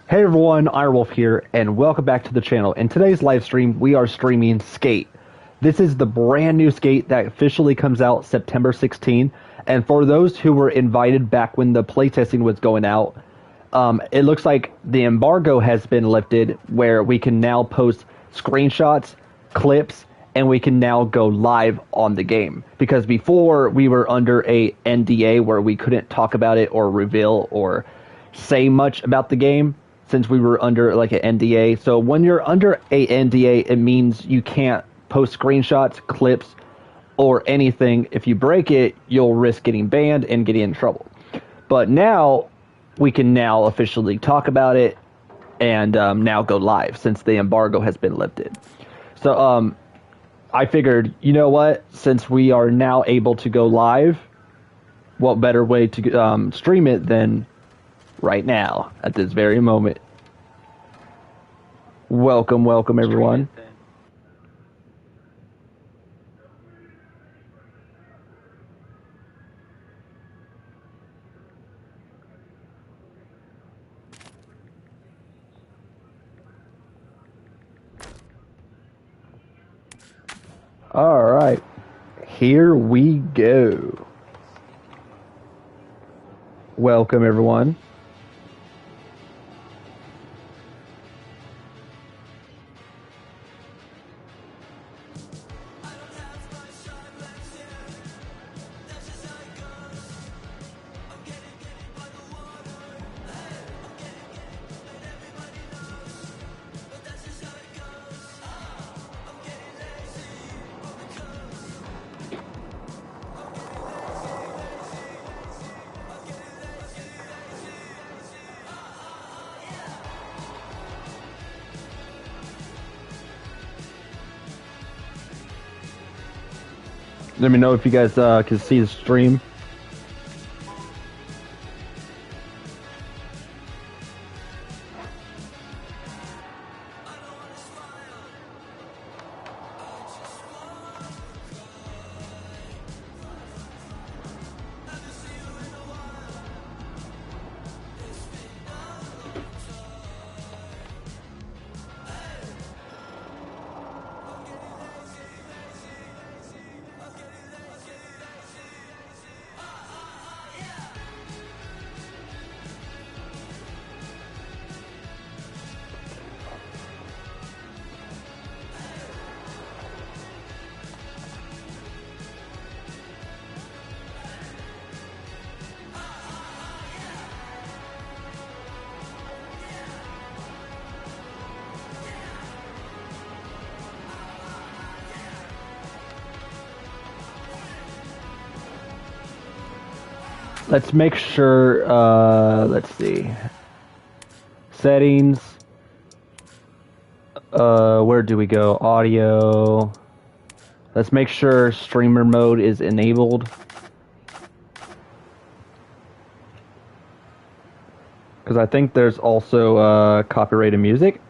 Hey everyone, Irewolf here, and welcome back to the channel. In today's live stream, we are streaming Skate. This is the brand new Skate that officially comes out September 16. And for those who were invited back when the playtesting was going out, it looks like the embargo has been lifted where we can now post screenshots, clips, and we can now go live on the game. Because before we were under a NDA where we couldn't talk about it or reveal or say much about the game since we were under like an NDA. So when you're under a NDA, it means you can't post screenshots, clips, or anything. If you break it, you'll risk getting banned and getting in trouble. But now we can now officially talk about it and now go live since the embargo has been lifted. So I figured, you know what? Since we are now able to go live, what better way to stream it than right now at this very moment? Welcome everyone. All right, here we go. Welcome everyone. Let me know if you guys can see the stream. Let's make sure, let's see. Settings. Where do we go? Audio. Let's make sure streamer mode is enabled. Because I think there's also copyrighted music.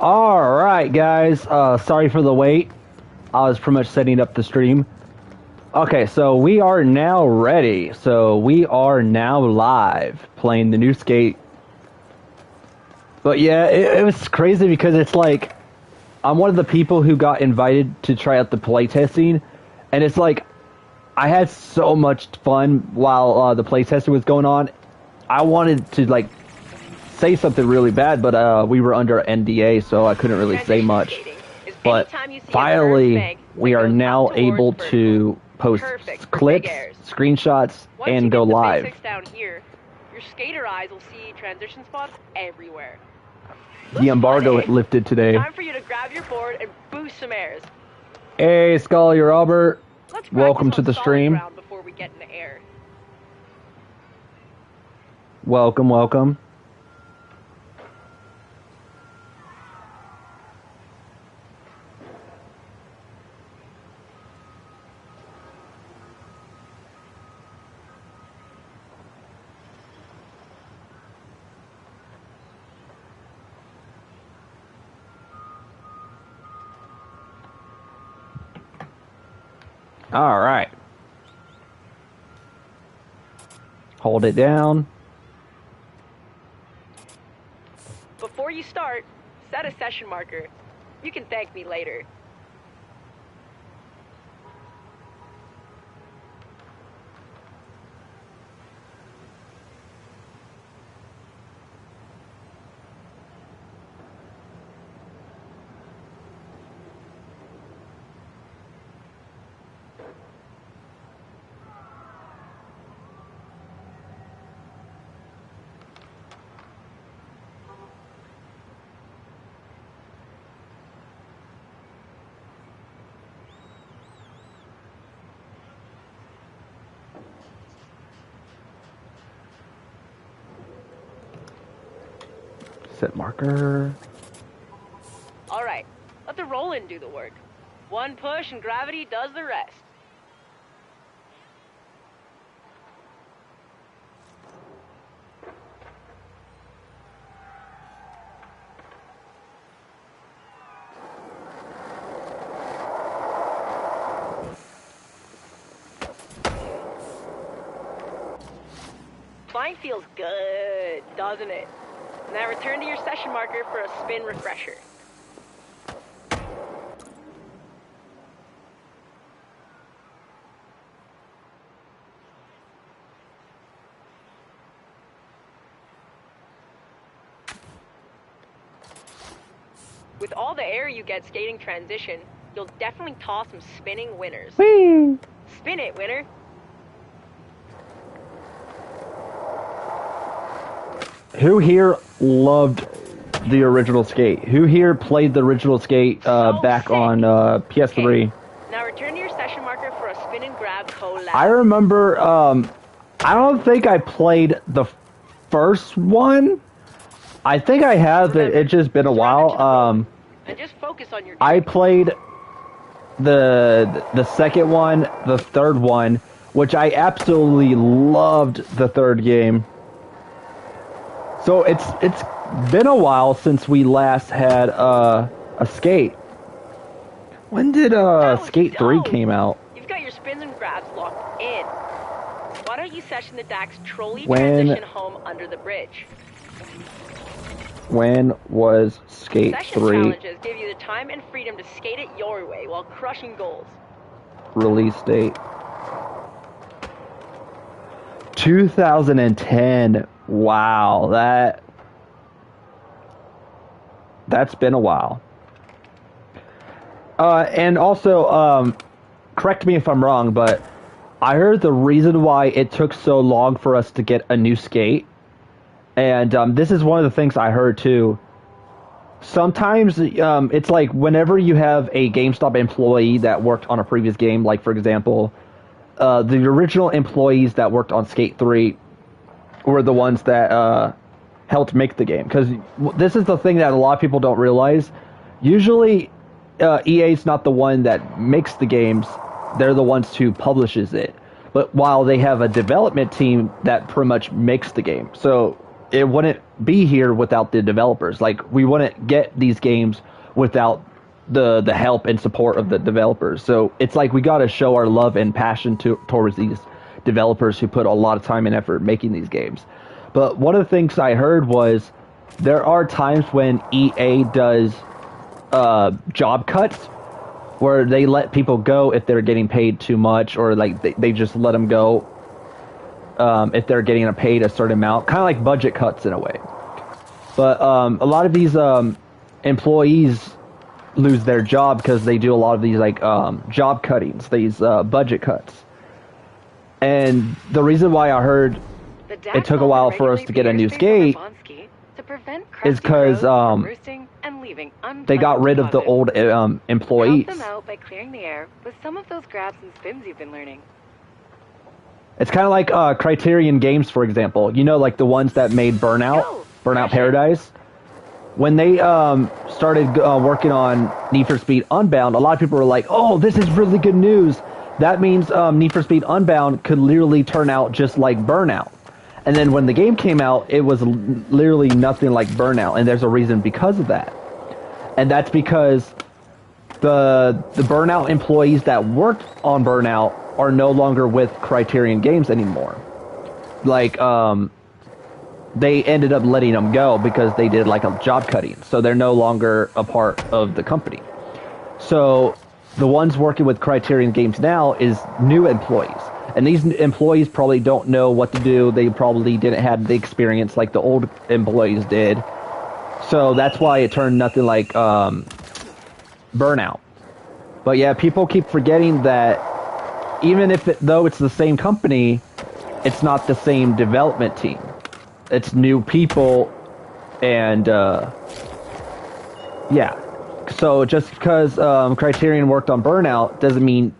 All right, guys. Sorry for the wait. I was pretty much setting up the stream. Okay, so we are now ready. So we are now live playing the new Skate. But yeah, it was crazy because it's like I'm one of the people who got invited to try out the playtesting, and it's like I had so much fun while the playtesting was going on. I wanted to like say something really bad, but we were under NDA, so I couldn't really say much. But finally, we are now able to post clips, screenshots, and go live. Down here, your skater eyes will see transition spots everywhere. The embargo lifted today. Time for you to grab your board and boost some airs. Hey, Scully Robert. Welcome to the stream. Before we get in the air. Welcome, welcome. All right. Hold it down. Before you start, set a session marker. You can thank me later. Set marker. All right, let the roll-in do the work. One push and gravity does the rest. Flying feels good, doesn't it? Now return to your session marker for a spin refresher. With all the air you get skating transition, you'll definitely toss some spinning winners. Whee! Spin it, winner! Who here loved the original Skate? Who here played the original Skate back sick. on PS3? Okay. Now return to your session marker for a spin and grab collab. I remember, I don't think I played the first one. I think I have, but it's just been a while. And just focus on your I played the second one, the third one, which I absolutely loved the third game. So it's been a while since we last had a Skate. When did Skate 3 came out? You've got your spins and grabs locked in. Why don't you session the Dax trolley transition home under the bridge? When was Skate Session 3 challenges give you the time and freedom to skate it your way while crushing goals. release date? 2010. Wow, that's been a while. And also, correct me if I'm wrong, but I heard the reason why it took so long for us to get a new Skate, and this is one of the things I heard too. Sometimes it's like whenever you have a GameStop employee that worked on a previous game, like for example, the original employees that worked on Skate 3 were the ones that helped make the game. Because this is the thing that a lot of people don't realize. Usually, EA's not the one that makes the games. They're the ones who publishes it. But while they have a development team that pretty much makes the game. So it wouldn't be here without the developers. Like, we wouldn't get these games without the help and support of the developers. So it's like we got to show our love and passion towards these developers who put a lot of time and effort making these games. But one of the things I heard was there are times when EA does job cuts where they let people go if they're getting paid too much, or like they just let them go if they're getting paid a certain amount, kind of like budget cuts in a way. But a lot of these employees lose their job because they do a lot of these like job cuttings, these budget cuts. And the reason why I heard it took a while for us to get a new skate is because they got rid of the old employees. Help them out by clearing the air with some of those grabs and spins you've been learning. It's kind of like Criterion Games, for example. You know, like the ones that made Burnout Paradise. When they started working on Need for Speed Unbound, a lot of people were like, "Oh, this is really good news. That means Need for Speed Unbound could literally turn out just like Burnout." And then when the game came out, it was literally nothing like Burnout, and there's a reason because of that. And that's because the Burnout employees that worked on Burnout are no longer with Criterion Games anymore. Like, they ended up letting them go because they did like a job cutting. So they're no longer a part of the company. So the ones working with Criterion Games now is new employees. And these employees probably don't know what to do. They probably didn't have the experience like the old employees did. So that's why it turned nothing like Burnout. But yeah, people keep forgetting that even if though it's the same company, it's not the same development team. It's new people, and yeah. So just because Criterion worked on Burnout doesn't mean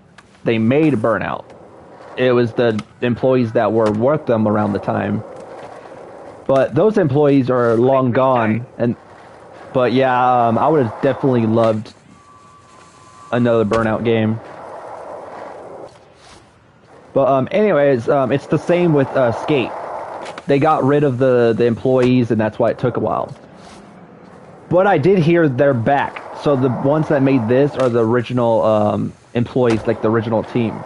they made Burnout. It was the employees that were with them around the time. But those employees are long gone, but yeah, I would have definitely loved another Burnout game. But anyways, it's the same with Skate. They got rid of the employees, and that's why it took a while. But I did hear they're back. So the ones that made this are the original employees, like the original team.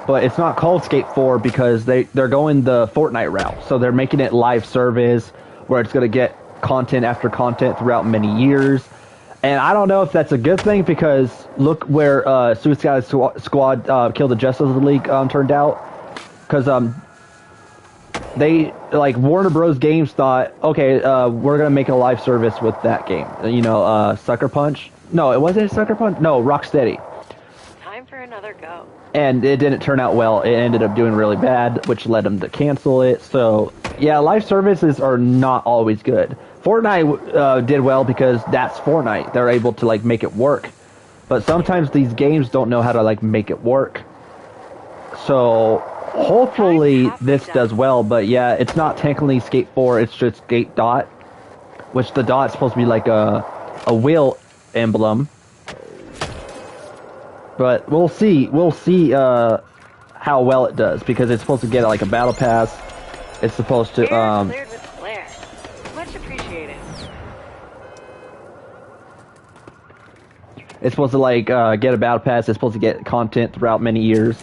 But it's not called Skate 4 because they're going the Fortnite route. So they're making it live service where it's going to get content after content throughout many years. And I don't know if that's a good thing because look where Suicide Squad Kill the Justice League turned out. Because they, like, Warner Bros. Games thought, okay, we're going to make a live service with that game. You know, Sucker Punch? No, it wasn't Sucker Punch? No, Rocksteady. Time for another go. And it didn't turn out well. It ended up doing really bad, which led them to cancel it. So, yeah, live services are not always good. Fortnite did well because that's Fortnite. They're able to, like, make it work. But sometimes these games don't know how to, like, make it work. So hopefully this does well, but yeah, it's not technically Skate 4, it's just Skate Dot, which the dot's supposed to be like a wheel emblem. But we'll see how well it does, because it's supposed to get like a battle pass. It's supposed to Cleared with flair. Much appreciated. it's supposed to like get a battle pass. It's supposed to get content throughout many years.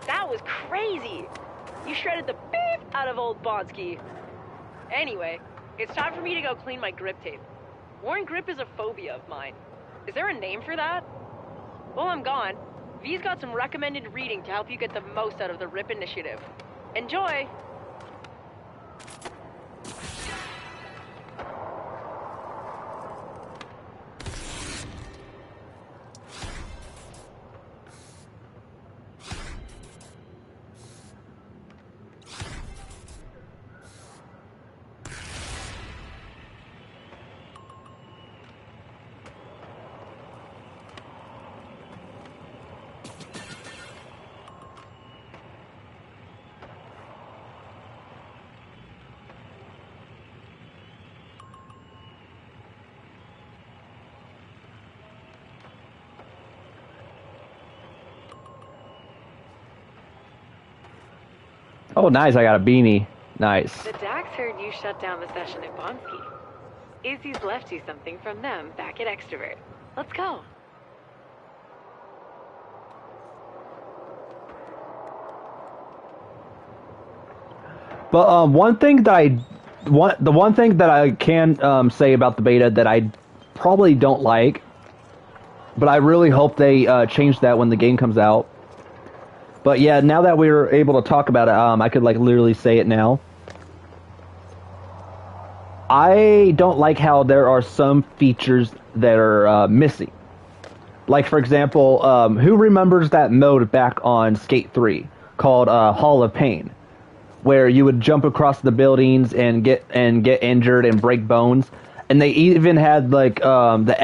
That was crazy! You shredded the beep out of old Bonsky. Anyway, it's time for me to go clean my grip tape. Worn grip is a phobia of mine. Is there a name for that? While I'm gone, V's got some recommended reading to help you get the most out of the RIP initiative. Enjoy! Oh, nice. I got a beanie. Nice. The Dax heard you shut down the session at Bonsky. Izzy's left you something from them back at Extrovert. Let's go. But the one thing that I can say about the beta that I probably don't like, but I really hope they change that when the game comes out. But yeah, now that we're able to talk about it, I could like literally say it now. I don't like how there are some features that are missing. Like for example, who remembers that mode back on Skate 3 called Hall of Pain, where you would jump across the buildings and get injured and break bones, and they even had like the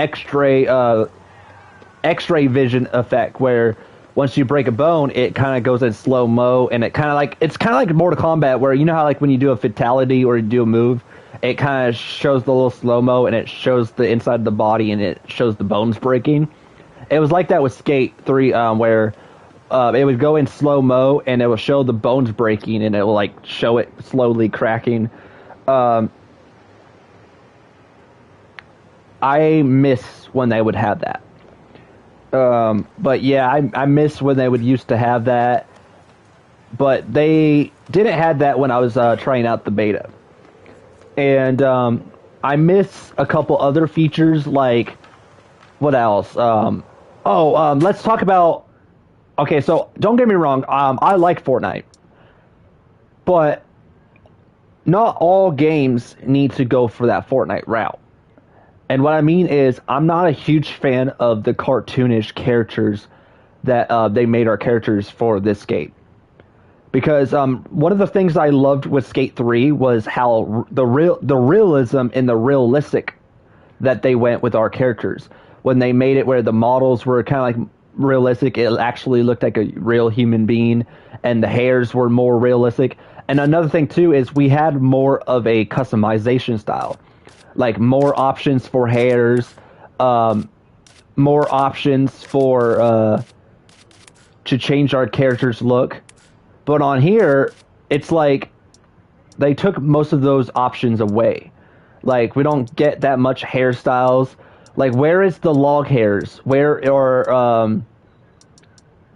X-ray vision effect where once you break a bone, it kind of goes in slow mo, and it's kind of like Mortal Kombat, where you know how like when you do a fatality or you do a move, it kind of shows the little slow mo and it shows the inside of the body and it shows the bones breaking. It was like that with Skate 3, where it would go in slow mo and it will show the bones breaking and it will like show it slowly cracking. I miss when they would have that. But yeah, I miss when they would used to have that. But they didn't have that when I was trying out the beta. And I miss a couple other features like, what else? Let's talk about. Okay, so don't get me wrong. I like Fortnite, but not all games need to go for that Fortnite route. And what I mean is, I'm not a huge fan of the cartoonish characters that they made our characters for this Skate. Because one of the things I loved with Skate 3 was how the realism and the realistic that they went with our characters. When they made it where the models were kind of like realistic, it actually looked like a real human being, and the hairs were more realistic. And another thing too is we had more of a customization style, like more options for hairs, more options for to change our character's look. But on here, it's like they took most of those options away. Like we don't get that much hairstyles. Like where is the long hairs? Where are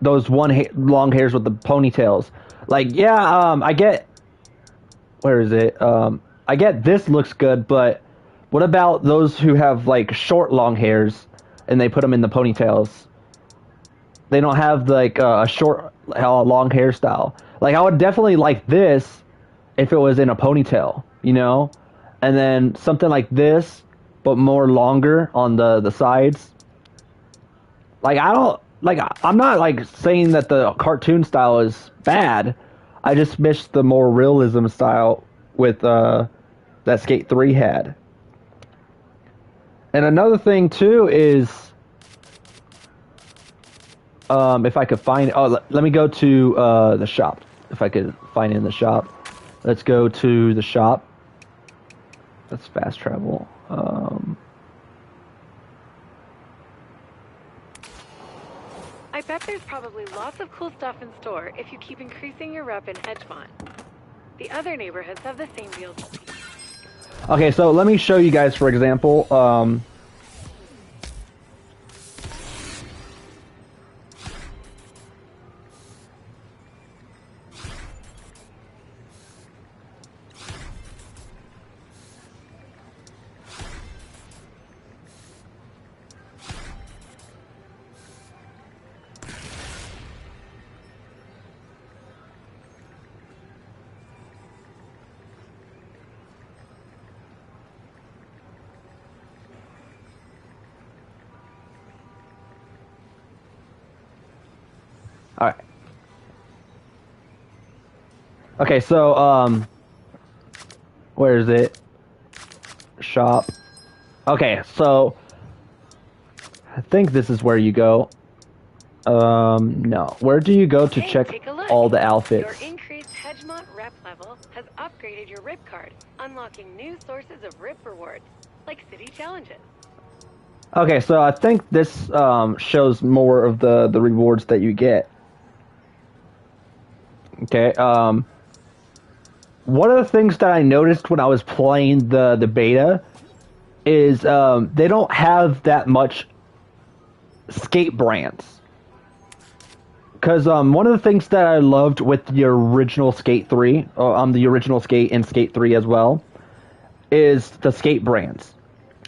those long hairs with the ponytails? Like yeah, I get. Where is it? I get this looks good, but what about those who have like short long hairs and they put them in the ponytails? They don't have like a short long hairstyle. Like I would definitely like this if it was in a ponytail, you know, and then something like this but more longer on the sides. Like I don't like I'm not like saying that the cartoon style is bad. I just miss the more realism style with that Skate 3 had. And another thing too is if I could find let me go to the shop. If I could find it in the shop. Let's go to the shop. Let's fast travel. I bet there's probably lots of cool stuff in store if you keep increasing your rep in Edgemont. The other neighborhoods have the same deal. Okay, so let me show you guys, for example. All right. Okay, so where is it? Shop. Okay, so I think this is where you go. No. Where do you go to check all the outfits? Your increased Hedgemont rep level has upgraded your RIP card, unlocking new sources of RIP rewards, like city challenges. Okay, so I think this shows more of the rewards that you get. Okay, one of the things that I noticed when I was playing the beta is they don't have that much skate brands. Because one of the things that I loved with the original Skate 3, the original Skate and Skate 3 as well, is the skate brands.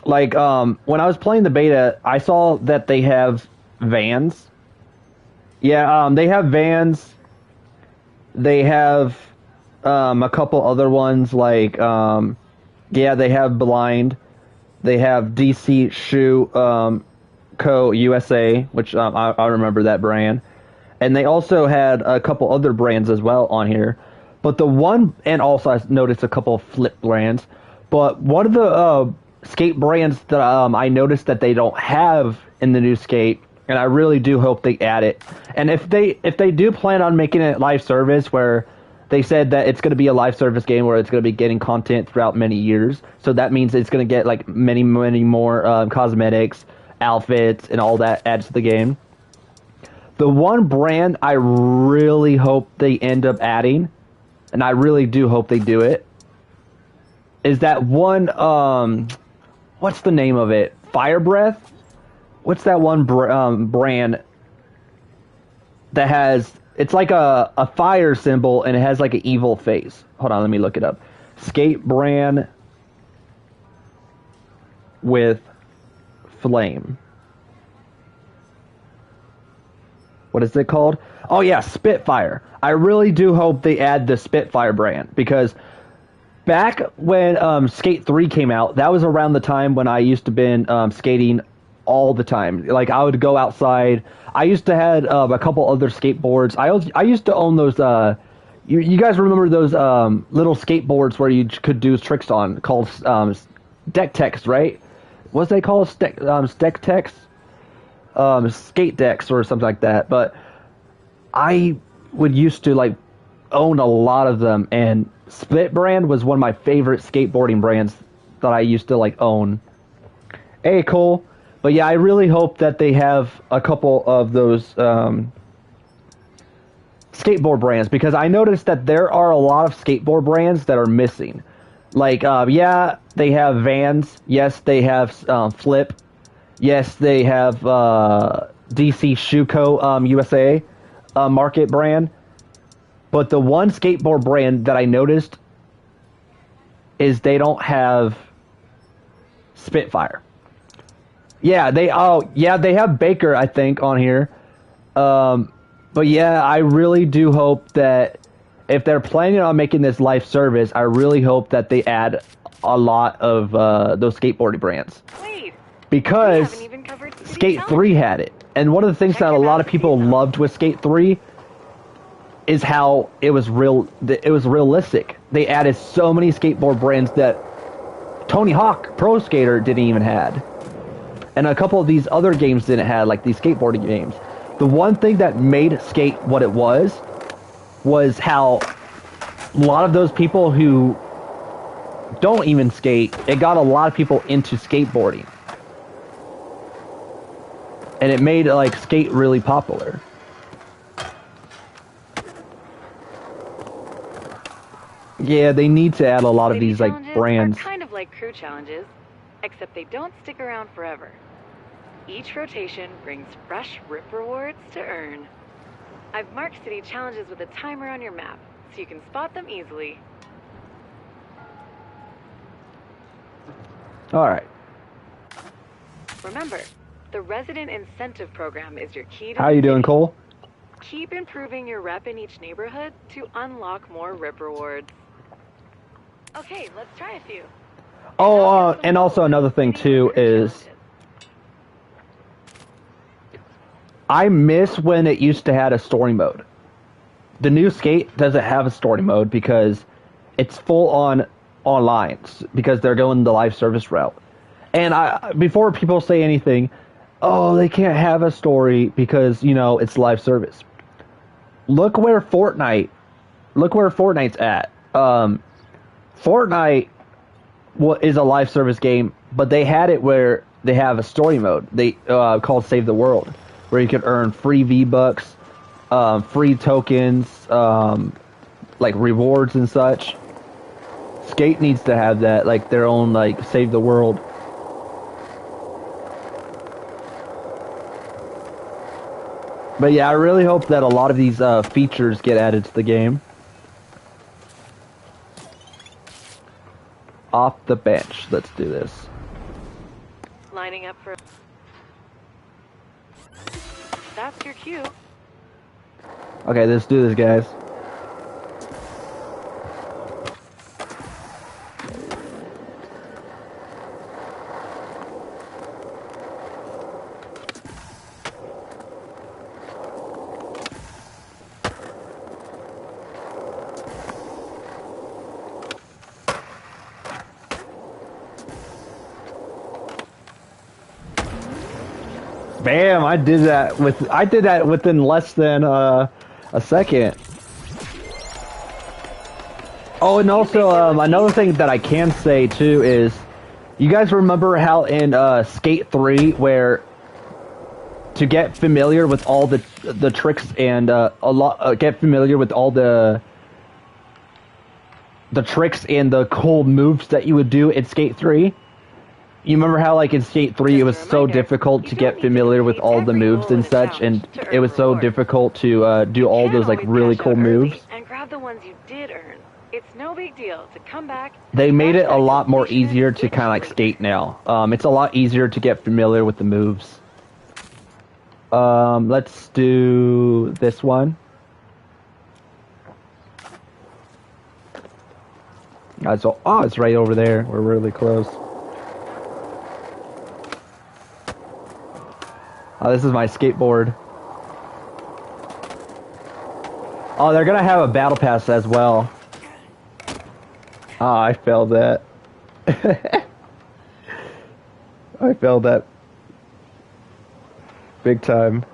Like, when I was playing the beta, I saw that they have Vans. Yeah, they have Vans. They have a couple other ones, like, yeah, they have Blind. They have DC Shoe Co. USA, which I remember that brand. And they also had a couple other brands as well on here. But the one, and also I noticed a couple of flip brands. But one of the skate brands that I noticed that they don't have in the new skate, and I really do hope they add it. And if they do plan on making it live service, where they said that it's going to be a live service game where it's going to be getting content throughout many years, so that means it's going to get like many more cosmetics, outfits, and all that adds to the game. The one brand I really hope they end up adding, and I really do hope they do it, is that one, what's the name of it? Fire Breath? What's that one brand that has, it's like a fire symbol and it has like an evil face. Hold on, let me look it up. Skate brand with flame. What is it called? Oh yeah, Spitfire. I really do hope they add the Spitfire brand, because back when Skate 3 came out, that was around the time when I used to been skating all the time. Like, I would go outside. I used to have a couple other skateboards. I used to own those. You guys remember those little skateboards where you could do tricks on, called deck techs, right? What's they called? Deck techs? Skate decks or something like that. But I would used to like own a lot of them, and Split brand was one of my favorite skateboarding brands that I used to like own. Hey, cool. But yeah, I really hope that they have a couple of those skateboard brands, because I noticed that there are a lot of skateboard brands that are missing. Like, yeah, they have Vans. Yes, they have Flip. Yes, they have DC Shoe Co. USA market brand. But the one skateboard brand that I noticed is they don't have Spitfire. Yeah, they have Baker, I think, on here. But yeah, I really do hope that if they're planning on making this live service, I really hope that they add a lot of those skateboarding brands. Wait, because we haven't even covered City Skate Challenge. 3 had it. And one of the things that a lot of people loved with Skate 3 is how it was realistic. They added so many skateboard brands that Tony Hawk Pro Skater didn't even had. And a couple of these other games didn't have, like these skateboarding games. The one thing that made Skate what it was how a lot of those people who don't even skate, it got a lot of people into skateboarding. And it made like skate really popular. Yeah, they need to add a lot of City these like challenges brands. are kind of like crew challenges, except they don't stick around forever. Each rotation brings fresh RIP rewards to earn. I've marked city challenges with a timer on your map, so you can spot them easily. Alright. Remember, the resident incentive program is your key to How the you doing, city. Cole? Keep improving your rep in each neighborhood to unlock more RIP rewards. Okay, let's try a few. Oh, and also another thing too is I miss when it used to have a story mode. The new Skate doesn't have a story mode because it's full on online, because they're going the live service route. And before people say anything, oh, they can't have a story because, you know, it's live service. Look where Fortnite's at. Fortnite is a live service game, but they had it where they have a story mode. They called Save the World, where you could earn free V-Bucks, free tokens, like rewards and such. Skate needs to have that, like their own, like save the world. But yeah, I really hope that a lot of these features get added to the game. Off the bench. Let's do this. Lining up for... That's your cue. Okay, let's do this, guys. Bam! I did that within less than a second. Oh, and also another thing that I can say too is, you guys remember how in Skate 3 where to get familiar with all the tricks and get familiar with all the tricks and the cool moves that you would do in Skate 3? You remember how, like, in Skate 3, it was so difficult to get familiar with all the moves and such, and it was so difficult to do all those, like, really cool moves? And grab the ones you did earn. It's no big deal to come back. They made it a lot more easier to kind of, like, skate now. It's a lot easier to get familiar with the moves. Let's do this one. So, it's right over there. We're really close. Oh, this is my skateboard. Oh, they're gonna have a battle pass as well. Ah, I failed that. I failed that. Big time.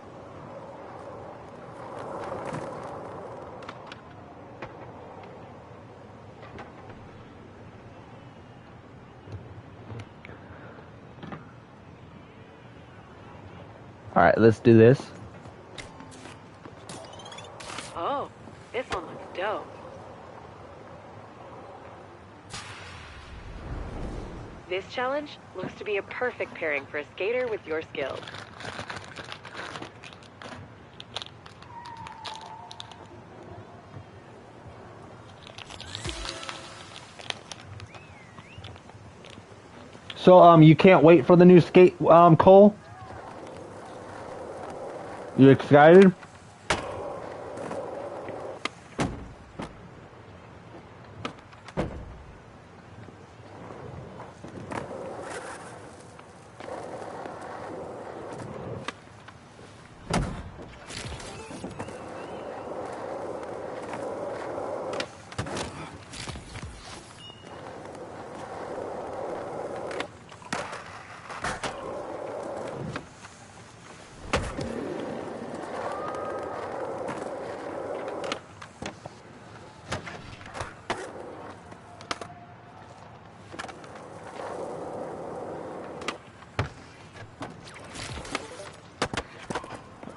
Alright, let's do this. Oh, this one looks dope. This challenge looks to be a perfect pairing for a skater with your skills. So, you can't wait for the new skate, Cole? You excited?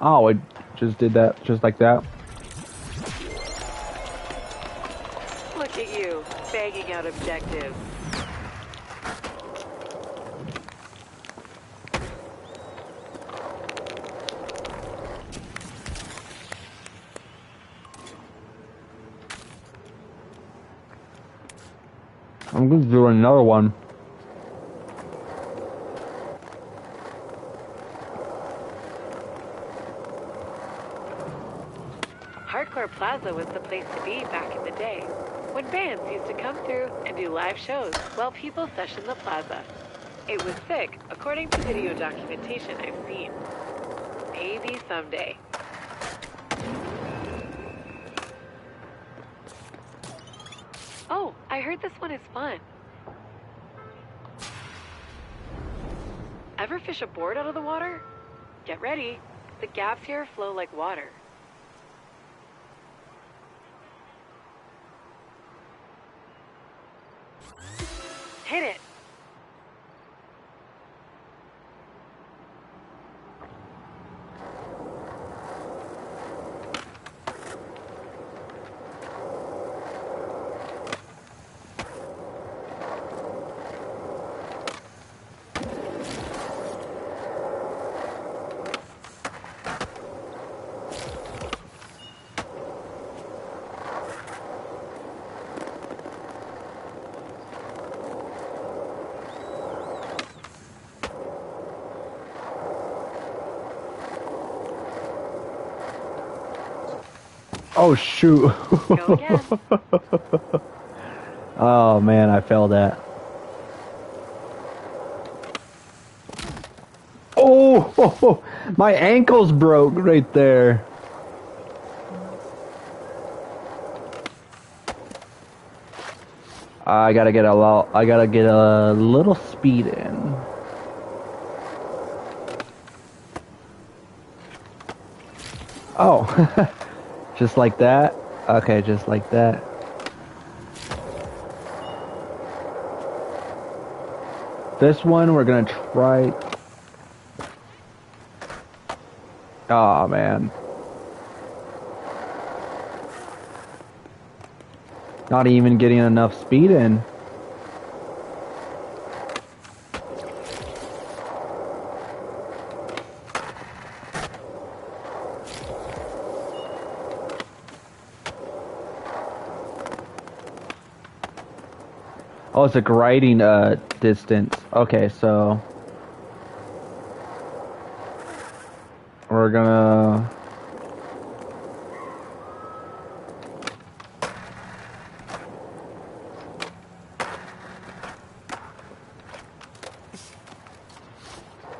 Oh, it just did that, just like that. Look at you, bagging out objectives. I'm going to do another one. Hardcore Plaza was the place to be back in the day, when bands used to come through and do live shows while people sessioned the plaza. It was sick, according to video documentation I've seen. Maybe someday. Oh, I heard this one is fun. Ever fish a board out of the water? Get ready. The gaps here flow like water. Hit it. Oh shoot. Go again. Oh man, I fell that. Oh, my ankles broke right there. I gotta get a little speed in. Oh, just like that? Okay, just like that. This one we're gonna try. Oh man. Not even getting enough speed in. Oh, it's a gliding distance. Okay, so we're gonna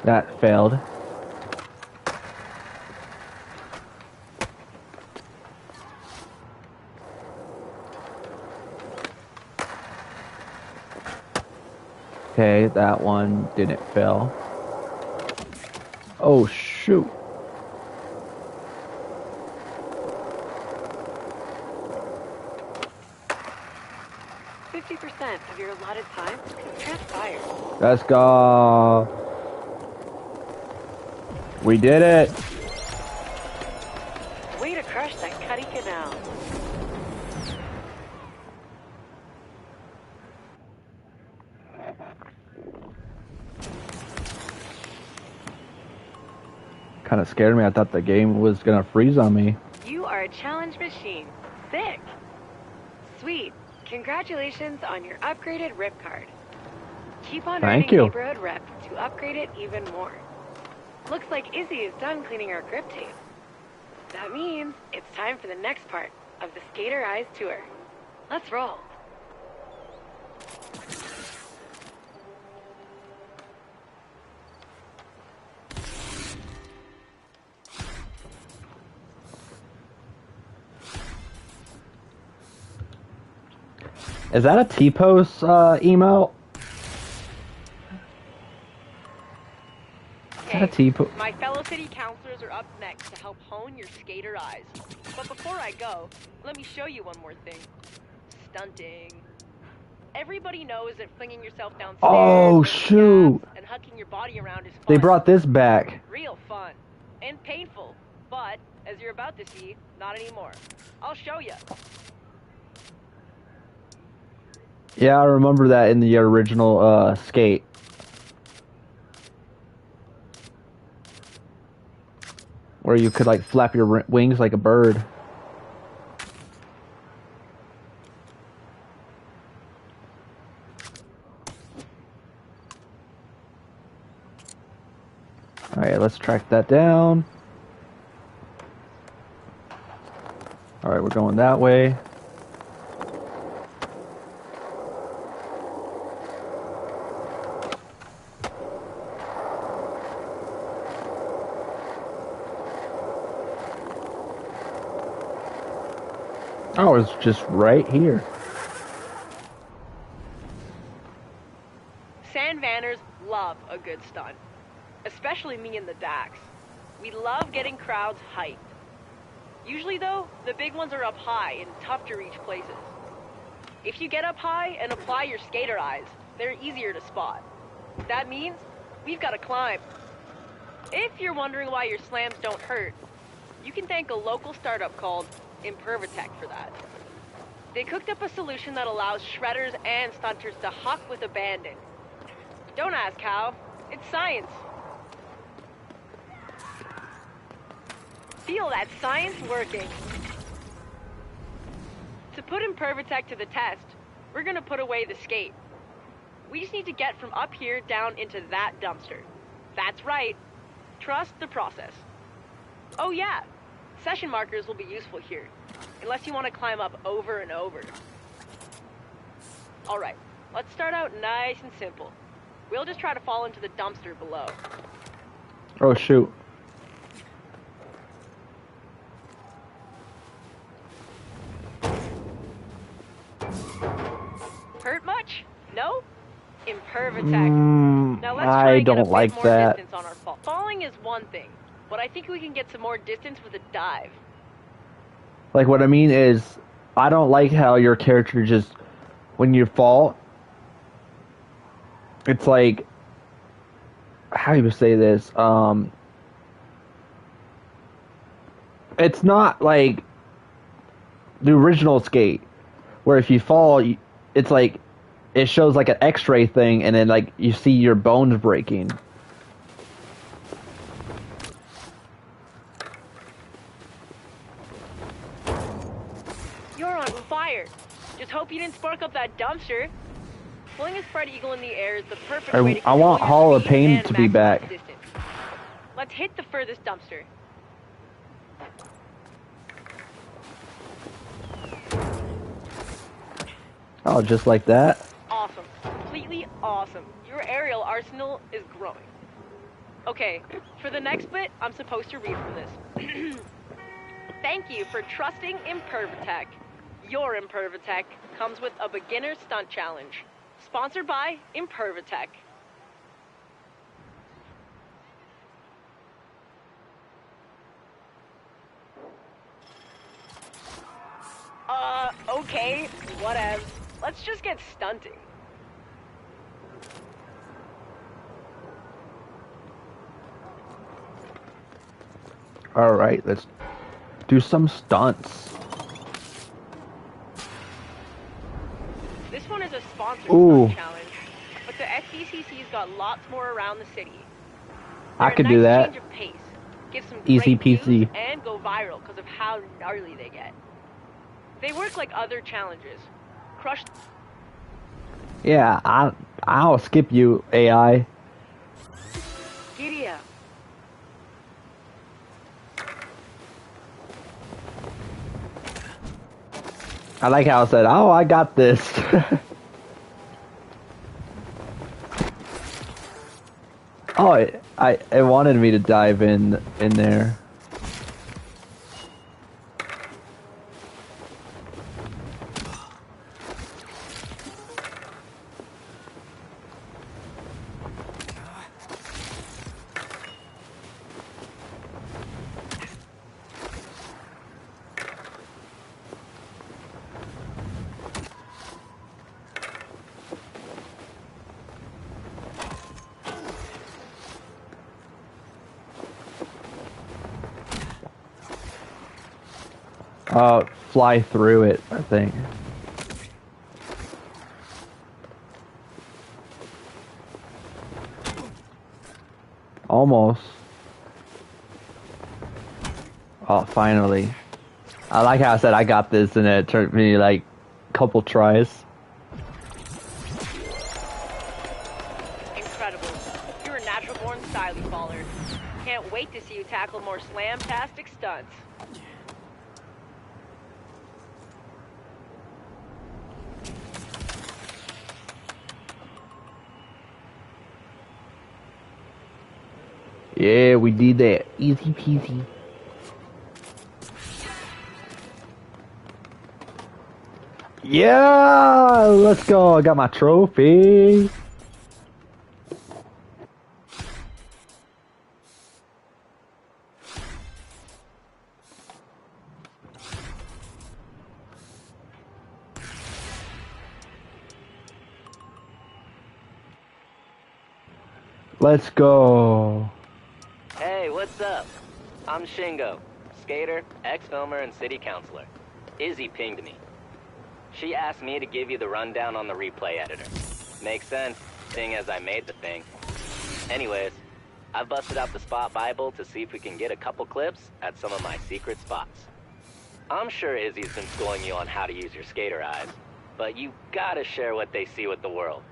that failed. Okay, that one didn't fail. Oh shoot. Of your allotted time has transpired. Let's go. We did it. Way to crush that cutty canal. Kind of scared me. I thought the game was gonna freeze on me. You are a challenge machine. Sick. Sweet. Congratulations on your upgraded rip card. Keep on Thank earning you. neighborhood rep to upgrade it even more. Looks like Izzy is done cleaning our grip tape. That means it's time for the next part of the Skater Eyes tour. Let's roll. Is that a T-Post email? Is that a T-Post? My fellow city councilors are up next to help hone your skater eyes. But before I go, let me show you one more thing. Stunting. Everybody knows that flinging yourself downstairs Oh shoot! and hucking your body around is fun. They brought this back. Real fun. And painful. But, as you're about to see, not anymore. I'll show you. Yeah, I remember that in the original Skate. Where you could like flap your wings like a bird. Alright, let's track that down. Alright, we're going that way. Oh, it's just right here. Sand Vanners love a good stunt. Especially me and the Dax. We love getting crowds hyped. Usually though, the big ones are up high and tough to reach places. If you get up high and apply your skater eyes, they're easier to spot. That means we've got to climb. If you're wondering why your slams don't hurt, you can thank a local startup called Impervatech for that. They cooked up a solution that allows shredders and stunters to huck with abandon. Don't ask how, it's science. Feel that science working. To put Impervatech to the test, we're gonna put away the skate. We just need to get from up here down into that dumpster. That's right. Trust the process. Oh yeah, Session markers will be useful here, unless you want to climb up over and over. Alright, let's start out nice and simple. We'll just try to fall into the dumpster below. Oh, shoot. Hurt much? No? Imperv attack. Now let's try I and get a don't bit like more that. distance on our fall. Falling is one thing, but I think we can get some more distance with a dive. Like, what I mean is, I don't like how your character just, when you fall, it's like, how do you say this? It's not like the original Skate, where if you fall, it's like, it shows like an X-ray thing, and then like you see your bones breaking. You're on fire. Just hope you didn't spark up that dumpster. Pulling a spread eagle in the air is the perfect way to I want control Hall your of speed Pain and to be maximize back. distance. Let's hit the furthest dumpster. Oh, just like that? Awesome. Completely awesome. Your aerial arsenal is growing. Okay, for the next bit, I'm supposed to read from this. Thank you for trusting Impervatech. Your Impervatech comes with a beginner stunt challenge. Sponsored by Impervatech. Okay, whatever. Let's just get stunting. Alright, let's do some stunts. This one is a sponsored Ooh. stunt challenge, but the SDCC's got lots more around the city. I They're could a do nice that. change of pace, give some Easy great peasy. views, and go viral because of how gnarly they get. They work like other challenges. Crush. Yeah, I'll skip you, AI. Giddy up. I like how I said, "Oh, I got this." Oh, it wanted me to dive in there. Fly through it, I think. Almost. Oh, finally. I like how I said I got this, and it took me like a couple tries. Incredible. You're a natural-born styly faller. Can't wait to see you tackle more slam-tastic stunts. Yeah, we did that. Easy peasy. Yeah, let's go. I got my trophy. Let's go. Hey, what's up? I'm Shingo, skater, ex-filmer, and city councilor. Izzy pinged me. She asked me to give you the rundown on the replay editor. Makes sense, seeing as I made the thing. Anyways, I've busted out the Spot Bible to see if we can get a couple clips at some of my secret spots. I'm sure Izzy's been schooling you on how to use your skater eyes, but you gotta share what they see with the world.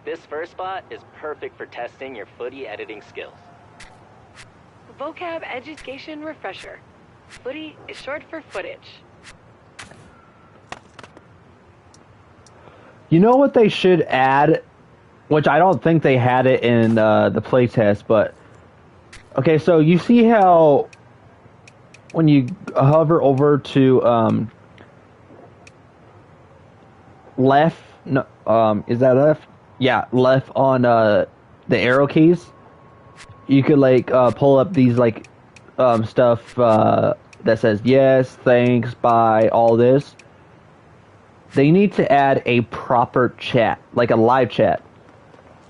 This first spot is perfect for testing your footy editing skills. Vocab education refresher. Footy is short for footage. You know what they should add, which I don't think they had it in the playtest, but okay, so you see how when you hover over to left, no, is that left? Yeah, left on the arrow keys. You could like pull up these like stuff that says yes, thanks, bye, all this. They need to add a proper chat, like a live chat,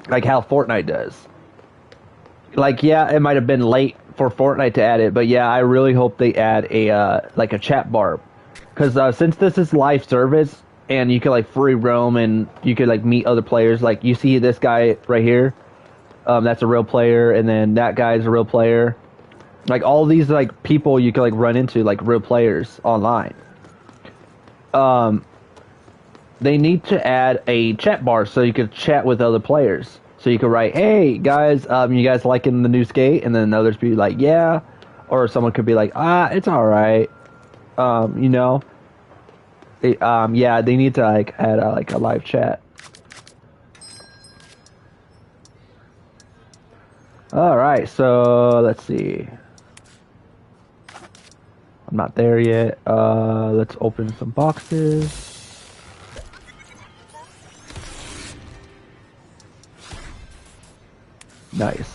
like how Fortnite does. Like, yeah, it might have been late for Fortnite to add it, but yeah, I really hope they add a like a chat bar, because since this is live service and you can like free roam and you could like meet other players. Like you see this guy right here, that's a real player, and then that guy's a real player. Like all these like people you could like run into like real players online. They need to add a chat bar so you could chat with other players. So you could write, "Hey guys, you guys liking the new skate?" And then others be like, "Yeah," or someone could be like, "It's all right." You know, yeah, they need to like add like a live chat. All right, so let's see. I'm not there yet. Let's open some boxes. Nice.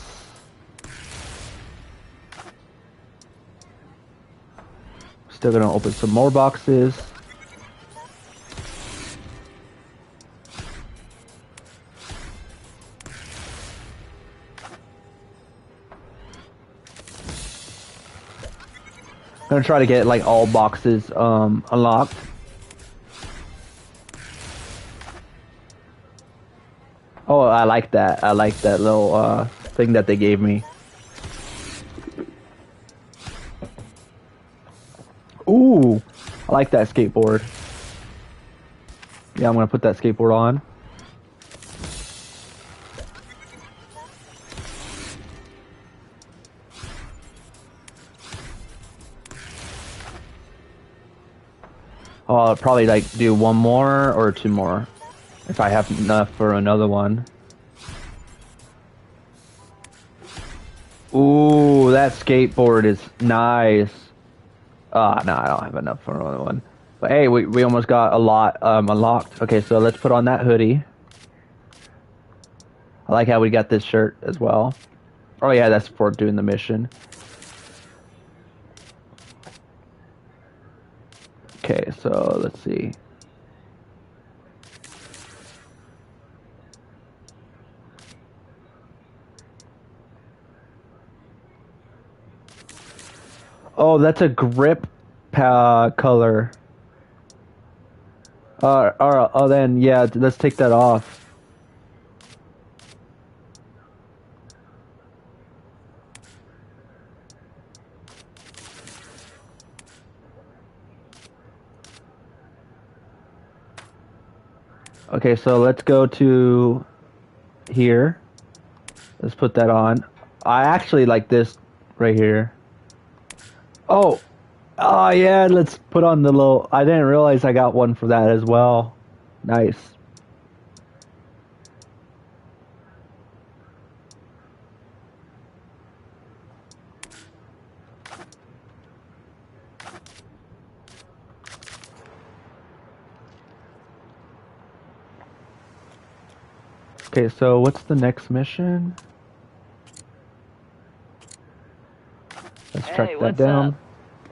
Still gonna open some more boxes. Gonna try to get like all boxes unlocked. Oh, I like that. I like that little thing that they gave me. Ooh, I like that skateboard. Yeah, I'm gonna put that skateboard on. Oh, I'll probably like do one more or two more if I have enough for another one. Ooh, that skateboard is nice. No, I don't have enough for another one. But hey, we almost got a lot unlocked. Okay, so let's put on that hoodie. I like how we got this shirt as well. Oh yeah, that's for doing the mission. Okay, so let's see. Oh, that's a grip color. Alright, oh then, yeah, let's take that off. Okay, so let's go to here. Let's put that on. I actually like this right here. Oh, oh yeah, let's put on the little... I didn't realize I got one for that as well. Nice. Okay, so what's the next mission? Let's track that down. Up?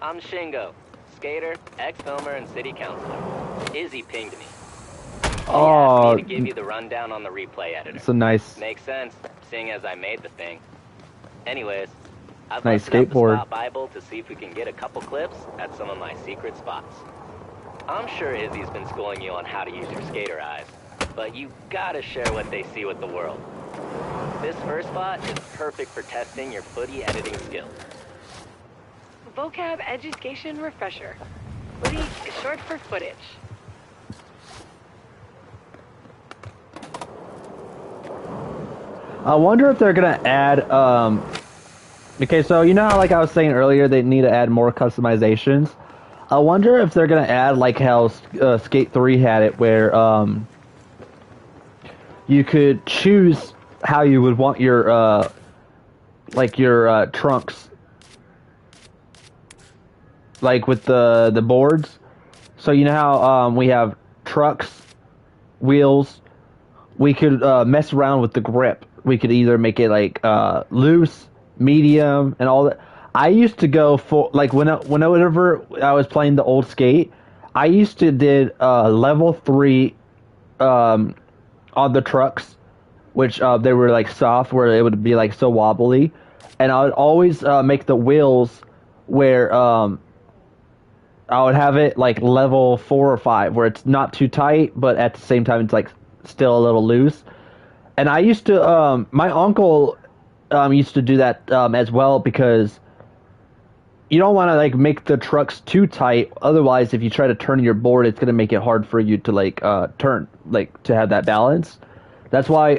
I'm Shingo, skater, ex-filmer, and city councilor. Izzy pinged me. She asked me to give you the rundown on the replay editor. It's a nice... Makes sense, seeing as I made the thing. Anyways, I've nice busted skateboard. up the Spot Bible to see if we can get a couple clips at some of my secret spots. I'm sure Izzy's been schooling you on how to use your skater eyes, but you gotta share what they see with the world. This first spot is perfect for testing your footy editing skills. Vocab education refresher. Footy is short for footage. I wonder if they're gonna add Okay, so you know how, like I was saying earlier, they need to add more customizations. I wonder if they're gonna add like how Skate 3 had it, where you could choose how you would want your trunks, like with the boards. So you know how we have trucks, wheels. We could mess around with the grip. We could either make it like loose, medium, and all that. I used to go for like whenever I was playing the old skate, I used to did level 3 um, on the trucks, which they were like soft, where it would be like so wobbly, and I would always make the wheels where I would have it like level 4 or 5, where it's not too tight, but at the same time it's like still a little loose. And I used to, my uncle used to do that as well, because you don't want to like make the trucks too tight. Otherwise, if you try to turn your board, it's gonna make it hard for you to like turn, like to have that balance. That's why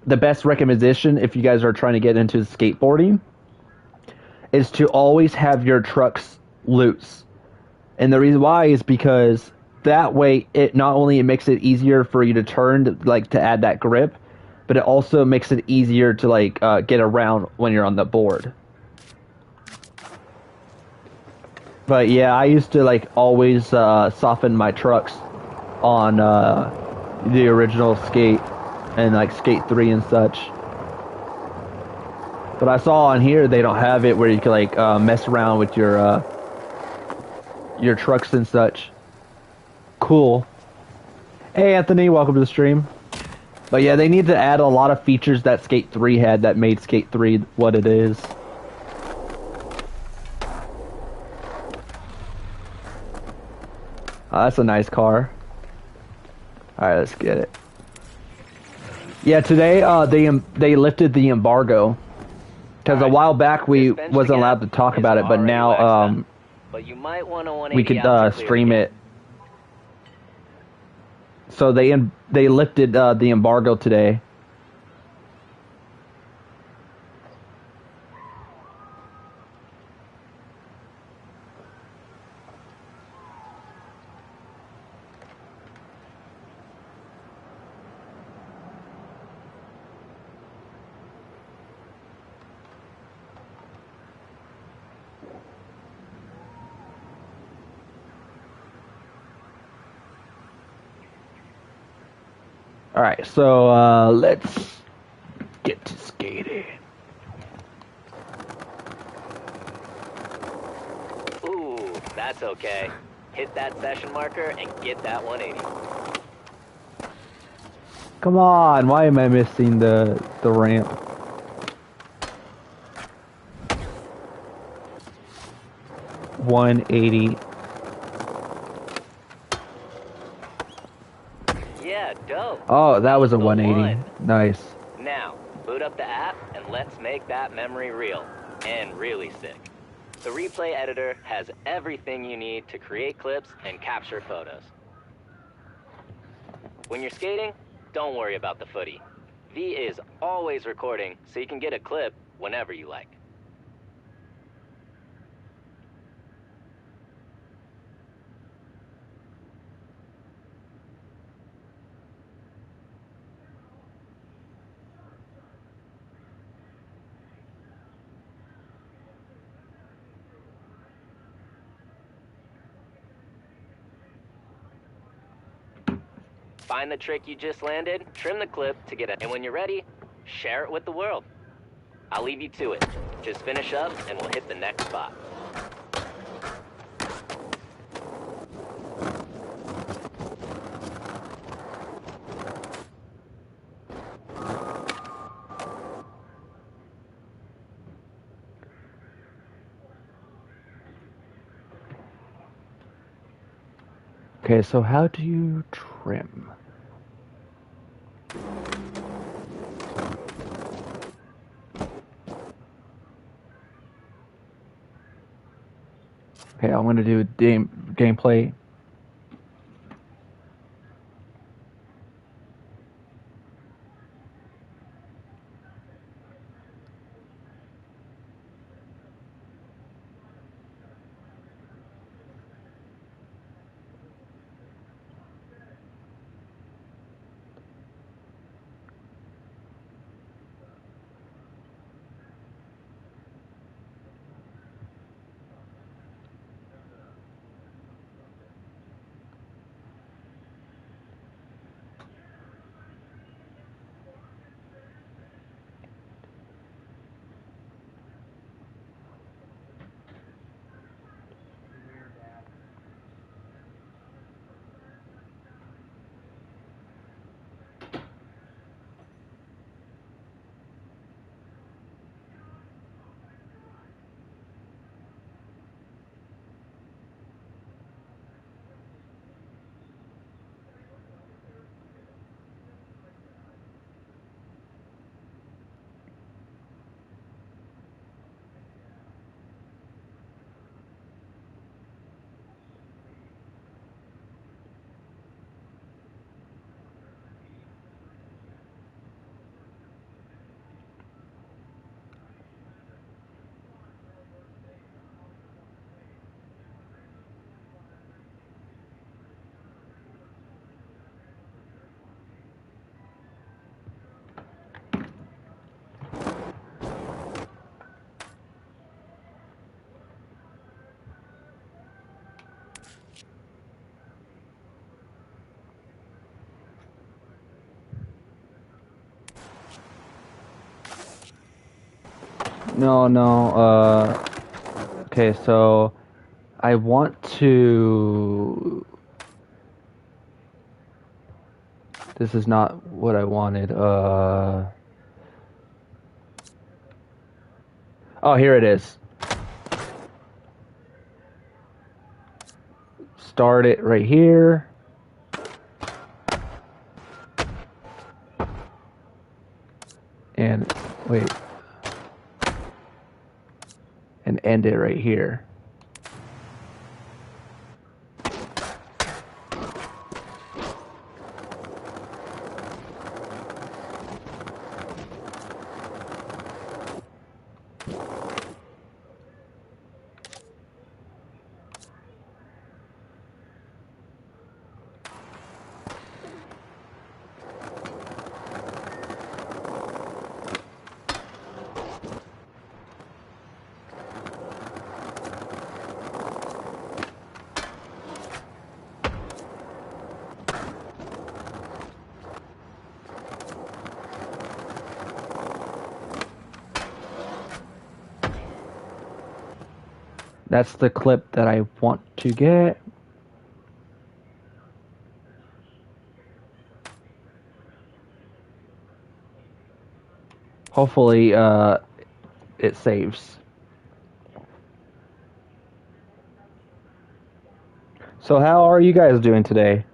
the best recommendation, if you guys are trying to get into skateboarding, is to always have your trucks loose. And the reason why is because that way it not only it makes it easier for you to turn, like to add that grip, but it also makes it easier to like get around when you're on the board. But yeah, I used to like always soften my trucks on the original skate and like Skate 3 and such. But I saw on here they don't have it where you can like mess around with your trucks and such. Cool. Hey Anthony, welcome to the stream. But yeah, they need to add a lot of features that Skate 3 had that made Skate 3 what it is. Oh, that's a nice car. Alright, let's get it. Yeah, today they lifted the embargo. Because a while back we wasn't allowed to talk about it, but now but you might want to we could stream it. So they lifted the embargo today. Alright, so let's get to skating. Ooh, that's okay. Hit that session marker and get that 180. Come on, why am I missing the ramp? $180. Yeah, dope. Oh, that was a The 180. one. Nice. Now, boot up the app and let's make that memory real and really sick. The replay editor has everything you need to create clips and capture photos. When you're skating, don't worry about the footy. V is always recording, so you can get a clip whenever you like. Find the trick you just landed, trim the clip to get it, and when you're ready, share it with the world. I'll leave you to it. Just finish up and we'll hit the next spot. Okay, so how do you trim? Okay, I'm gonna do gameplay. No. Okay, so I want to. This is not what I wanted. Oh, here it is. Start it right here. And wait. And end it right here. That's the clip that I want to get. Hopefully, it saves. So how are you guys doing today?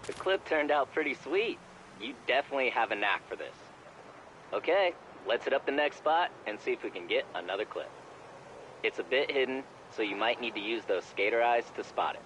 The clip turned out pretty sweet. You definitely have a knack for this. Okay, let's hit up the next spot and see if we can get another clip. It's a bit hidden, so you might need to use those skater eyes to spot it.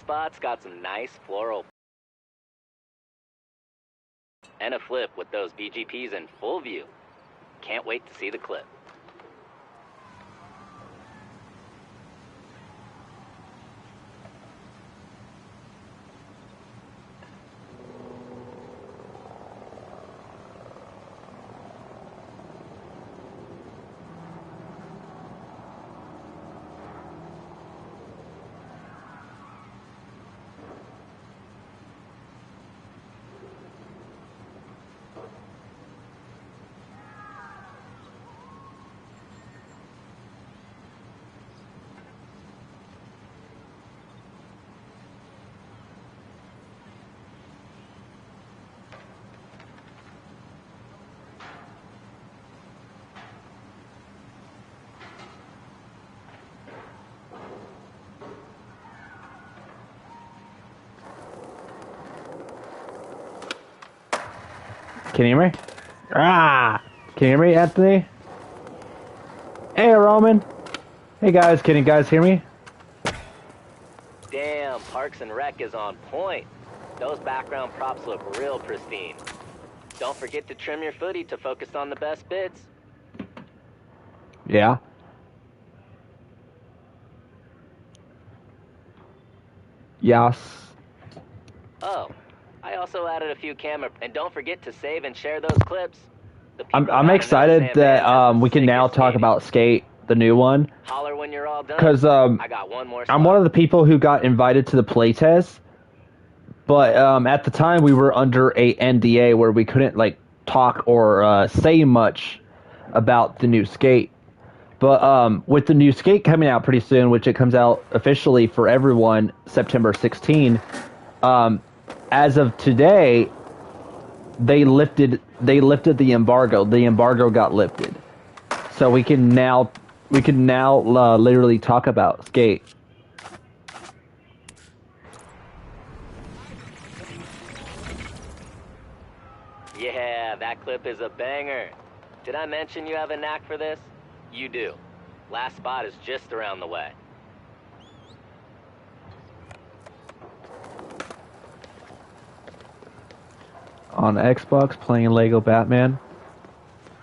spot's got some nice floral and a flip with those BGPs in full view. Can't wait to see the clip. Can you hear me? Can you hear me, Anthony? Hey, Roman. Hey, guys. Can you guys hear me? Damn, Parks and Rec is on point. Those background props look real pristine. Don't forget to trim your footy to focus on the best bits. Yeah. Yes. Oh, I also added a few camera, and don't forget to save and share those clips. I'm excited that we can now talk about Skate, the new one. Holler when you're all done. Because I got one more spot. I'm one of the people who got invited to the playtest, but at the time we were under a NDA where we couldn't like talk or say much about the new Skate. But with the new Skate coming out pretty soon, which it comes out officially for everyone September 16, as of today, they lifted the embargo. The embargo got lifted, so we can now literally talk about Skate. Yeah, that clip is a banger. Did I mention you have a knack for this? You do. Last spot is just around the way. On Xbox, playing Lego Batman.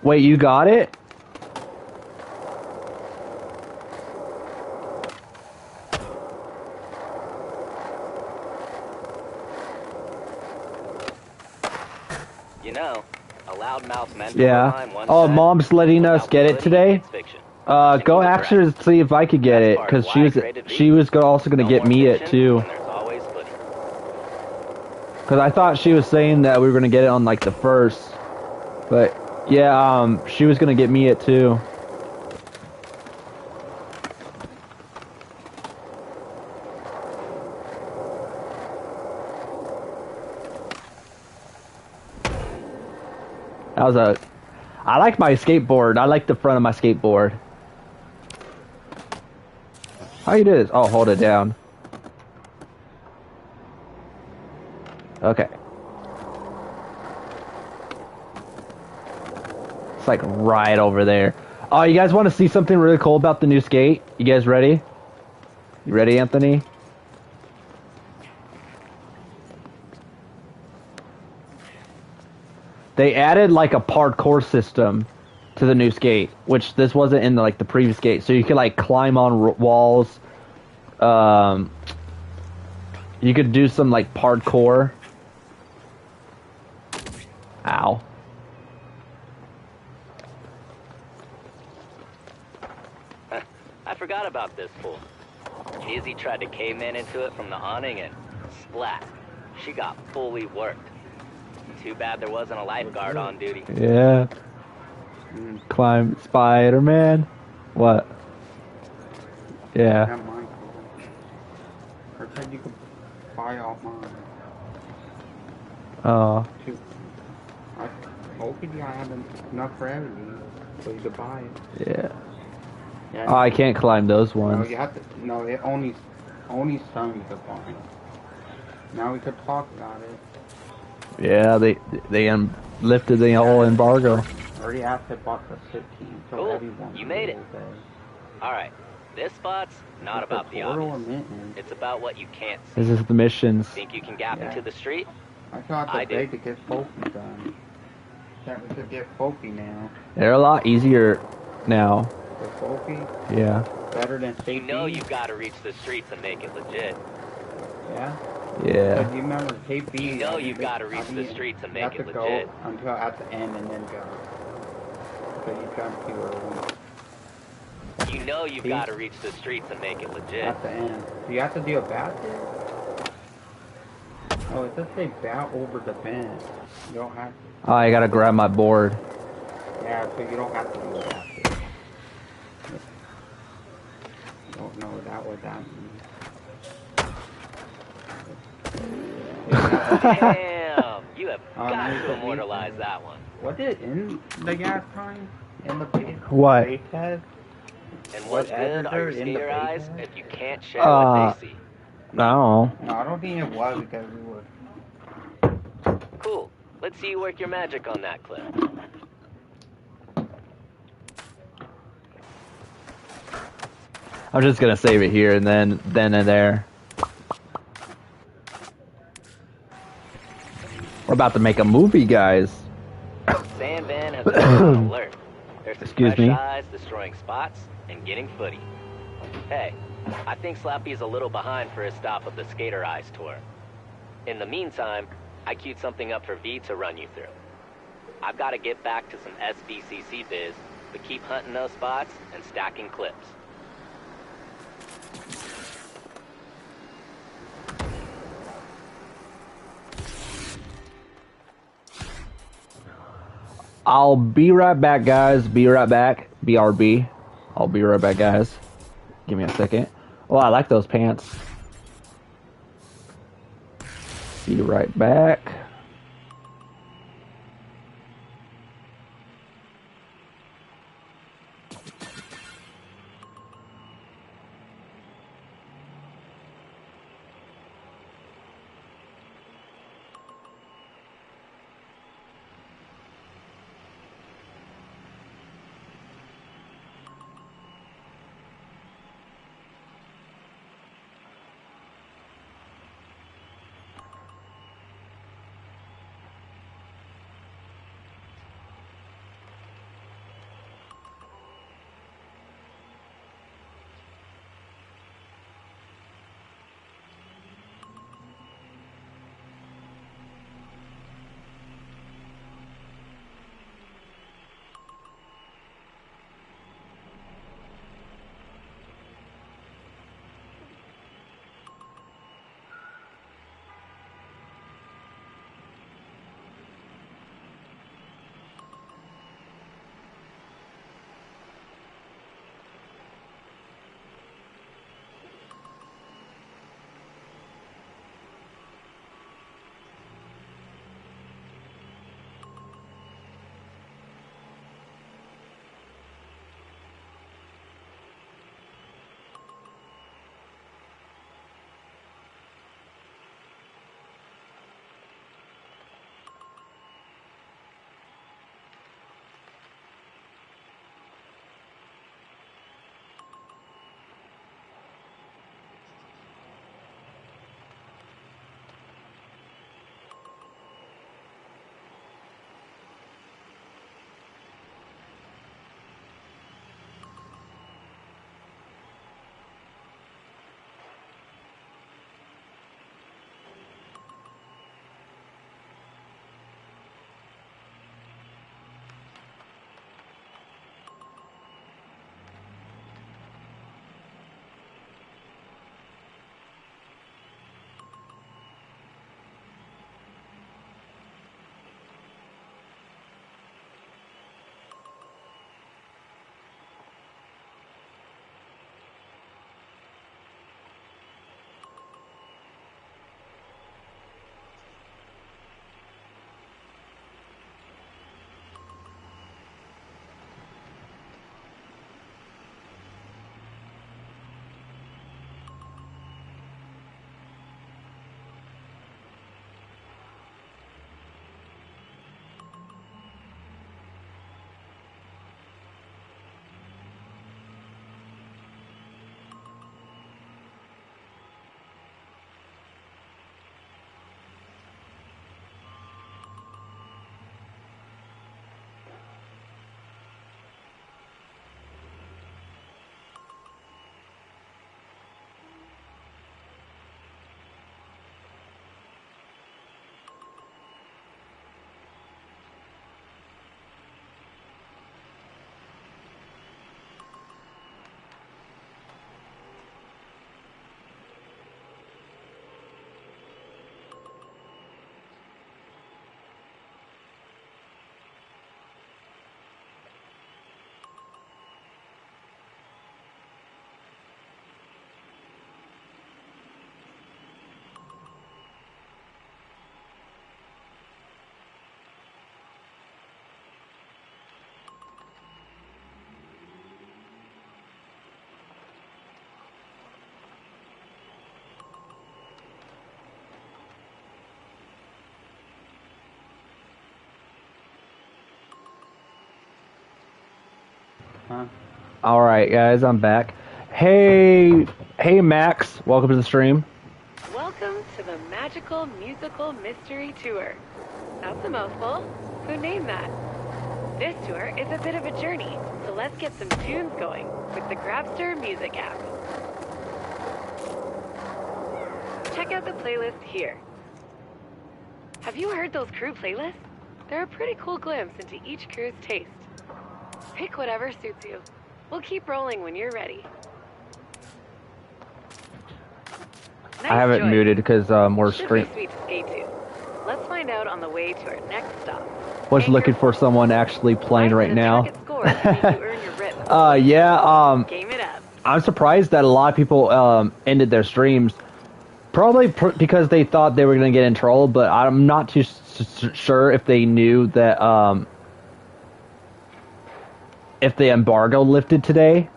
Wait, you got it? You know, a loudmouth mentor Yeah. of mine once Oh, said, Mom's letting us get it today. It's fiction. Go ask her to see if I could get it, because she was also gonna get me it too. When there's always footy. Because I thought she was saying that we were gonna get it on like the 1st, but yeah, she was gonna get me it too. I like my skateboard. I like the front of my skateboard. How you do this? Oh, hold it down. Okay. It's like right over there. Oh, you guys want to see something really cool about the new Skate? You guys ready? You ready, Anthony? They added like a parkour system to the new Skate, which this wasn't in the previous Skate. So you could like climb on walls. You could do some like parkour. Ow. I forgot about this fool. Izzy tried to caveman into it from the awning and splat. She got fully worked. Too bad there wasn't a lifeguard on duty. Yeah. Climb Spider-Man. What? Yeah. Got mine. I said you could buy all mine. Oh. Hopefully I have enough for everything, so you could buy it. Yeah. Yeah, Oh, I can't climb those No, ones. you have to. No, it only some you could buy. Now we could talk about it. Yeah, they lifted the whole embargo. Already asked about the 15, so Cool. everyone. You made it. Alright, This spot's not It's a about the portal obvious. emitting. It's about what you can't see. This is the missions. Think you can gap Yeah. into the street? I thought I the do. bait to get Foki done. That we could get Foki now. They're a lot easier now. The Foki Yeah. better than You safety. know you've got to reach the streets and make it legit. Yeah. Yeah. Because you remember tape B. You know you've got to reach the streets and make it You have to legit. go until at the end and then go. So you jump too early. You know you've See? got to reach the streets and make it legit. At the end. Do you have to do a bat there? Oh, it does say bat over the bend. You don't have to. Oh, I gotta grab my board. Yeah, so you don't have to do a bat there. Don't know what that means. Damn, you have got there's to the immortalize beat. that one. Was it in the gas time? In the base? What? Base test? And What what's good are your editor in the skater eyes beta? if you can't share what they see. No. No, I don't think it was because we were. Cool. Let's see you work your magic on that clip. I'm just gonna save it here and then and there. We're about to make a movie, guys. Sandvan has been on alert. There's some Excuse fresh me? eyes destroying spots and getting footy. Hey, I think Slappy's a little behind for his stop of the Skater Eyes tour. In the meantime, I queued something up for V to run you through. I've got to get back to some SVCC biz, but keep hunting those spots and stacking clips. I'll be right back, guys. Be right back. BRB. I'll be right back, guys. Give me a second. Oh, I like those pants. Be right back. Huh? All right, guys, I'm back. Hey, Max, welcome to the stream. Welcome to the Magical Musical Mystery Tour. That's a mouthful. Who named that? This tour is a bit of a journey, so let's get some tunes going with the Grabster Music app. Check out the playlist here. Have you heard those crew playlists? They're a pretty cool glimpse into each crew's taste. Pick whatever suits you. We'll keep rolling when you're ready. Nice I have it choice. muted because we're Should be stream. sweet to skate to. Let's find out on the way to our next stop. Was Anchor looking for someone actually playing I've right set a now. target score to make you earn your rip. Yeah. Game it up. I'm surprised that a lot of people ended their streams, probably because they thought they were going to get in trouble. But I'm not too sure if they knew that if the embargo lifted today.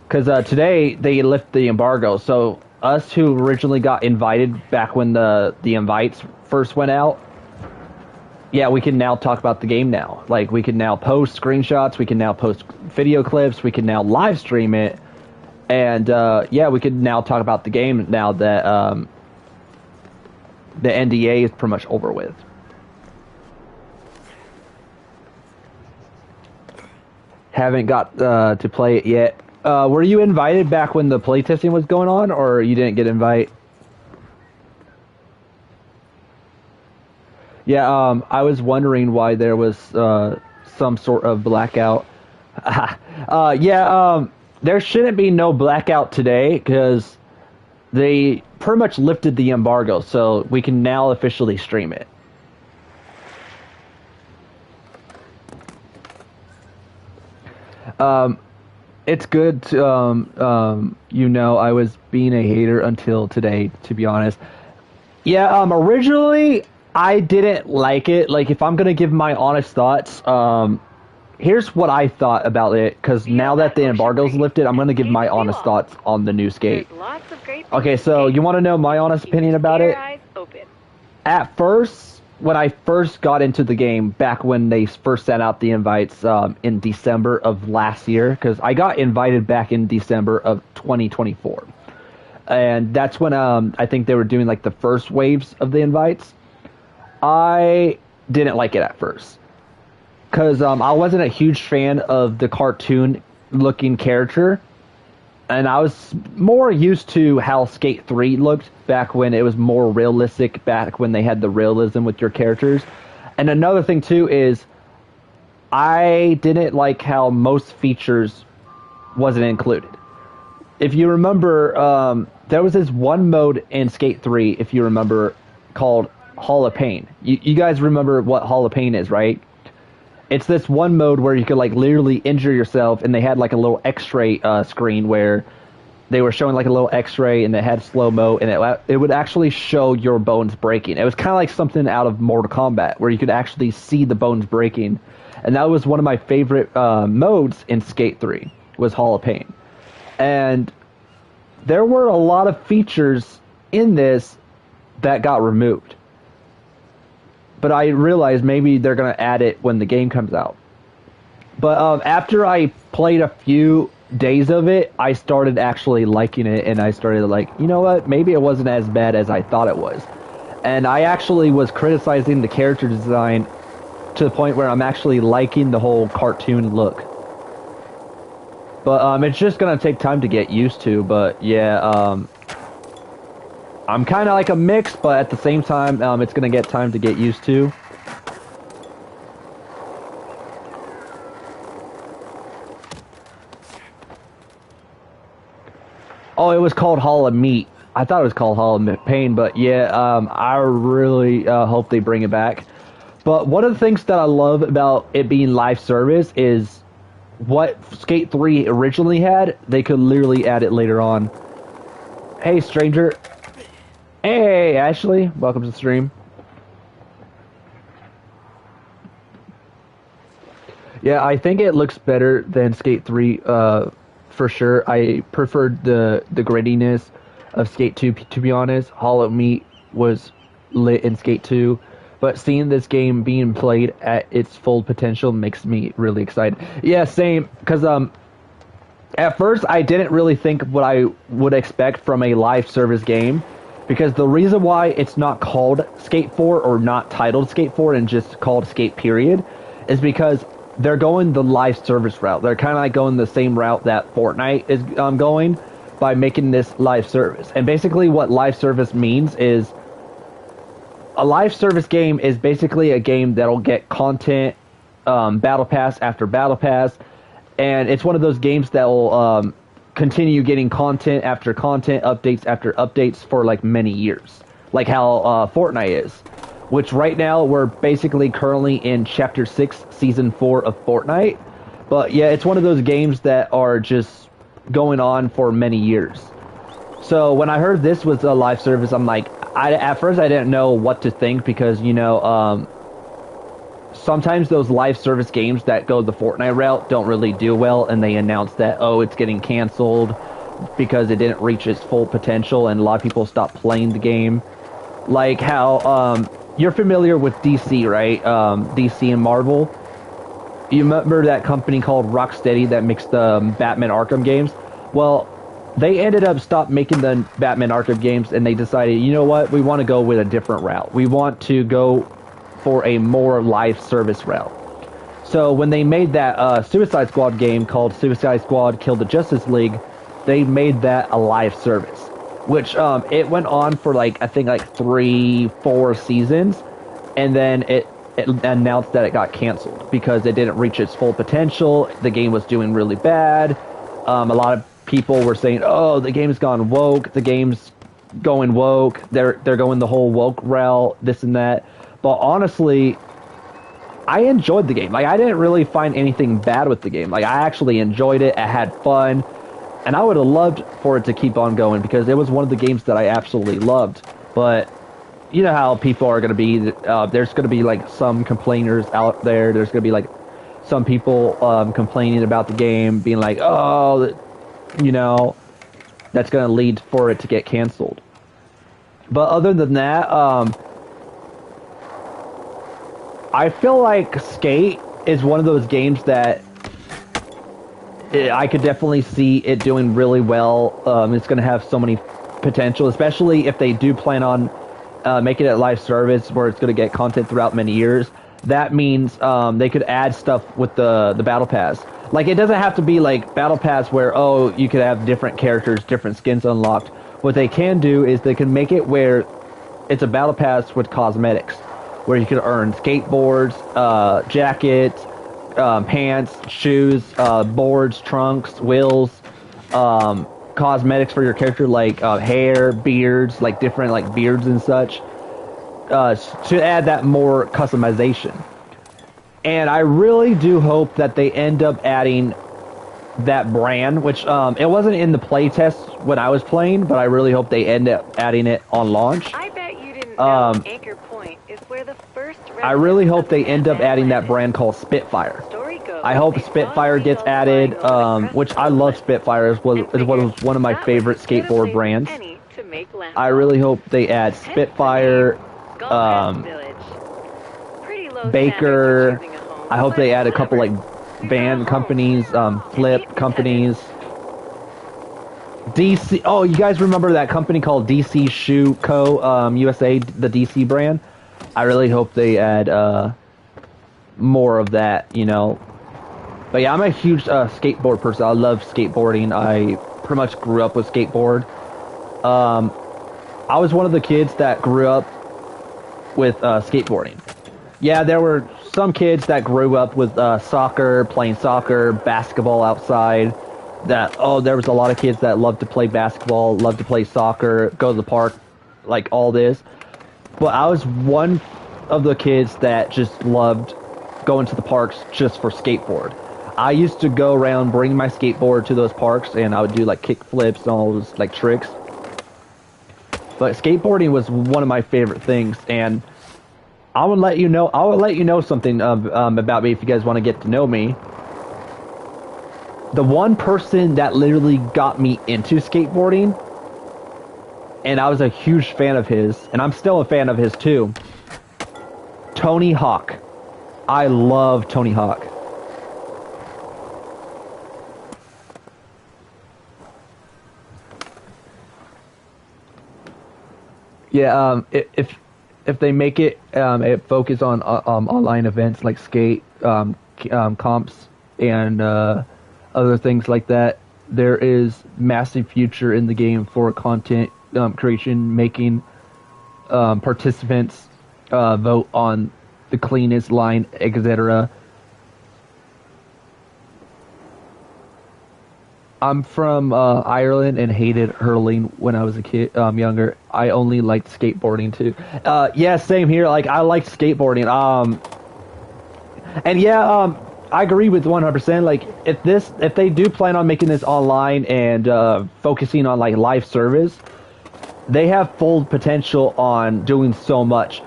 Because today they lift the embargo, so us who originally got invited back when the invites first went out, yeah, we can now talk about the game now. Like, we can now post screenshots, we can now post video clips, we can now live stream it, and yeah, we can now talk about the game now that the NDA is pretty much over with. Haven't got to play it yet. Were you invited back when the playtesting was going on, or you didn't get invited? Yeah, I was wondering why there was some sort of blackout. Yeah, there shouldn't be no blackout today because they pretty much lifted the embargo, so we can now officially stream it. It's good to, you know, I was being a hater until today, to be honest. Yeah, originally, I didn't like it. Like, if I'm gonna give my honest thoughts, here's what I thought about it, because now that the embargo's lifted, I'm gonna give my honest thoughts on the new skate. There's lots of great Okay, so you want to know my honest opinion about it? eyes open. At first, when I first got into the game, back when they first sent out the invites in December of last year, because I got invited back in December of 2024. And that's when I think they were doing like the first waves of the invites. I didn't like it at first, because I wasn't a huge fan of the cartoon-looking character. And I was more used to how Skate 3 looked back when it was more realistic, back when they had the realism with your characters. And another thing, too, is I didn't like how most features wasn't included. If you remember, there was this one mode in Skate 3, if you remember, called Hall of Pain. You guys remember what Hall of Pain is, right? It's this one mode where you could like literally injure yourself, and they had like a little X-ray screen where they were showing like a little X-ray, and it had slow-mo, and it would actually show your bones breaking. It was kind of like something out of Mortal Kombat where you could actually see the bones breaking, and that was one of my favorite modes in Skate 3 was Hall of Pain. And there were a lot of features in this that got removed. But I realized maybe they're going to add it when the game comes out. But after I played a few days of it, I started actually liking it, and I started like, you know what, maybe it wasn't as bad as I thought it was. And I actually was criticizing the character design to the point where I'm actually liking the whole cartoon look. But it's just going to take time to get used to, but yeah, I'm kind of like a mix, but at the same time, it's going to get time to get used to. Oh, it was called Hall of Meat. I thought it was called Hall of Pain, but yeah, I really hope they bring it back. But one of the things that I love about it being live service is what Skate 3 originally had, they could literally add it later on. Hey, stranger. Hey, Ashley, welcome to the stream. Yeah, I think it looks better than Skate 3, for sure. I preferred the grittiness of Skate 2, to be honest. Hall of Meat was lit in Skate 2. but seeing this game being played at its full potential makes me really excited. Yeah, same. Because at first I didn't really think what I would expect from a live service game, because the reason why it's not called Skate 4 or not titled Skate 4 and just called Skate period is because they're going the live service route. They're kind of like going the same route that Fortnite is going by making this live service. And basically what live service means is a live service game is basically a game that'll get content, battle pass after battle pass, and it's one of those games that will continue getting content after content, updates after updates for like many years, like how Fortnite is. Which right now we're basically currently in Chapter 6, Season 4 of Fortnite. But yeah, it's one of those games that are just going on for many years. So when I heard this was a live service, I'm like, at first I didn't know what to think, because, you know, sometimes those live service games that go the Fortnite route don't really do well, and they announce that, oh, it's getting canceled because it didn't reach its full potential, and a lot of people stopped playing the game. Like how, you're familiar with DC, right? DC and Marvel. You remember that company called Rocksteady that makes the Batman Arkham games? Well, they ended up stopped making the Batman Arkham games, and they decided, you know what, we want to go with a different route. We want to go for a more live service route. So when they made that Suicide Squad game called Suicide Squad Kill the Justice League, they made that a live service. Which it went on for like, I think like 3-4 seasons, and then it announced that it got canceled because it didn't reach its full potential. The game was doing really bad. A lot of people were saying, "Oh, the game's gone woke. The game's going woke. They're going the whole woke route, this and that." But honestly, I enjoyed the game. Like, I didn't really find anything bad with the game. Like, I actually enjoyed it. I had fun. And I would have loved for it to keep on going, because it was one of the games that I absolutely loved. But you know how people are going to be. There's going to be like some complainers out there. There's going to be like some people complaining about the game, being like, oh, you know, that's going to lead for it to get canceled. But other than that, I feel like Skate is one of those games that I could definitely see it doing really well. It's going to have so many potential, especially if they do plan on making it a live service where it's going to get content throughout many years. That means they could add stuff with the Battle Pass. Like, it doesn't have to be like Battle Pass where, oh, you could have different characters, different skins unlocked. What they can do is they can make it where it's a Battle Pass with cosmetics, where you could earn skateboards, jackets, pants, shoes, boards, trunks, wheels, cosmetics for your character, like hair, beards, like different like beards and such, to add that more customization. And I really do hope that they end up adding that brand, which it wasn't in the playtest when I was playing, but I really hope they end up adding it on launch. I bet you didn't know Anchor Point is where the first. I really hope they end up adding that brand called Spitfire. I hope Spitfire gets added, which I love Spitfire. It was one of my favorite skateboard brands. I really hope they add Spitfire, Baker. I hope they add a couple like van companies, flip companies. DC. Oh, you guys remember that company called DC Shoe Co. USA, the DC brand? I really hope they add more of that, you know. But yeah, I'm a huge skateboard person. I love skateboarding. I pretty much grew up with skateboard. I was one of the kids that grew up with skateboarding. Yeah, there were some kids that grew up with soccer, playing soccer, basketball outside. There was a lot of kids that loved to play basketball, loved to play soccer, go to the park, like all this. But I was one of the kids that just loved going to the parks just for skateboard. I used to go around bringing my skateboard to those parks, and I would do like kick flips and all those like tricks. But skateboarding was one of my favorite things, and I will let you know something about me if you guys want to get to know me. The one person that literally got me into skateboarding, and I was a huge fan of his, and I'm still a fan of his too, Tony Hawk. I love Tony Hawk. Yeah, if they make it focus on online events like skate, comps, and other things like that, there is massive future in the game for content creation, making participants vote on the cleanest line, etc. I'm from Ireland and hated hurling when I was a kid, younger. I only liked skateboarding too. Yeah, same here. Like I liked skateboarding. And yeah, I agree with 100%. Like if they do plan on making this online and focusing on like live service, they have full potential on doing so much.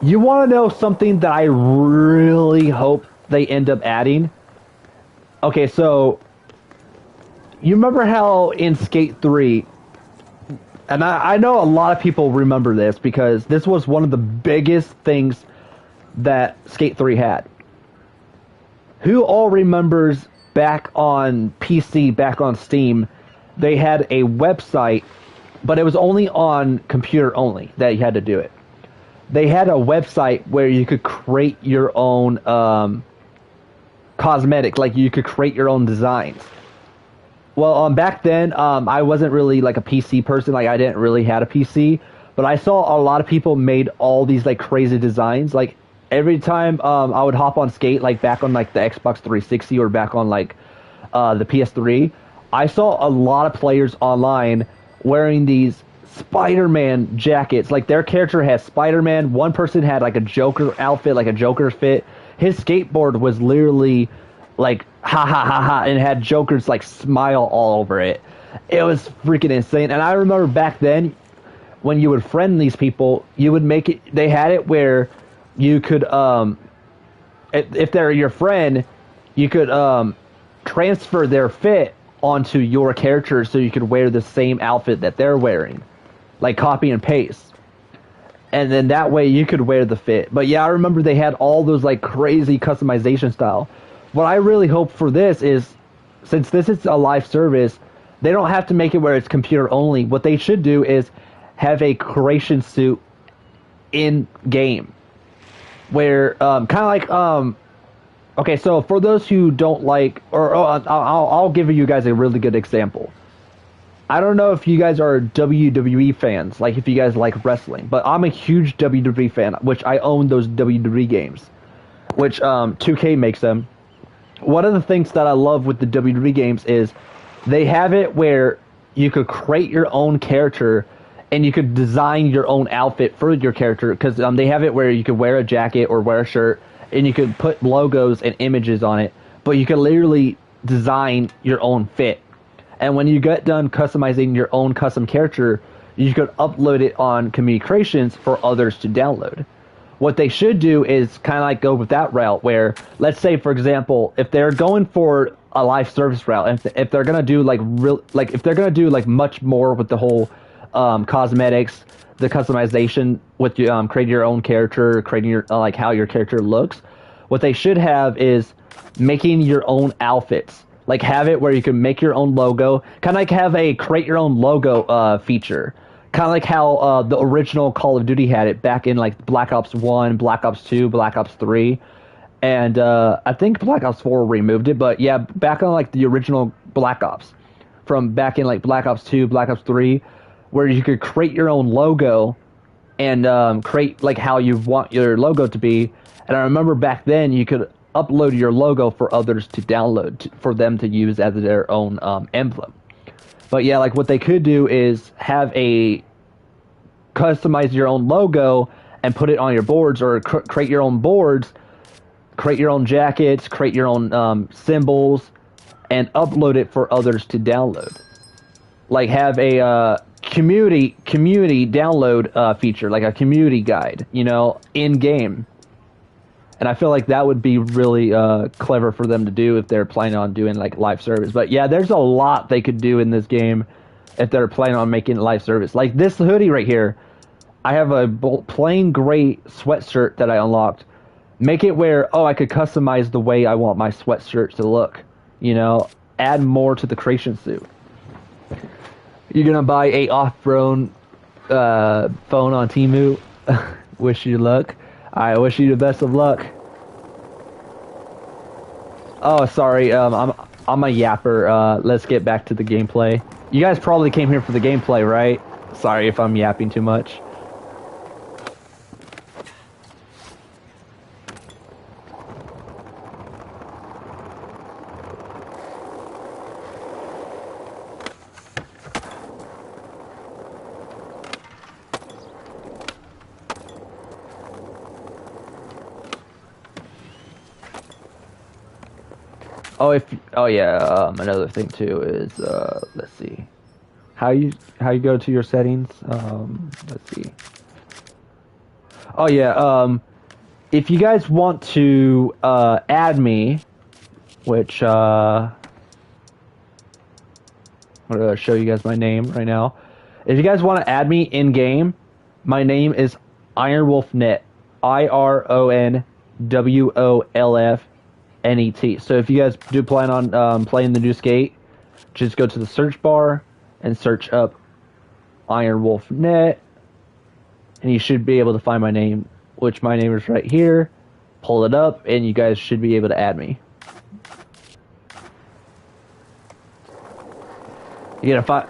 You want to know something that I really hope they end up adding? Okay, so you remember how in Skate 3, and I know a lot of people remember this because this was one of the biggest things that Skate 3 had. Who all remembers back on PC, back on Steam, they had a website, but it was only on computer only that you had to do it. They had a website where you could create your own cosmetic, like you could create your own designs. Well, back then, I wasn't really like a PC person. Like I didn't really had a PC, but I saw a lot of people made all these like crazy designs. Like every time I would hop on Skate, like back on like the Xbox 360 or back on like the PS3, I saw a lot of players online wearing these Spider-Man jackets. Like their character has Spider-Man. One person had like a Joker outfit, like a Joker fit. His skateboard was literally like ha ha ha ha and had Joker's like smile all over it. It was freaking insane. And I remember back then when you would friend these people, you would make it, they had it where you could if they're your friend, you could transfer their fit onto your character so you could wear the same outfit that they're wearing. Like copy and paste. And then that way you could wear the fit. But yeah, I remember they had all those like crazy customization style. What I really hope for this is, since this is a live service, they don't have to make it where it's computer only. What they should do is have a creation suit in game, where kind of like okay, so for those who don't like, or I'll give you guys a really good example. I don't know if you guys are WWE fans, like if you guys like wrestling, but I'm a huge WWE fan, which I own those WWE games, which 2K makes them. One of the things that I love with the WWE games is they have it where you could create your own character and you could design your own outfit for your character, because they have it where you could wear a jacket or wear a shirt and you could put logos and images on it, but you could literally design your own fit. And when you get done customizing your own custom character, you could upload it on community creations for others to download. What they should do is kind of like go with that route where, let's say, for example, if they're going for a live service route, if they're going to do like if they're going to do like much more with the whole cosmetics, the customization with creating your own character, creating your like how your character looks, what they should have is making your own outfits. Like have it where you can make your own logo, kind of like have a create your own logo feature. Kind of like how the original Call of Duty had it back in like Black Ops 1, Black Ops 2, Black Ops 3. And I think Black Ops 4 removed it, but yeah, back on like the original Black Ops. From back in like Black Ops 2, Black Ops 3, where you could create your own logo and create like how you want your logo to be. And I remember back then you could upload your logo for others to download, for them to use as their own emblem. But yeah, like what they could do is have a customize your own logo and put it on your boards, or create your own boards, create your own jackets, create your own symbols, and upload it for others to download. Like have a community download feature, like a community guide, you know, in game. And I feel like that would be really clever for them to do if they're planning on doing like live service. But yeah, there's a lot they could do in this game if they're planning on making live service. Like this hoodie right here, I have a plain gray sweatshirt that I unlocked. Make it where, oh, I could customize the way I want my sweatshirt to look. You know, add more to the creation suit. You're gonna buy a off-road phone on Temu. Wish you luck. I wish you the best of luck. Oh, sorry. I'm a yapper. Let's get back to the gameplay. You guys probably came here for the gameplay, right? Sorry if I'm yapping too much. Oh yeah, another thing too is let's see. How you go to your settings? Let's see. Oh yeah, if you guys want to add me, which I'm gonna show you guys my name right now. If you guys want to add me in game, my name is IronWolfNet. IronWolfNet. So if you guys do plan on playing the new skate, just go to the search bar and search up IronWolfNet, and you should be able to find my name, which my name is right here. Pull it up, and you guys should be able to add me. You gotta find.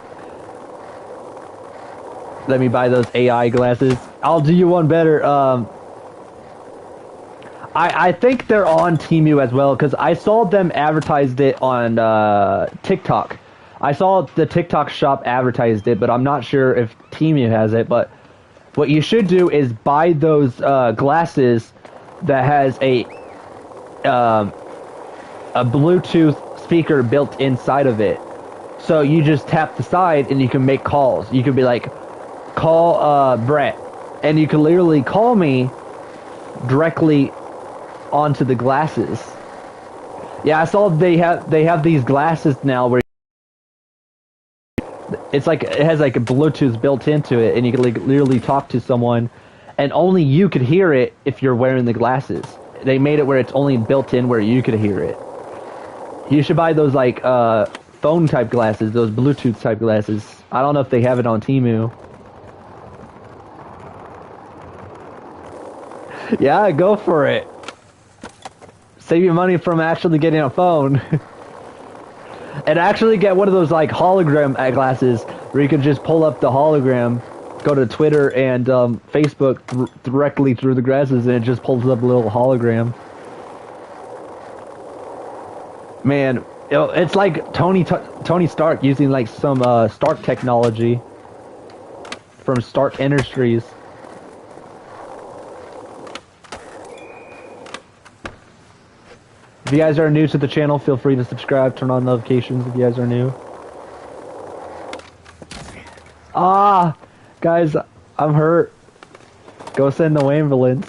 Let me buy those AI glasses. I'll do you one better. I think they're on Temu as well, because I saw them advertised it on TikTok. I saw the TikTok shop advertised it, but I'm not sure if Temu has it. But what you should do is buy those glasses that has a Bluetooth speaker built inside of it. So you just tap the side and you can make calls. You could be like, call Brett, and you can literally call me directly onto the glasses. Yeah, I saw they have these glasses now where it's like it has like a Bluetooth built into it, and you can like literally talk to someone, and only you could hear it if you're wearing the glasses. They made it where it's only built in where you could hear it. You should buy those like phone type glasses, those Bluetooth type glasses. I don't know if they have it on Temu. Yeah, go for it. Save your money from actually getting a phone. And actually get one of those like hologram glasses where you can just pull up the hologram, go to Twitter and Facebook directly through the glasses, and it just pulls up a little hologram. Man, it's like Tony Stark using like some Stark technology from Stark Industries. If you guys are new to the channel, feel free to subscribe, turn on notifications if you guys are new. Ah, guys, I'm hurt. Go send the ambulance.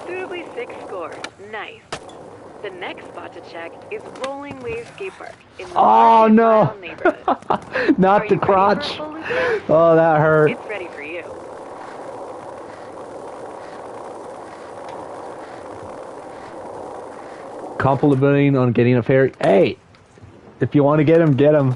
Suitably 6 score. Nice. The next spot to check is Rolling Wave Skate Park in the Oh no! Brown neighborhood. Not the crotch. Oh, that hurt. It's ready for you. Complimenting on getting a ferry. Hey, if you want to get him, get him.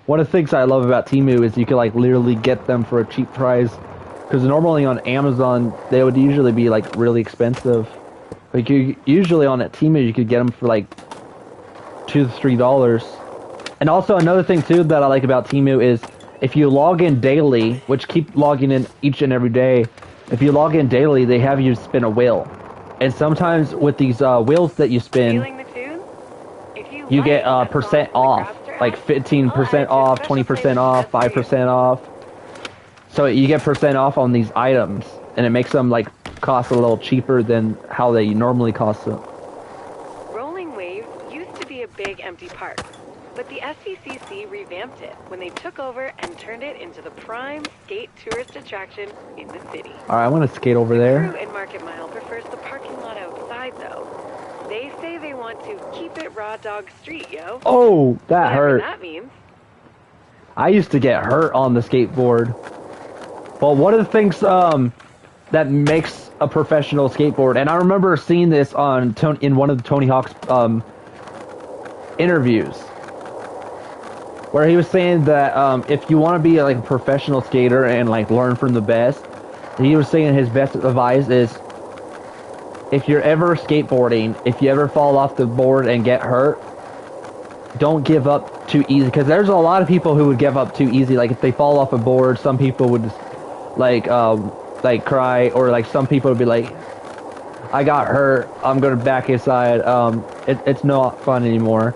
One of the things I love about Temu is you can like literally get them for a cheap price. Because normally on Amazon, they would usually be like really expensive. Like usually on Temu, you could get them for like $2 to $3. And also another thing too that I like about Temu is if you log in daily, which keep logging in each and every day, if you log in daily, they have you spin a wheel. And sometimes with these wheels that you spin, you get percent off. Like 15% off, 20% off, 5% off. So you get percent off on these items, and it makes them like cost a little cheaper than how they normally cost them. Rolling Wave used to be a big empty park. But the SVCC revamped it when they took over and turned it into the prime skate tourist attraction in the city. All right, I want to skate over Crew there. in Market Mile prefers the parking lot outside, though. They say they want to keep it raw dog street, yo. Oh, that Whatever hurt. that means. I used to get hurt on the skateboard. Well, one of the things that makes a professional skateboard, and I remember seeing this on in one of the Tony Hawk's interviews, where he was saying that if you want to be like a professional skater and like learn from the best, he was saying his best advice is, if you're ever skateboarding, if you ever fall off the board and get hurt, don't give up too easy, because there's a lot of people who would give up too easy. Like if they fall off a board, some people would just like cry, or like some people would be like, I got hurt, I'm gonna back inside. It's not fun anymore.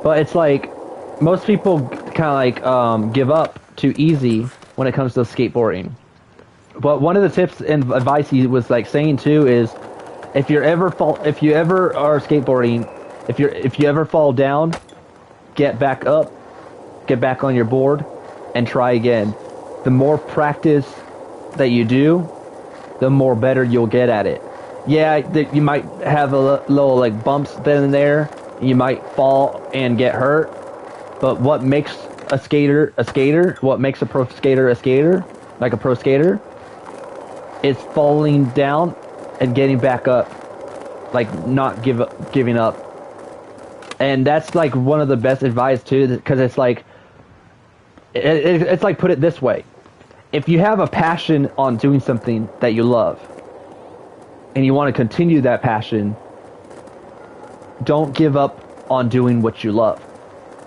But it's like most people kind of like give up too easy when it comes to skateboarding. But one of the tips and advice he was like saying too is, if you ever are skateboarding, if you ever fall down, get back up, get back on your board, and try again. The more practice that you do, the more better you'll get at it. Yeah, you might have a little like bumps then and there. You might fall and get hurt. But what makes a skater a skater? What makes a pro skater a skater? Like a pro skater? Is falling down and getting back up. Like not giving up. And that's like one of the best advice too, because it's like it's like, put it this way. If you have a passion on doing something that you love, and you want to continue that passion, don't give up on doing what you love.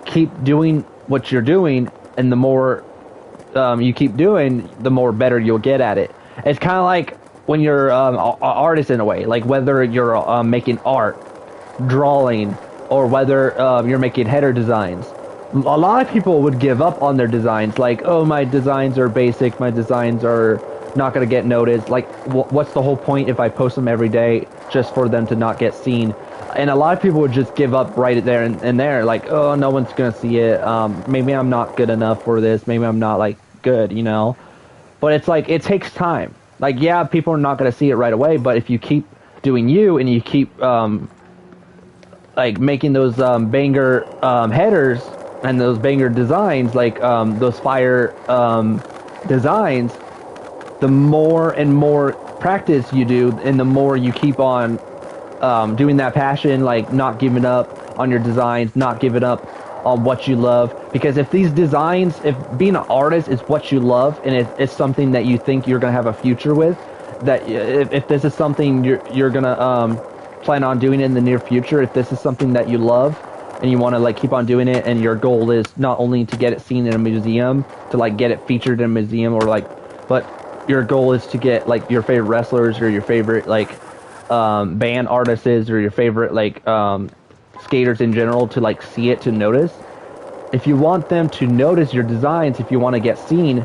Keep doing what you're doing, and the more you keep doing, the more better you'll get at it. It's kind of like when you're an artist in a way, like whether you're making art, drawing, or whether you're making header designs. A lot of people would give up on their designs, like, oh, my designs are basic, my designs are not going to get noticed. Like, what's the whole point if I post them every day just for them to not get seen? And a lot of people would just give up right there and there, like, oh, no one's going to see it. Maybe I'm not good enough for this. Maybe I'm not, like, good, you know? But it's like, it takes time. Like, yeah, people are not going to see it right away, but if you keep doing you and you keep, like, making those banger headers and those banger designs, like those fire designs, the more and more practice you do, and the more you keep on doing that passion, like not giving up on your designs, not giving up on what you love. Because if these designs, if being an artist is what you love, and it's something that you think you're going to have a future with, that if this is something you're going to plan on doing in the near future, if this is something that you love, and you want to like keep on doing it, and your goal is not only to get it seen in a museum, to like get it featured in a museum, or like, but your goal is to get like your favorite wrestlers or your favorite like band artists or your favorite like skaters in general to like see it, to notice. If you want them to notice your designs, if you want to get seen,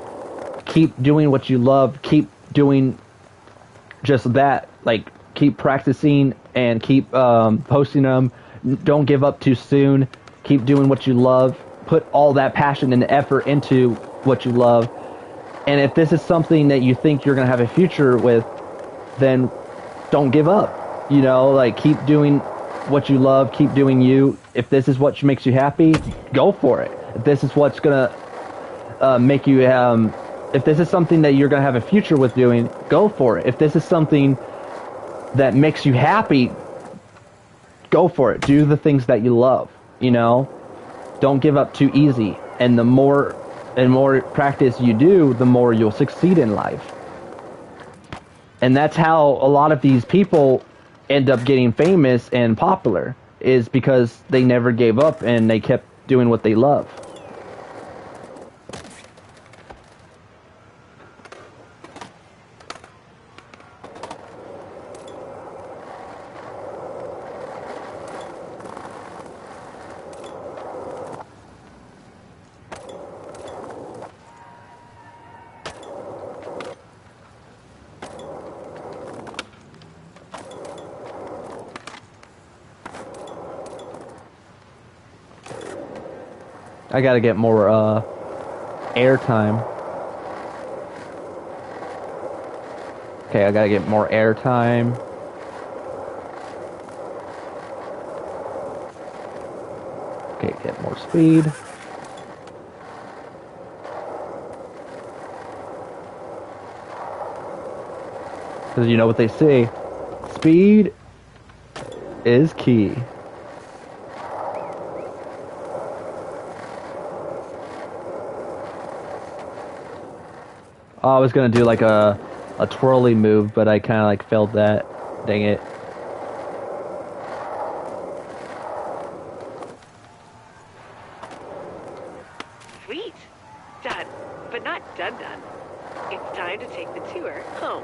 keep doing what you love, keep doing just that, like keep practicing and keep posting them. Don't give up too soon. Keep doing what you love. Put all that passion and effort into what you love. And if this is something that you think you're going to have a future with, then don't give up. You know, like keep doing what you love, keep doing you. If this is what makes you happy, go for it. If this is what's going to make you, if this is something that you're going to have a future with doing, go for it. If this is something that makes you happy, go for it. Do the things that you love, you know? Don't give up too easy. And the more and more practice you do, the more you'll succeed in life. And that's how a lot of these people end up getting famous and popular, is because they never gave up and they kept doing what they love. I gotta get more air time. Okay, I gotta get more air time. Okay, get more speed. Because you know what they say, speed is key. Oh, I was gonna do like a twirly move, but I kind of like failed that. Dang it. Sweet. Done. But not done. It's time to take the tour home.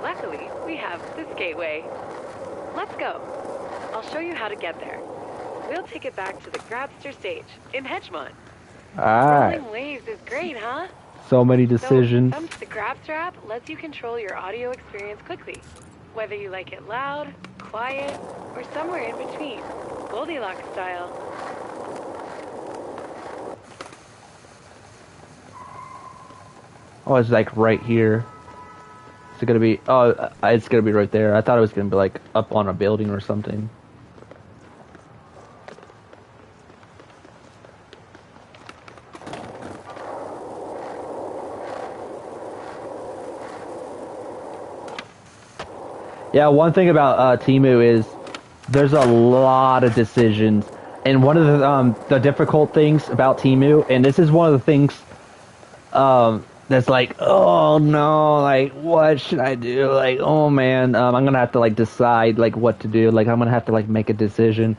Luckily, we have this gateway. Let's go. I'll show you how to get there. We'll take it back to the Grabster stage in Hedgemont. Alright. Rolling waves is great, huh? So many decisions. So, the Grabster app lets you control your audio experience quickly. Whether you like it loud, quiet, or somewhere in between. Goldilocks style. Oh, it's like right here. Is it gonna be? Oh, it's gonna be right there. I thought it was gonna be like up on a building or something. Yeah, one thing about Temu is there's a lot of decisions, and one of the difficult things about Temu, and this is one of the things that's like, oh no, like what should I do? Like, oh man, I'm gonna have to like decide like what to do. Like I'm gonna have to like make a decision,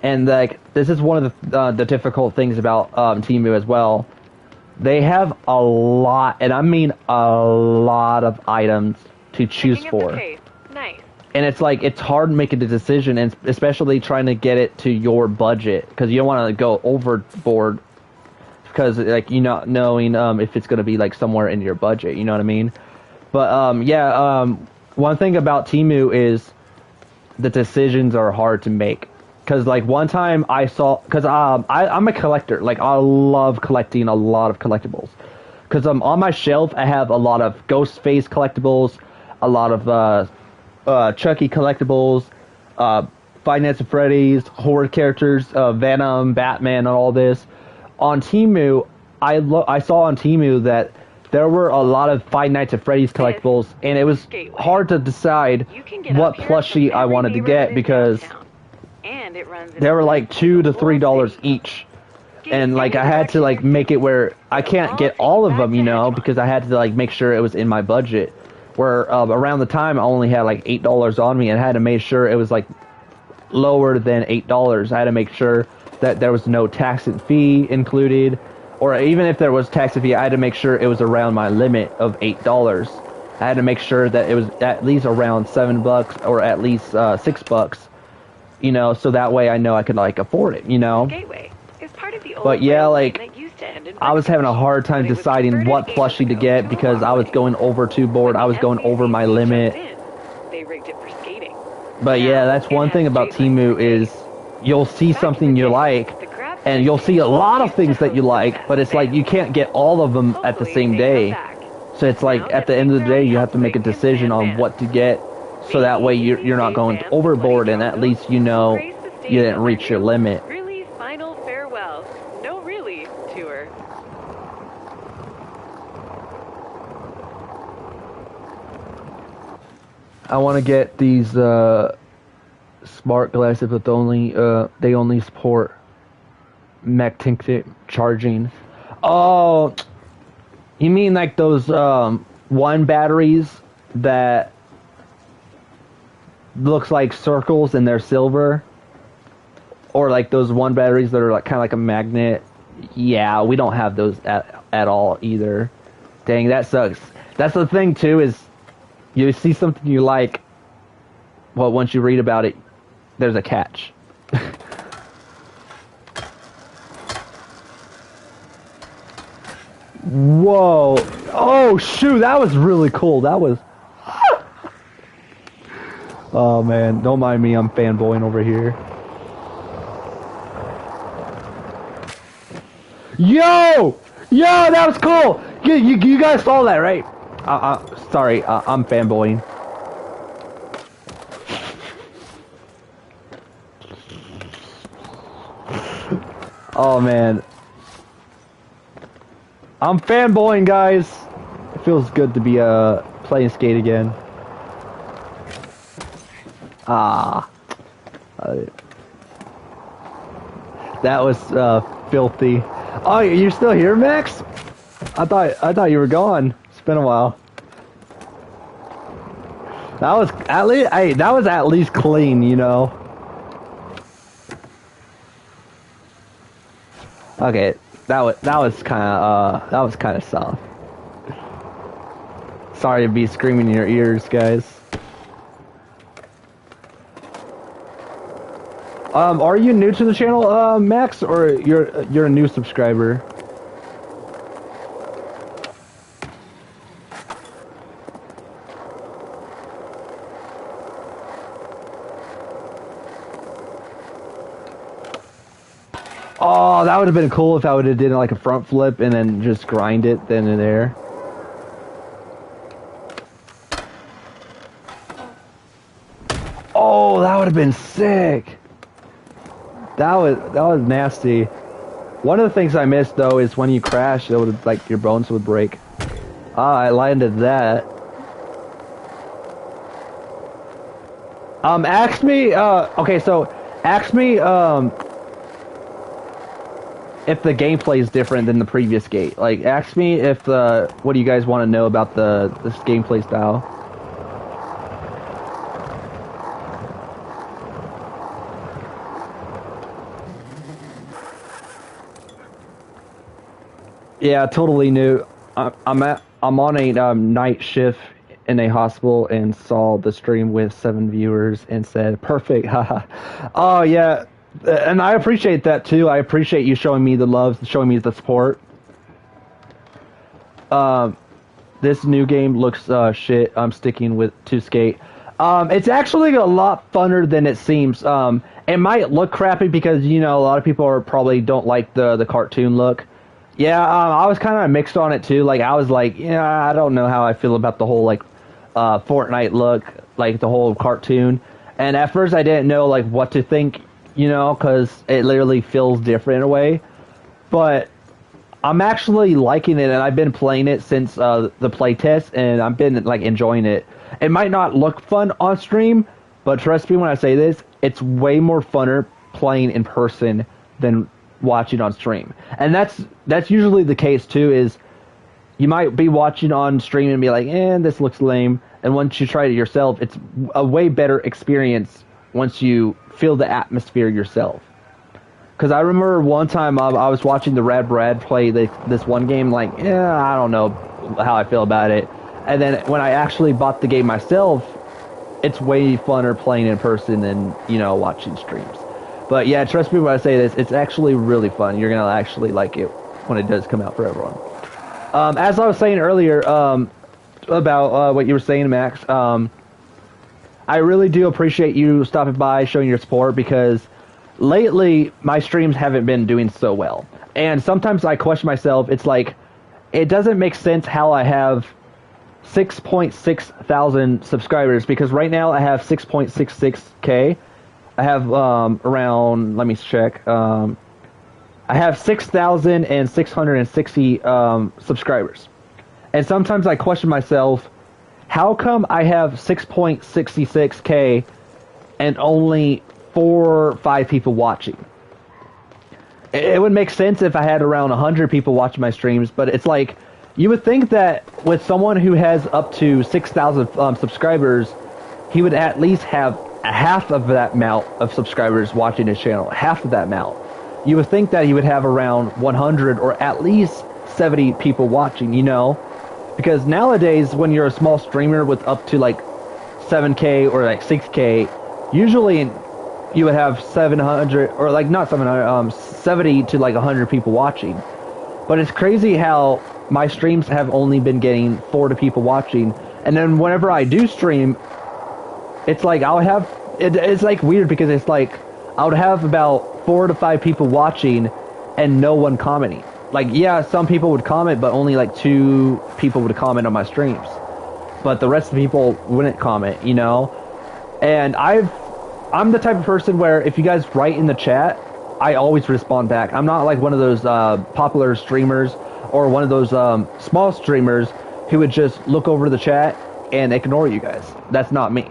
and like this is one of the difficult things about Temu as well. They have a lot, and I mean a lot of items to choose for. Nice. And it's like, it's hard making the decision, and especially trying to get it to your budget, because you don't want to go overboard, because like, you not knowing if it's going to be like somewhere in your budget, you know what I mean? But one thing about Temu is the decisions are hard to make. Because like one time I saw, because I'm a collector, like I love collecting a lot of collectibles. Because on my shelf I have a lot of Ghostface collectibles, a lot of Chucky collectibles, Five Nights at Freddy's, horror characters, Venom, Batman, and all this. On Temu, I saw on Temu that there were a lot of Five Nights at Freddy's collectibles, and it was hard to decide what plushie I wanted to get because they were like $2 to $3 each. And like I had to like make it where I can't get all of them, you know, because I had to like make sure it was in my budget. Where around the time I only had like $8 on me, and I had to make sure it was like lower than $8. I had to make sure that there was no tax and fee included, or even if there was tax and fee, I had to make sure it was around my limit of $8. I had to make sure that it was at least around $7 or at least $6, you know, so that way I know I could like afford it, you know. But yeah, like I was having a hard time deciding what plushie to get because I was going over too board. I was going over my limit. But yeah, that's one thing about Temu is you'll see something you like, and you'll see a lot of things that you like, but it's like you can't get all of them at the same day. So it's like at the end of the day, you have to make a decision on what to get, so that way you're not going overboard, and at least you know you didn't reach your limit. I want to get these smart glasses with they only support magnetic charging. Oh, you mean like those one batteries that looks like circles and they're silver, or like those one batteries that are like kind of like a magnet? Yeah, we don't have those at all either. Dang, that sucks. That's the thing too, is you see something you like, well, once you read about it, there's a catch. Whoa. Oh, shoot, that was really cool. That was... Oh, man, don't mind me, I'm fanboying over here. Yo! Yo, that was cool! You guys saw that, right? Sorry, I'm fanboying. Oh, man. I'm fanboying, guys. It feels good to be, playing Skate again. Ah. That was, filthy. Oh, you're still here, Max? I thought you were gone. It's been a while. That was at least, hey, that was at least clean, you know. Okay, that was kind of soft. Sorry to be screaming in your ears, guys. Are you new to the channel, Max, or you're a new subscriber? Oh, that would have been cool if I would have did like a front flip and then just grind it then and there. Oh, that would have been sick. That was nasty. One of the things I missed though is when you crash, it would like your bones would break. Ah, I landed that. Ask me. Okay, so ask me. If the gameplay is different than the previous Skate. Like, ask me if what do you guys want to know about this gameplay style? Yeah, totally new. I'm on a night shift in a hospital and saw the stream with 7 viewers and said, "Perfect." Haha. Oh yeah, and I appreciate that too. I appreciate you showing me the love, showing me the support. This new game looks shit. I'm sticking with to Skate. It's actually a lot funner than it seems. It might look crappy because you know a lot of people probably don't like the cartoon look. Yeah, I was kind of mixed on it too. Like I was like, yeah, I don't know how I feel about the whole like Fortnite look, like the whole cartoon. And at first I didn't know like what to think, you know, because it literally feels different in a way. But I'm actually liking it, and I've been playing it since the playtest, and I've been like enjoying it. It might not look fun on stream, but trust me when I say this, it's way more funner playing in person than watching on stream. And that's usually the case too, is you might be watching on stream and be like, this looks lame, and once you try it yourself, it's a way better experience once you feel the atmosphere yourself. Because I remember one time I was watching the Rad Brad play this one game, like, I don't know how I feel about it. And then when I actually bought the game myself, it's way funner playing in person than, you know, watching streams. But yeah, trust me when I say this, it's actually really fun. You're going to actually like it when it does come out for everyone. As I was saying earlier about what you were saying, Max, I really do appreciate you stopping by, showing your support, because lately my streams haven't been doing so well. And sometimes I question myself. It's like, it doesn't make sense how I have 6.6 thousand subscribers, because right now I have 6.66k. I have around, let me check, I have 6,660 subscribers. And sometimes I question myself, how come I have 6.66k and only 4 or 5 people watching? It would make sense if I had around 100 people watching my streams, but it's like, you would think that with someone who has up to 6,000 subscribers, he would at least have half of that amount of subscribers watching his channel. Half of that amount. You would think that he would have around 100 or at least 70 people watching, you know? Because nowadays, when you're a small streamer with up to like 7k or like 6k, usually you would have 700, or like not 700, 70 to like 100 people watching. But it's crazy how my streams have only been getting 40 people watching, and then whenever I do stream, it's like I'll have, it's like weird, because it's like I would have about 4 to 5 people watching and no one commenting. like, yeah, some people would comment, but only like 2 people would comment on my streams. But the rest of the people wouldn't comment, you know? And I'm the type of person where if you guys write in the chat, I always respond back. I'm not like one of those popular streamers or one of those small streamers who would just look over the chat and ignore you guys. That's not me.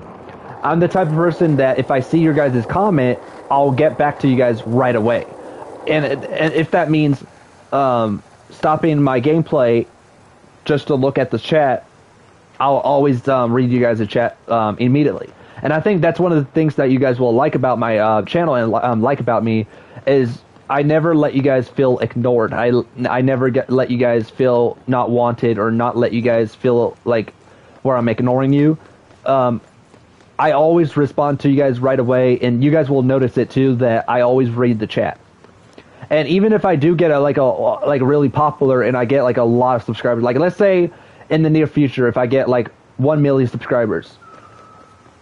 I'm the type of person that if I see your guys' comment, I'll get back to you guys right away. And if that means stopping my gameplay just to look at the chat, I'll always read you guys' chat immediately. And I think that's one of the things that you guys will like about my channel and like about me is I never let you guys feel ignored. I never let you guys feel not wanted or not let you guys feel like where I'm ignoring you. I always respond to you guys right away, and you guys will notice it too that I always read the chat. And even if I do get like really popular and I get like a lot of subscribers, like let's say in the near future if I get like 1 million subscribers,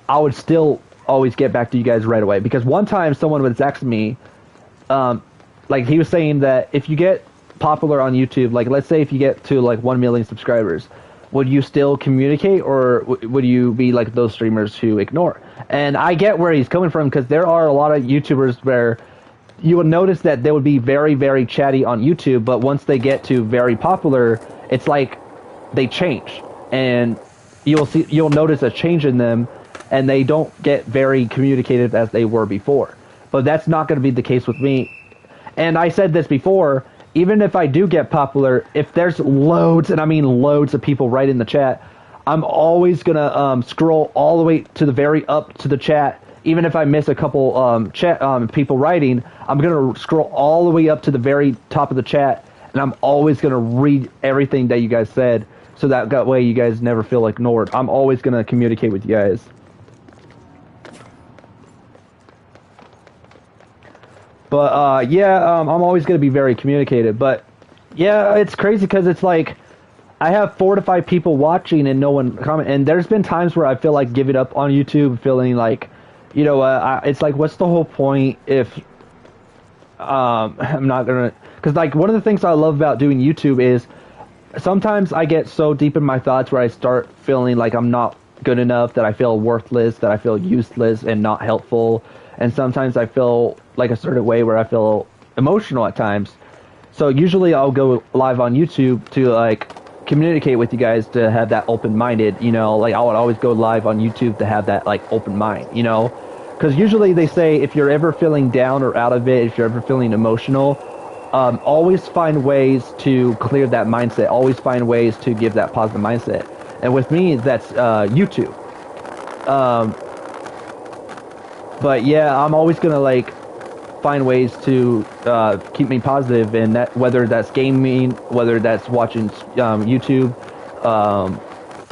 I would still always get back to you guys right away. Because one time someone was asking me, like he was saying that if you get popular on YouTube, like let's say if you get to like 1 million subscribers, would you still communicate or would you be like those streamers who ignore? And I get where he's coming from because there are a lot of YouTubers where you will notice that they would be very, very chatty on YouTube, but once they get to very popular, it's like they change. And you'll notice a change in them and they don't get very communicative as they were before. But that's not going to be the case with me. And I said this before, even if I do get popular, if there's loads, and I mean loads of people right in the chat, I'm always going to scroll all the way to the very up to the chat. Even if I miss a couple people writing, I'm going to scroll all the way up to the very top of the chat, and I'm always going to read everything that you guys said, so that way you guys never feel ignored. I'm always going to communicate with you guys. But, yeah, I'm always going to be very communicative. But, yeah, it's crazy because it's like I have 4 to 5 people watching and no one comment. And there's been times where I feel like giving up on YouTube, feeling like, you know, it's like, what's the whole point if I'm not going to... Because, like, one of the things I love about doing YouTube is sometimes I get so deep in my thoughts where I start feeling like I'm not good enough, that I feel worthless, that I feel useless and not helpful. And sometimes I feel like a certain way where I feel emotional at times. So usually I'll go live on YouTube to like communicate with you guys, to have that open-minded, you know, like I would always go live on YouTube to have that like open mind, you know, because usually they say if you're ever feeling down or out of it, if you're ever feeling emotional, always find ways to clear that mindset, always find ways to give that positive mindset. And with me, that's YouTube. But yeah, I'm always gonna like find ways to keep me positive, and that whether that's gaming, whether that's watching YouTube,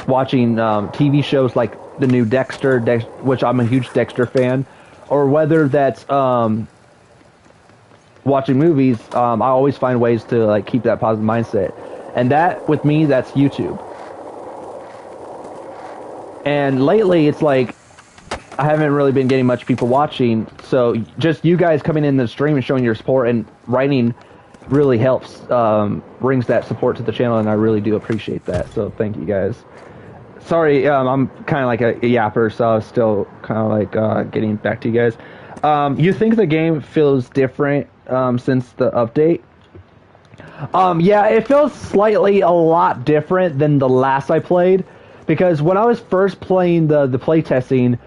watching TV shows like the new Dexter, which I'm a huge Dexter fan, or whether that's watching movies. I always find ways to like keep that positive mindset, and that with me, that's YouTube. And lately, it's like I haven't really been getting much people watching, so just you guys coming in the stream and showing your support and writing really helps, brings that support to the channel, and I really do appreciate that, so thank you guys. Sorry, I'm kind of like a yapper, so I was still kind of like getting back to you guys. You think the game feels different since the update? Yeah, it feels slightly a lot different than the last I played, because when I was first playing the playtesting,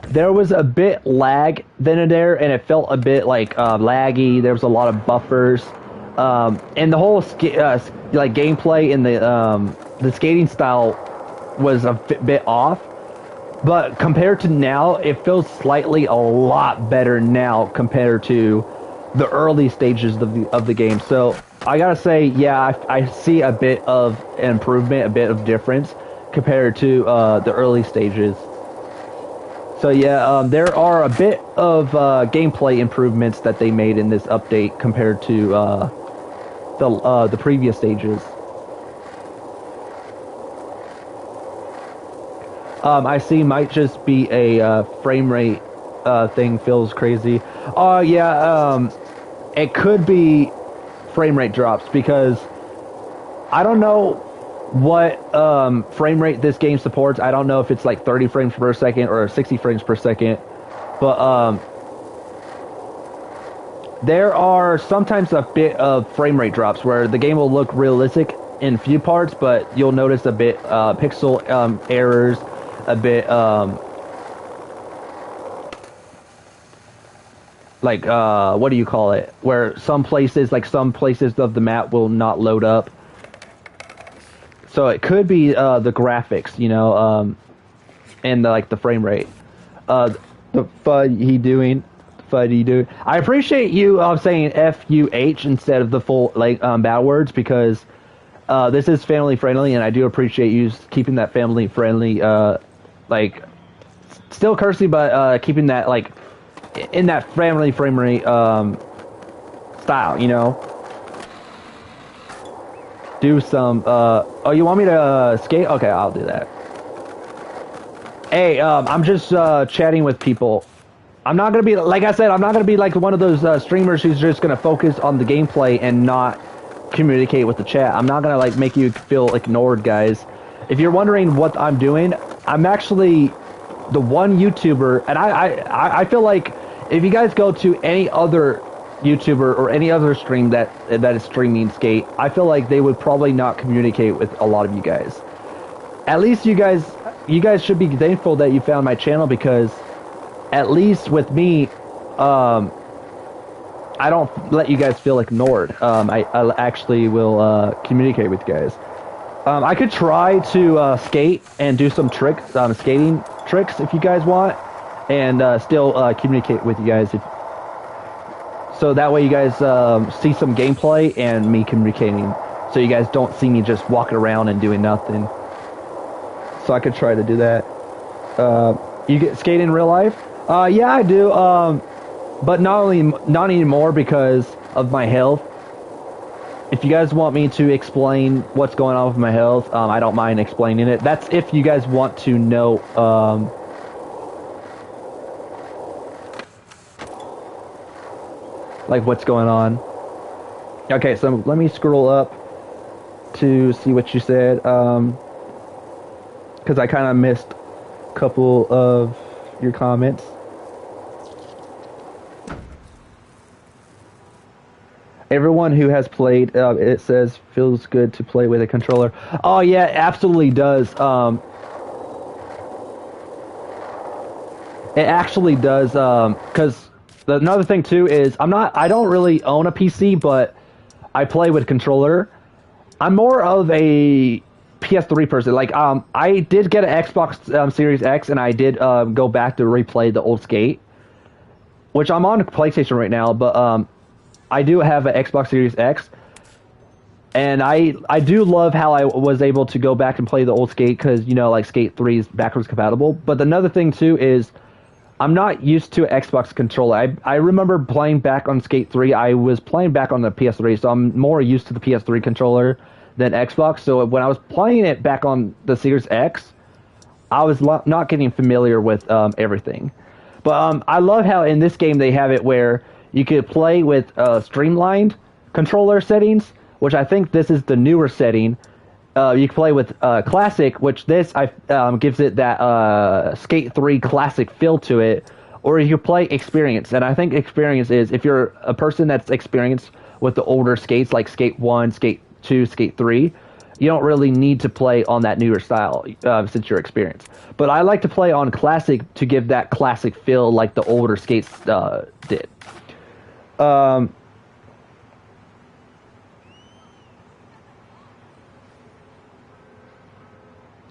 there was a bit lag then and there, and it felt a bit like laggy. There was a lot of buffers, and the whole like gameplay in the skating style was a bit off. But compared to now, it feels slightly a lot better now compared to the early stages of the game. So I gotta say, yeah, I see a bit of improvement, a bit of difference compared to the early stages. So yeah, there are a bit of gameplay improvements that they made in this update compared to the previous stages. I see might just be a frame rate thing, feels crazy. Yeah, it could be frame rate drops, because I don't know what frame rate this game supports. I don't know if it's like 30 frames per second or 60 frames per second, but there are sometimes a bit of frame rate drops where the game will look realistic in few parts, but you'll notice a bit pixel errors, a bit like what do you call it? Where some places of the map will not load up. So it could be the graphics, you know, and the frame rate. The fuddy doing. I appreciate you saying FUH instead of the full bad words, because this is family friendly, and I do appreciate you keeping that family friendly, still cursing, but keeping that in that family friendly style, you know. Do some. Oh, you want me to skate? Okay, I'll do that. Hey, I'm just chatting with people. I'm not gonna be, like I said, I'm not gonna be like one of those streamers who's just gonna focus on the gameplay and not communicate with the chat. I'm not gonna make you feel ignored, guys. If you're wondering what I'm doing, I'm actually the one YouTuber, and I feel like if you guys go to any other YouTuber or any other stream that is streaming skate, I feel like they would probably not communicate with a lot of you guys. At least you guys should be thankful that you found my channel, because at least with me, I don't let you guys feel ignored. I actually will communicate with you guys. I could try to skate and do some tricks, skating tricks, if you guys want, and still communicate with you guys. So that way you guys see some gameplay and me communicating, so you guys don't see me just walking around and doing nothing. So I could try to do that. You get skate in real life? Yeah, I do. But not anymore because of my health. If you guys want me to explain what's going on with my health, I don't mind explaining it. That's if you guys want to know, what's going on. Okay, so let me scroll up to see what you said, because I kind of missed a couple of your comments. Everyone who has played, it says, feels good to play with a controller. Oh yeah, it absolutely does. It actually does, because another thing too is I don't really own a PC, but I play with controller. I'm more of a PS3 person. I did get an Xbox Series X, and I did go back to replay the old Skate, which I'm on PlayStation right now, but I do have an Xbox Series X, and I do love how I was able to go back and play the old Skate, because, you know, Skate 3 is backwards compatible. But another thing too is I'm not used to an Xbox controller. I remember playing back on Skate 3. I was playing back on the PS3, so I'm more used to the PS3 controller than Xbox. So when I was playing it back on the Series X, I was not getting familiar with everything. But I love how in this game they have it where you could play with streamlined controller settings, which I think this is the newer setting. You can play with Classic, which this gives it that Skate 3 Classic feel to it, or you can play Experience. And I think Experience is, if you're a person that's experienced with the older skates, like Skate 1, Skate 2, Skate 3, you don't really need to play on that newer style since you're experienced. But I like to play on Classic to give that Classic feel like the older skates did.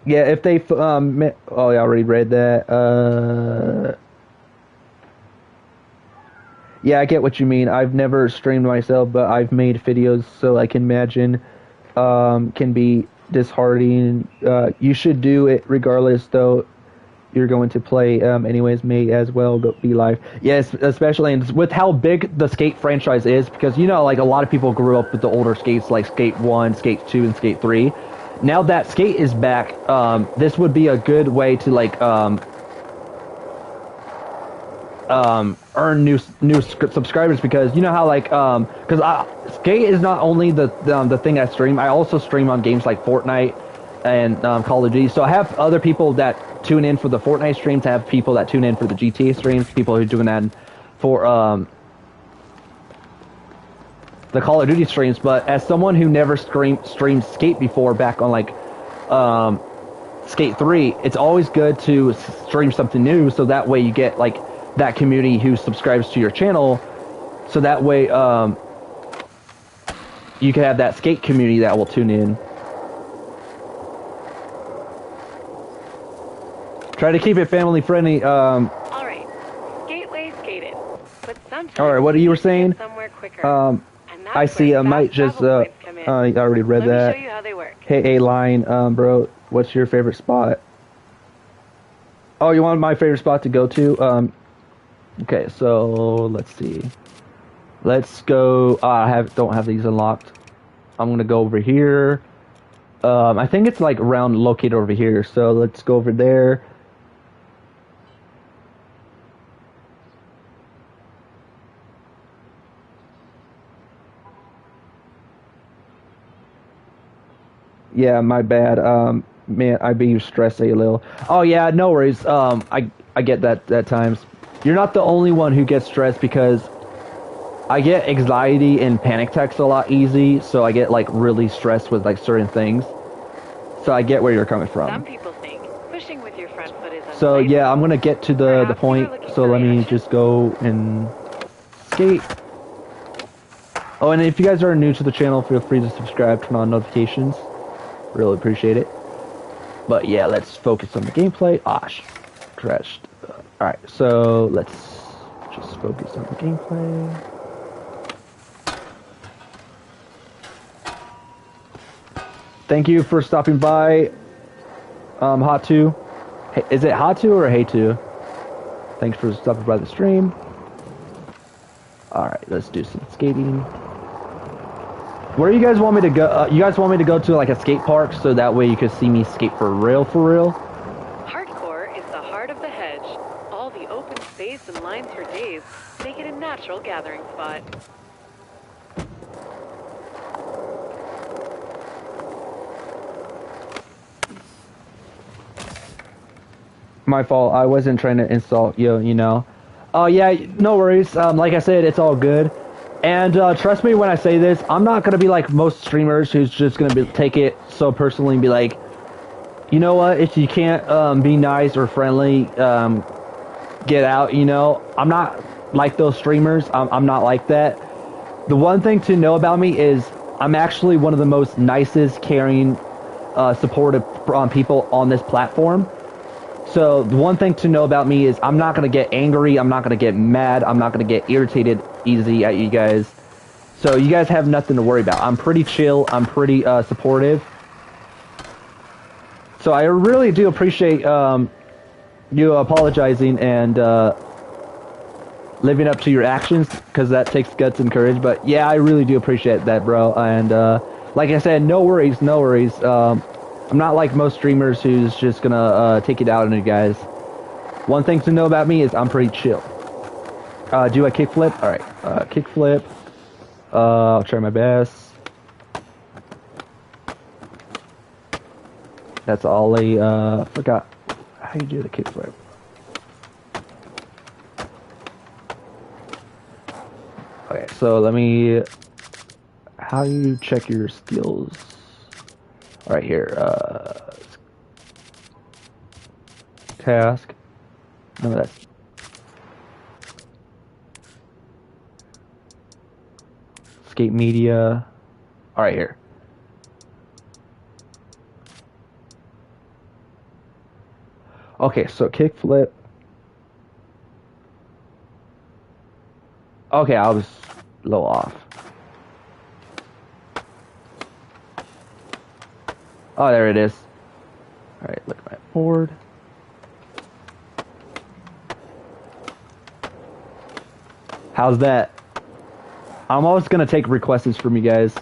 Yeah, if they oh, I already read that. Yeah, I get what you mean. I've never streamed myself, but I've made videos, so I can imagine can be disheartening. You should do it regardless, though. You're going to play anyways, may as well be live. Yes, especially with how big the Skate franchise is, because, you know, a lot of people grew up with the older skates, like Skate 1, Skate 2, and Skate 3. Now that Skate is back, this would be a good way to earn new subscribers, because you know how like because Skate is not only the thing I stream. I also stream on games like Fortnite and Call of Duty. So I have other people that tune in for the Fortnite streams. I have people that tune in for the GTA streams. People who tune in for the Call of Duty streams. But as someone who never streamed Skate before, back on like Skate 3, it's always good to stream something new, so that way you get like that community who subscribes to your channel, so that way you can have that Skate community that will tune in. Try to keep it family friendly. Alright, Gateway skated. But sometimes Alright, what you were saying? Somewhere quicker. I see. I might just I already read that. Let me show you how they work. Hey, A-Line, bro, what's your favorite spot? Oh, you want my favorite spot to go to? Okay, so let's see. Let's go. I don't have these unlocked. I'm gonna go over here. I think it's like around located over here. So let's go over there. Yeah, my bad. Man, I be stressing a little. Oh yeah, no worries. I get that at times. You're not the only one who gets stressed, because I get anxiety and panic attacks a lot easy, so I get like really stressed with like certain things. So I get where you're coming from. Some people think pushing with your front foot is So unsafe. yeah, I'm gonna get to the point. So let me just go and skate. Oh, and if you guys are new to the channel, feel free to subscribe, turn on notifications. Really appreciate it. But yeah, let's focus on the gameplay. Crashed. Alright, so let's just focus on the gameplay. Thank you for stopping by, Hot2. Hey, is it Hot2 or Hey2? Thanks for stopping by the stream. Alright, let's do some skating. Where do you guys want me to go? You guys want me to go to like a skate park, so that way you can see me skate for real, for real? Hardcore is the heart of the hedge. All the open space and lines for days make it a natural gathering spot. My fault. I wasn't trying to insult you, you know. Oh yeah, no worries. Like I said, it's all good. And trust me when I say this, I'm not gonna be like most streamers who's just gonna take it so personally and be like, you know what? If you can't be nice or friendly, get out. You know, I'm not like those streamers. I'm not like that. The one thing to know about me is I'm actually one of the most nicest, caring, supportive people on this platform. So the one thing to know about me is I'm not going to get angry, I'm not going to get mad, I'm not going to get irritated easy at you guys. So you guys have nothing to worry about. I'm pretty chill, I'm pretty supportive. So I really do appreciate you apologizing and living up to your actions, because that takes guts and courage. But yeah, I really do appreciate that, bro. And like I said, no worries, no worries. I'm not like most streamers who's just gonna take it out on you guys. One thing to know about me is I'm pretty chill. Do a kickflip? Alright, kickflip. I'll try my best. That's all forgot how you do the kickflip. Okay, so let me... How do you check your skills? Alright, here, task. No, that's... Skate media. Alright, here. Okay, so kickflip. Okay, I was a little off. Oh, there it is. Alright, look at my board. How's that? I'm always gonna take requests from you guys.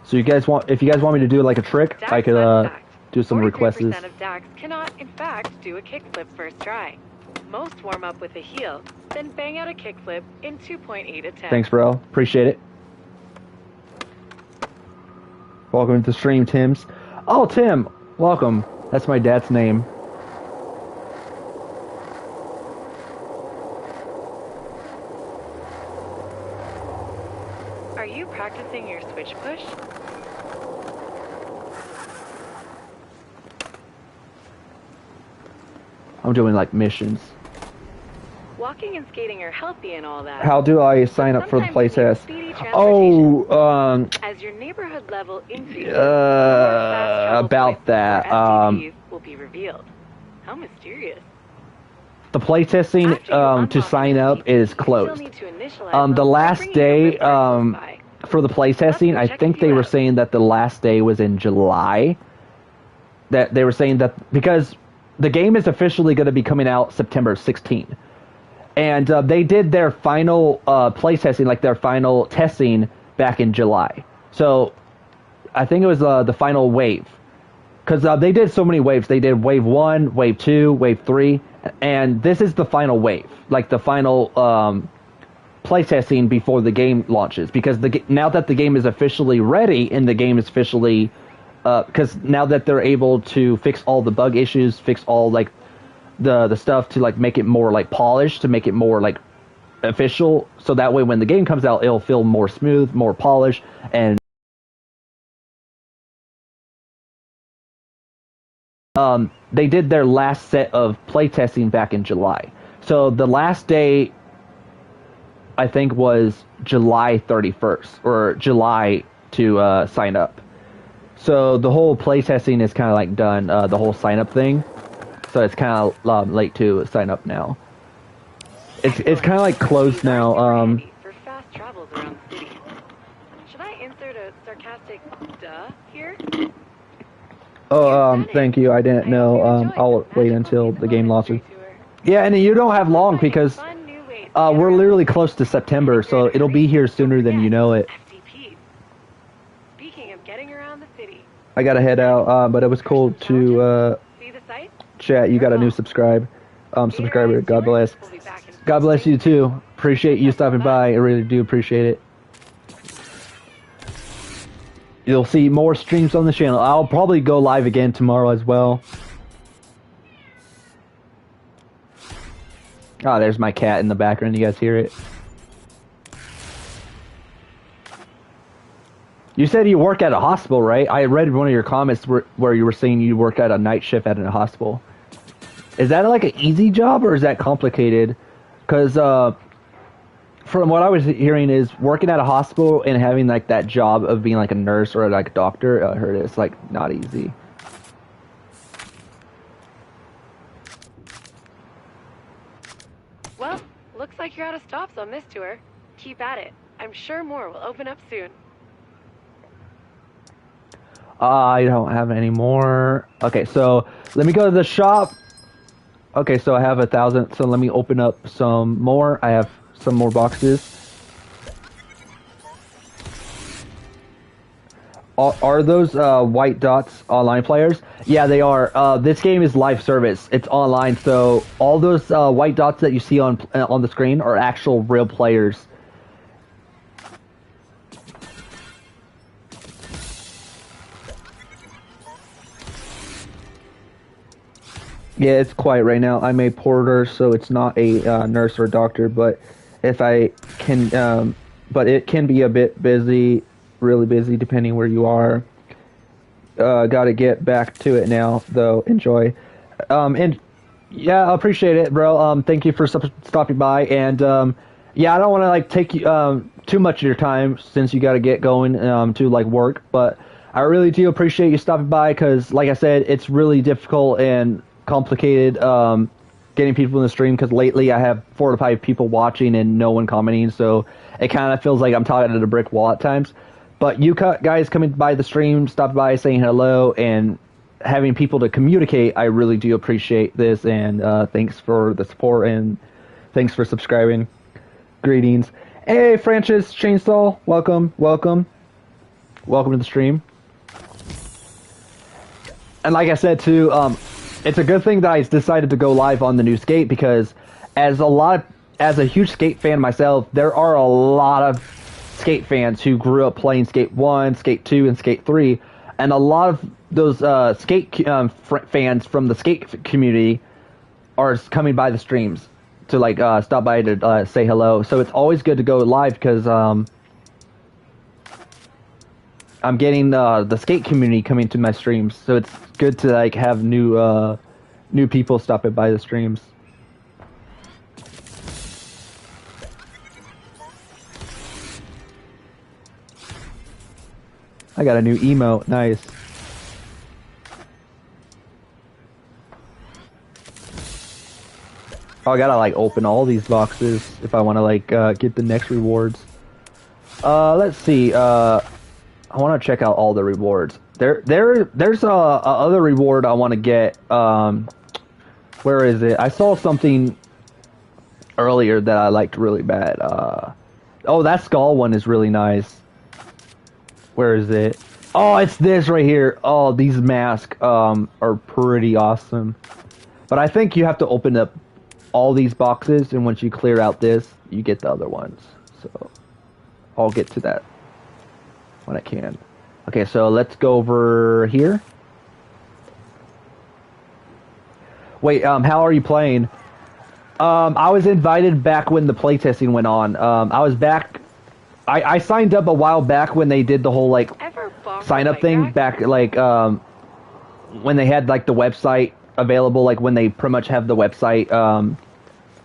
So you guys want, if you guys want me to do like a trick, I could do some requests. 43% of Dax cannot, in fact, do a kickflip first try. Most warm up with a heel, then bang out a kickflip in 2.8 attempts. Thanks, bro. Appreciate it. Welcome to the stream, Tim's. Oh, Tim, welcome. That's my dad's name. Are you practicing your switch push? I'm doing like missions. Walking and skating are healthy and all that. How do I sign up for the Sometimes you need playtest? speedy Oh, as your neighborhood level increases, more fast travel about points that, or STPs will be revealed. How mysterious. the playtesting After you unlock to sign your up STP, is you still closed. need to initialize The them by last bringing day your wrist by. for the playtesting, I check think a they few were out. saying that the last day was in July. That they were saying that because the game is officially going to be coming out September 16th. And they did their final playtesting, like their final testing back in July. So I think it was the final wave. Because they did so many waves. They did wave 1, wave 2, wave 3. And this is the final wave. Like the final playtesting before the game launches. Because now that the game is officially ready and the game is officially... Because now that they're able to fix all the bug issues, fix all like the stuff to like make it more like polished, to make it more like official, so that way when the game comes out, it'll feel more smooth, more polished, and they did their last set of playtesting back in July. So the last day, I think, was July 31st or July to sign up. So the whole playtesting is kind of like done, the whole sign up thing. So it's kind of late to sign up now. It's kind of like closed now. For fast travels around the city. Should I insert a sarcastic duh here? Oh, thank you. I didn't know. I'll wait until the game launches. Yeah, and you don't have long because we're literally close to September, so it'll be here sooner than you know it. Speaking of getting around the city. I gotta head out, but it was cool to See the site? chat. You got a new subscriber. God bless. God bless you too. Appreciate you stopping by. I really do appreciate it. You'll see more streams on the channel. I'll probably go live again tomorrow as well. Oh, there's my cat in the background. You guys hear it? You said you work at a hospital, right? I read one of your comments where you were saying you work at a night shift at a hospital. Is that like an easy job or is that complicated? Because from what I was hearing is working at a hospital and having like that job of being like a nurse or like a doctor, I heard it's like not easy. Well, looks like you're out of stops on this tour. Keep at it. I'm sure more will open up soon. I don't have any more. Okay, so let me go to the shop. Okay, so I have 1,000. So let me open up some more. I have some more boxes. Are those white dots online players? Yeah, they are. This game is live service. It's online, so all those white dots that you see on the screen are actual real players. Yeah, it's quiet right now. I'm a porter, so it's not a nurse or doctor, but if I can, but it can be a bit busy, really busy, depending where you are. Gotta get back to it now, though. Enjoy. And yeah, I appreciate it, bro. Thank you for stopping by, and yeah, I don't want to like take you too much of your time since you gotta get going to like work, but I really do appreciate you stopping by because, like I said, it's really difficult and complicated getting people in the stream because lately I have 4 to 5 people watching and no one commenting, so it kind of feels like I'm talking to a brick wall at times. But you guys coming by the stream, stopping by, saying hello, and having people to communicate, I really do appreciate this, and thanks for the support and thanks for subscribing. Greetings. Hey, Francis Chainsaw, welcome to the stream. And like I said too, it's a good thing that I decided to go live on the new skate because as a lot as a huge Skate fan myself, there are a lot of Skate fans who grew up playing Skate 1, Skate 2, and Skate 3, and a lot of those Skate fans from the Skate community are coming by the streams to like stop by to say hello. So it's always good to go live because I'm getting the Skate community coming to my streams. So it's good to like have new people stopping by the streams. I got a new emote. Nice. Oh, I gotta like open all these boxes if I want to like get the next rewards. Let's see. I want to check out all the rewards. There's a other reward I want to get. Where is it? I saw something earlier that I liked really bad. Oh, that skull one is really nice. Where is it? Oh, it's this right here. Oh, these masks are pretty awesome. But I think you have to open up all these boxes, and once you clear out this, you get the other ones. So I'll get to that when I can. Okay, so let's go over here. Wait, how are you playing? I was invited back when the playtesting went on. I was back. I signed up a while back when they did the whole like sign up thing back, like when they had like the website available, like when they pretty much have the website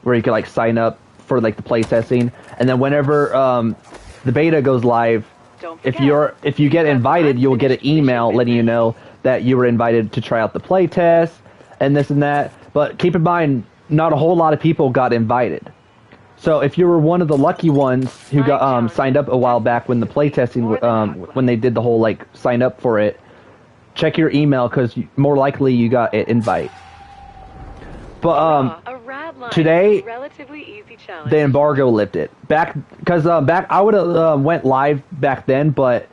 where you can like sign up for like the playtesting, and then whenever the beta goes live, if you get invited, you'll get an email letting you know that you were invited to try out the playtest and this and that. But keep in mind, not a whole lot of people got invited. So if you were one of the lucky ones who got signed up a while back when the playtesting, when they did the whole like sign up for it, check your email because more likely you got an invite. But today, the embargo lifted back because back I would have went live back then, but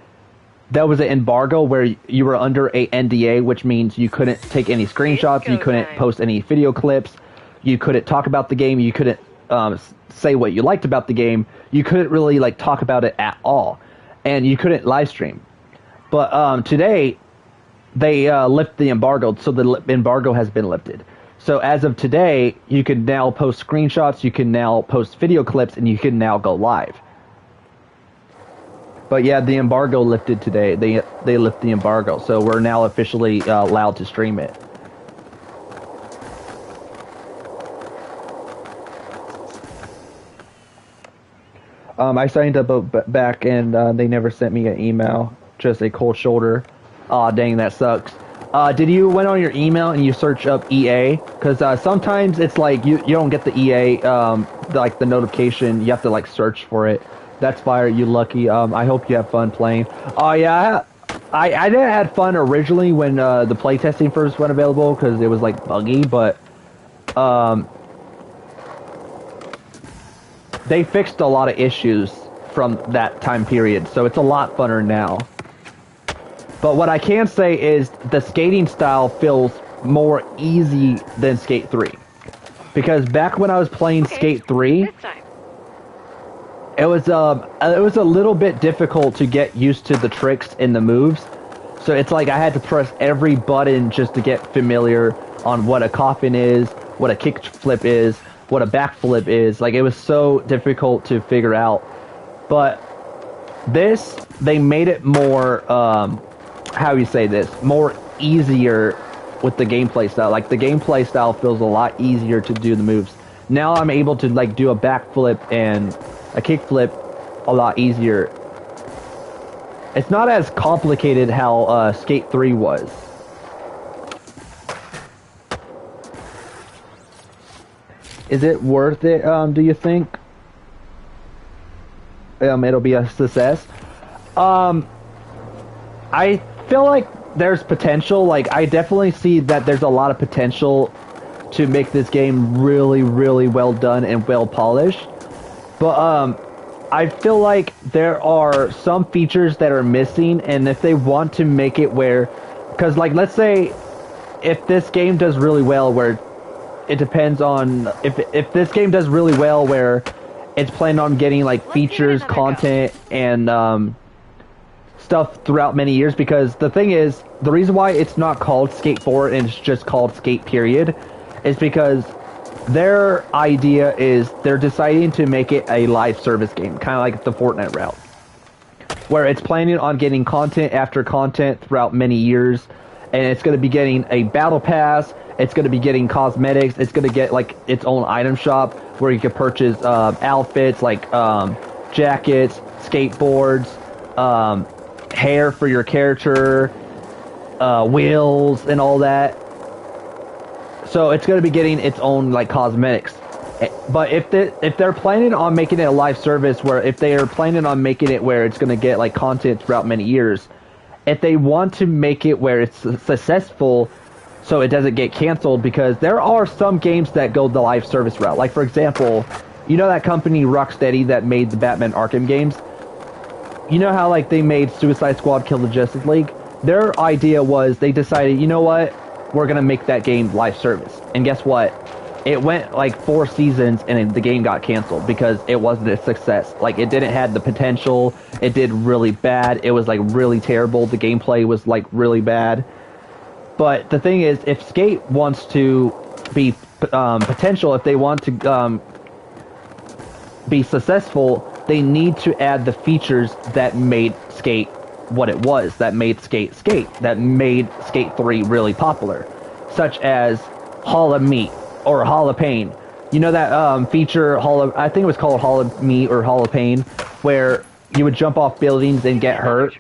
that was an embargo where you were under a NDA, which means you couldn't take any screenshots, you couldn't post any video clips, you couldn't talk about the game, you couldn't say what you liked about the game, you couldn't really like talk about it at all, and you couldn't live stream. But today they lift the embargo, so the embargo has been lifted. So as of today, you can now post screenshots, you can now post video clips, and you can now go live. But yeah, the embargo lifted today. They lift the embargo, so we're now officially allowed to stream it. I signed up back, and they never sent me an email. Just a cold shoulder. Aw, dang, that sucks. Did you went on your email and you search up EA? Because sometimes it's like you don't get the EA, like the notification. You have to like search for it. That's fire, you lucky. I hope you have fun playing. Oh yeah, I didn't had fun originally when the playtesting first went available because it was like buggy, but they fixed a lot of issues from that time period, so it's a lot funner now. But what I can say is the skating style feels more easy than Skate 3. Because back when I was playing Skate 3, it was a little bit difficult to get used to the tricks and the moves. So it's like I had to press every button just to get familiar on what a coffin is, what a kick flip is, what a backflip is. Like it was so difficult to figure out. But this, they made it more how you say this, more easier with the gameplay style. Like the gameplay style feels a lot easier to do the moves. Now I'm able to like do a backflip and a kickflip a lot easier. It's not as complicated how Skate 3 was. Is it worth it, do you think? It'll be a success. I feel like there's potential. Like, I definitely see that there's a lot of potential to make this game really, really well done and well polished. But, I feel like there are some features that are missing, and if they want to make it where... Because, like, let's say if this game does really well where it depends on if this game does really well, where it's planning on getting like features, content, and stuff throughout many years. Because the thing is, the reason why it's not called Skate 4 and it's just called Skate period is because their idea is they're deciding to make it a live service game, kind of like the Fortnite route, where it's planning on getting content after content throughout many years, and it's going to be getting a battle pass, it's going to be getting cosmetics, it's going to get like its own item shop where you can purchase outfits like jackets, skateboards, hair for your character, wheels, and all that. So it's going to be getting its own like cosmetics. But if they're planning on making it a live service, where if they are planning on making it where it's going to get like content throughout many years, if they want to make it where it's successful, so it doesn't get canceled, because there are some games that go the live service route. Like for example, you know that company Rocksteady that made the Batman Arkham games? You know how like they made Suicide Squad Kill the Justice League? Their idea was they decided, you know what? We're going to make that game live service. And guess what? It went like 4 seasons and the game got canceled because it wasn't a success. Like it didn't have the potential. It did really bad. It was like really terrible. The gameplay was like really bad. But the thing is, if Skate wants to be potential, if they want to be successful, they need to add the features that made Skate what it was, that made Skate, that made Skate 3 really popular, such as Hall of Meat or Hall of Pain. You know that feature, I think it was called Hall of Meat or Hall of Pain, where you would jump off buildings and get hurt.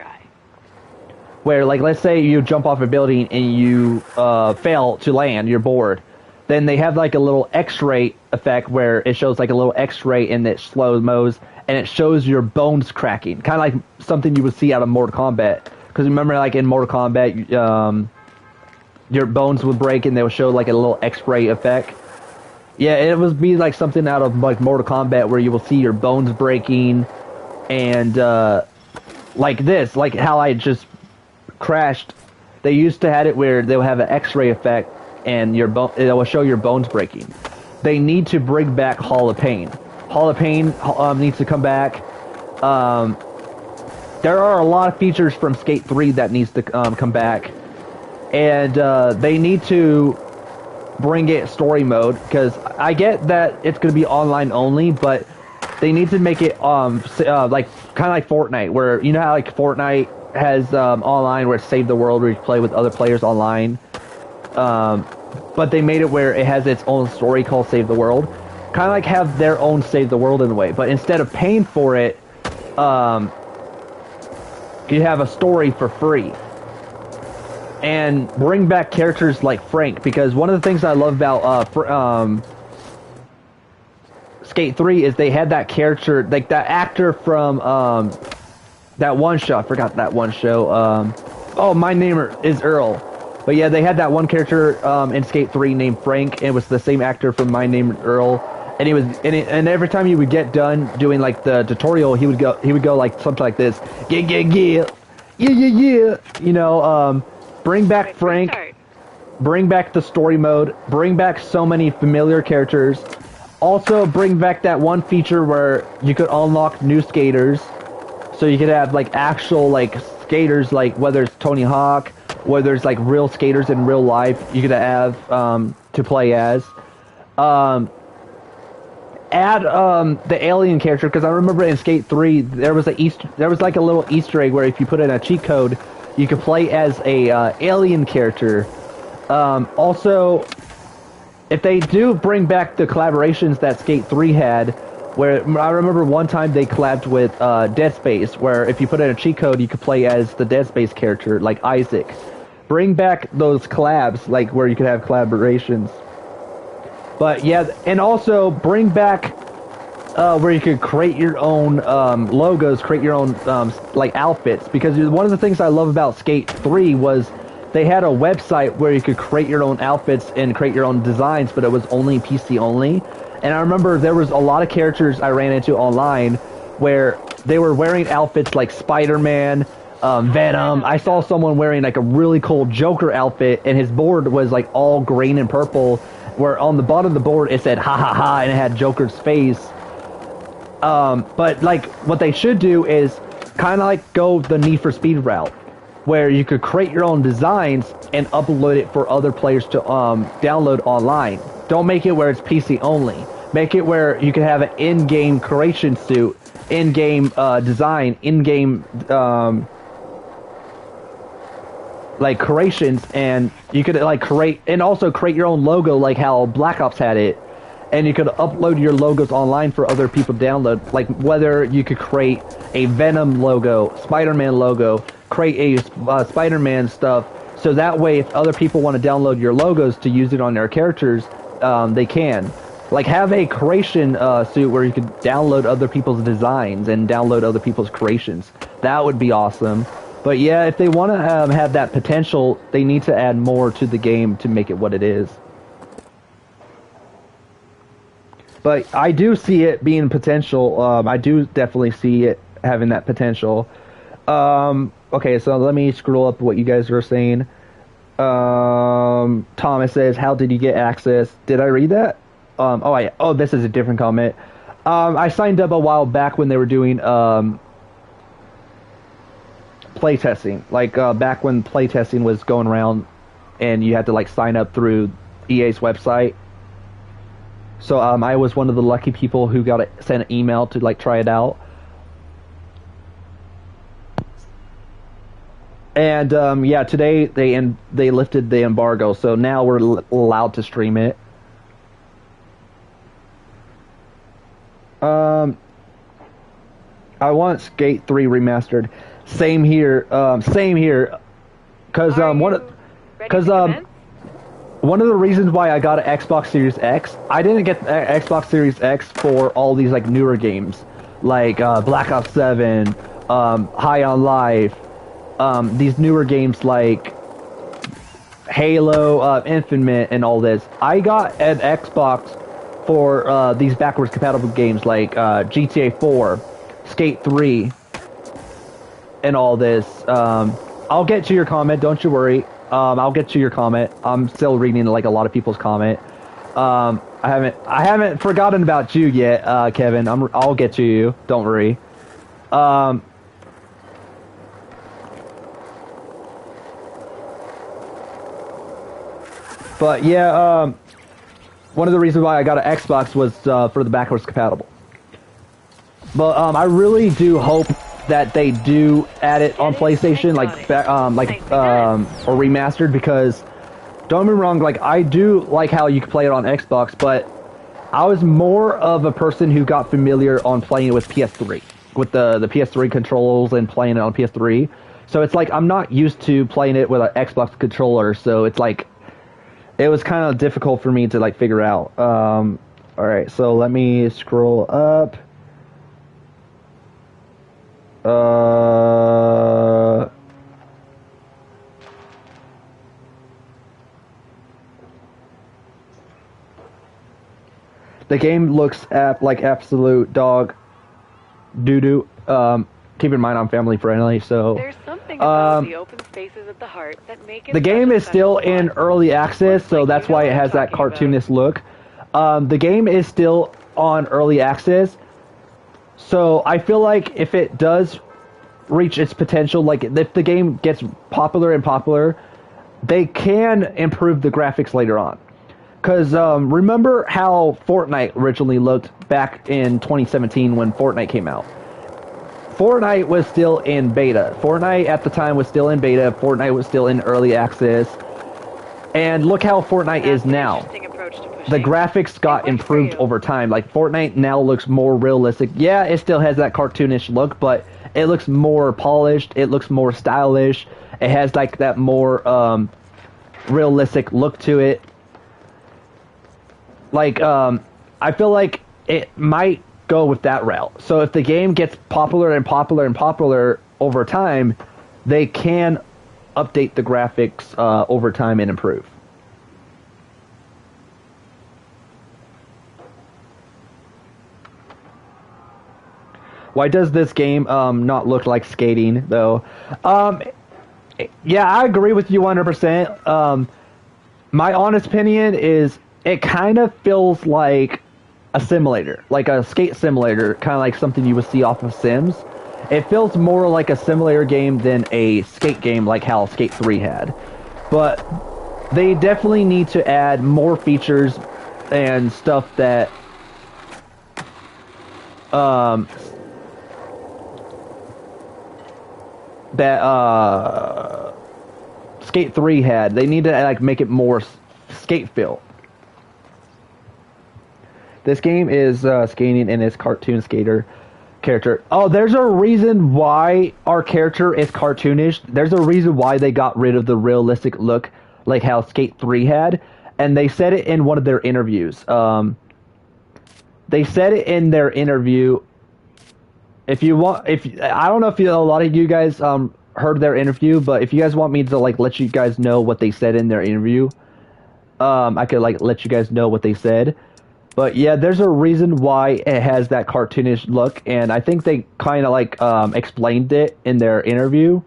Where, like, let's say you jump off a building and you fail to land, you're bored. Then they have like a little X-ray effect where it shows like a little X-ray and it slow-mos, and it shows your bones cracking, kind of like something you would see out of Mortal Kombat. Because remember, like in Mortal Kombat, your bones would break and they would show like a little X-ray effect. Yeah, it would be like something out of like Mortal Kombat where you will see your bones breaking, and like this, like how I just crashed. They used to have it where they would have an X-ray effect and it will show your bones breaking. They need to bring back Hall of Pain. Hall of Pain needs to come back. There are a lot of features from Skate 3 that needs to come back. And they need to bring it story mode, because I get that it's going to be online only, but they need to make it like kind of like Fortnite, where you know how like Fortnite has online where it's Save the World, where you play with other players online. But they made it where it has its own story called Save the World. Kind of like have their own Save the World in a way, but instead of paying for it, you have a story for free. And bring back characters like Frank, because one of the things I love about Skate 3 is they had that character, like that actor from that one show. I forgot that one show. Oh, My Name is Earl. But yeah, they had that one character in Skate 3 named Frank, and it was the same actor from My Name is Earl. And he was, and every time you would get done doing like the tutorial, he would go like something like this, yeah. You know, bring back Frank, bring back the story mode, bring back so many familiar characters. Also, bring back that one feature where you could unlock new skaters, so you could have like actual like skaters, like whether it's Tony Hawk, whether it's like real skaters in real life, you could have to play as. Add the alien character, because I remember in Skate 3 there was like a little Easter egg where if you put in a cheat code, you could play as a alien character. Also, if they do bring back the collaborations that Skate 3 had, where I remember one time they collabed with Dead Space, where if you put in a cheat code, you could play as the Dead Space character, like Isaac. Bring back those collabs, like where you could have collaborations. But yeah, and also bring back where you could create your own logos, create your own like outfits. Because one of the things I love about Skate 3 was they had a website where you could create your own outfits and create your own designs, but it was only PC only. And I remember there was a lot of characters I ran into online where they were wearing outfits like Spider-Man, Venom. I saw someone wearing like a really cool Joker outfit, and his board was like all green and purple, where on the bottom of the board it said ha ha ha and it had Joker's face. But like what they should do is kind of like go the Need for Speed route, where you could create your own designs and upload it for other players to download online. Don't make it where it's PC only. Make it where you can have an in-game creation suit, in-game design, in-game like creations, and you could like create and also create your own logo like how Black Ops had it. And you could upload your logos online for other people to download. Like whether you could create a Venom logo, Spider-Man logo, create a Spider-Man stuff. So that way, if other people want to download your logos to use it on their characters, they can. Like have a creation suit where you could download other people's designs and download other people's creations. That would be awesome. But yeah, if they want to have that potential, they need to add more to the game to make it what it is. But I do see it being potential. I do definitely see it having that potential. Okay, so let me scroll up what you guys were saying. Thomas says, how did you get access? Did I read that? Oh, this is a different comment. I signed up a while back when they were doing playtesting. Like back when playtesting was going around and you had to like sign up through EA's website. So I was one of the lucky people who got sent an email to like try it out. And yeah, today they lifted the embargo, so now we're allowed to stream it. I want Skate 3 remastered. Same here. Same here. Because one of the reasons why I got an Xbox Series X, I didn't get the Xbox Series X for all these like newer games, like Black Ops 7, High on Life, these newer games like Halo, Infinite, and all this. I got an Xbox for these backwards compatible games like GTA 4, Skate 3, and all this. I'll get to your comment, don't you worry. I'll get to your comment. I'm still reading like a lot of people's comment. I haven't forgotten about you yet, Kevin. I'll get to you. Don't worry. But yeah, one of the reasons why I got an Xbox was for the backwards compatible. But I really do hope that they do add it on PlayStation, or remastered, because don't get me wrong, like I do like how you can play it on Xbox, but I was more of a person who got familiar on playing it with PS3, with the PS3 controls and playing it on PS3. So it's like I'm not used to playing it with an Xbox controller, so it's like it was kind of difficult for me to like figure out. All right, so let me scroll up. The game looks like absolute dog doo-doo. Keep in mind I'm family friendly, so there's something about the open spaces at the heart that make it. The game is still in early access, so that's why it has that cartoonish look. The game is still on early access. So I feel like if it does reach its potential, like if the game gets popular and popular, they can improve the graphics later on. Because remember how Fortnite originally looked back in 2017 when Fortnite came out? Fortnite was still in beta. Fortnite at the time was still in beta. Fortnite was still in early access. And look how Fortnite is now. The graphics got improved over time. Like Fortnite now looks more realistic. Yeah, it still has that cartoonish look, but it looks more polished. It looks more stylish. It has like that more realistic look to it. Like I feel like it might go with that route. So if the game gets popular and popular and popular over time, they can update the graphics over time and improve. Why does this game not look like skating, though? Yeah, I agree with you 100%. My honest opinion is it kind of feels like a simulator, like a skate simulator, kind of like something you would see off of Sims. It feels more like a simulator game than a skate game like how Skate 3 had. But they definitely need to add more features and stuff that Skate 3 had. They need to like make it more skate feel. This game is skating in its cartoon skater character. Oh, there's a reason why our character is cartoonish. There's a reason why they got rid of the realistic look like how Skate 3 had. And they said it in one of their interviews. They said it in their interview. If you want, I don't know if a lot of you guys heard their interview, but if you guys want me to like let you guys know what they said in their interview, I could like let you guys know what they said. But yeah, there's a reason why it has that cartoonish look, and I think they kind of like explained it in their interview.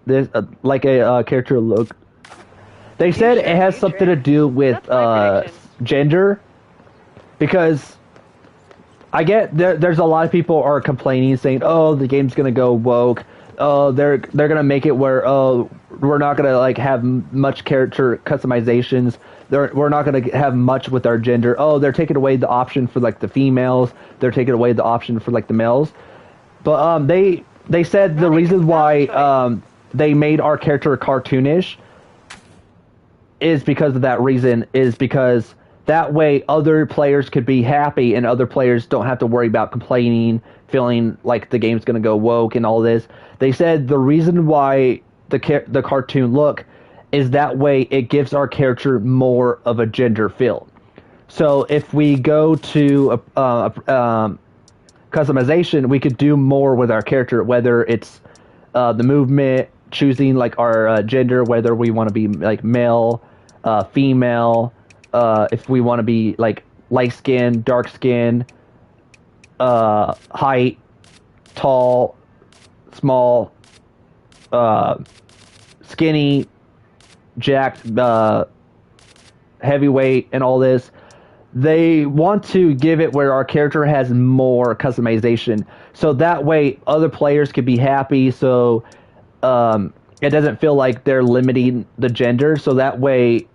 There's like a character look. They said it has something to do with gender, because I get there's a lot of people are complaining, saying, "Oh, the game's gonna go woke. Oh, they're gonna make it where we're not gonna like have much character customizations. We're not gonna have much with our gender. Oh, they're taking away the option for like the females. They're taking away the option for like the males." But they said the reason why they made our character cartoonish is because of that reason. Is because that way other players could be happy and other players don't have to worry about complaining, feeling like the game's going to go woke and all this. They said the reason why the cartoon look is that way it gives our character more of a gender feel. So if we go to customization, we could do more with our character, whether it's the movement, choosing like our gender, whether we want to be like male, female, if we want to be like light skin, dark skin, height, tall, small, skinny, jacked, heavyweight, and all this. They want to give it where our character has more customization, so that way other players could be happy. So it doesn't feel like they're limiting the gender. So that way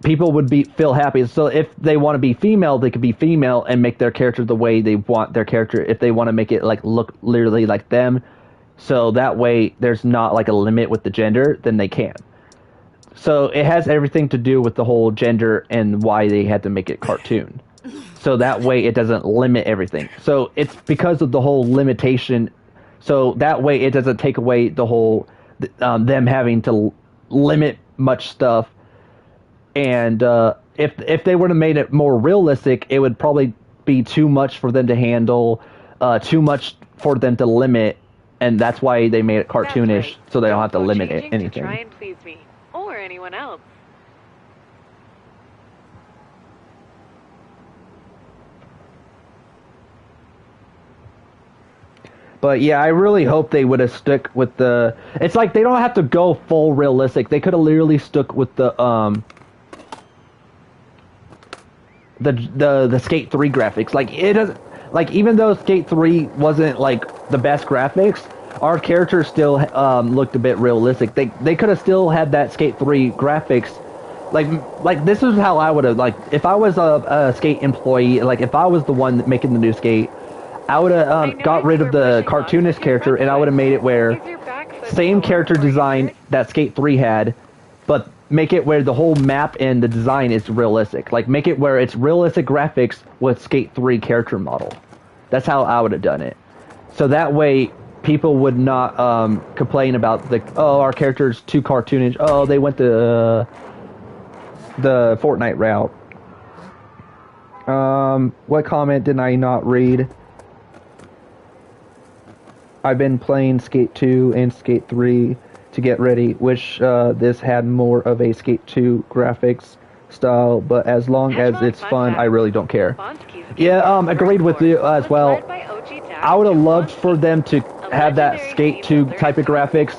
people would feel happy. So if they want to be female, they could be female and make their character the way they want their character. If they want to make it like look literally like them, so that way there's not like a limit with the gender, then they can. So it has everything to do with the whole gender and why they had to make it cartoon. So that way it doesn't limit everything. So it's because of the whole limitation. So that way it doesn't take away the whole them having to limit much stuff. And if they were to made it more realistic, it would probably be too much for them to handle, too much for them to limit, and that's why they made it cartoonish, right. So they don't have to limit anything. To try and please me or anyone else. But yeah, I really hope they would have stuck with the. It's like they don't have to go full realistic. They could have literally stuck with the Skate 3 graphics. Like it doesn't. Like even though Skate 3 wasn't like the best graphics, our characters still looked a bit realistic. They could have still had that Skate 3 graphics. Like this is how I would have, like, if I was a Skate employee, like if I was the one making the new Skate, I would have got rid of the cartoonist character, and I would have made it where same character design that Skate 3 had, but make it where the whole map and the design is realistic. Like make it where it's realistic graphics with Skate 3 character model. That's how I would have done it. So that way people would not complain about our character's too cartoonish. Oh, they went the Fortnite route. What comment did I not read? I've been playing Skate 2 and Skate 3 to get ready, which this had more of a Skate 2 graphics style, but as long as it's fun, I really don't care. Yeah, agreed with you as well. I would have loved for them to have that Skate 2 type of graphics.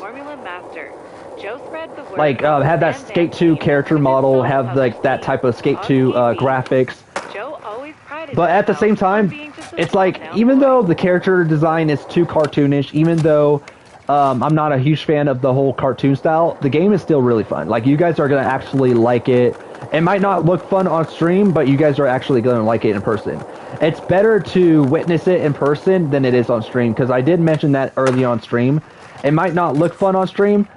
Joe spreads the word. Like have that and Skate then 2 he character uses model, his have phone like that cover type of Skate on 2 TV. graphics. Joe always prided But at the same himself on time, being just a it's like, small-town even boy. though the character design is too cartoonish, even though I'm not a huge fan of the whole cartoon style, the game is still really fun. Like, you guys are going to actually like it. It might not look fun on stream, but you guys are actually going to like it in person. It's better to witness it in person than it is on stream, because I did mention that early on stream. It might not look fun on stream,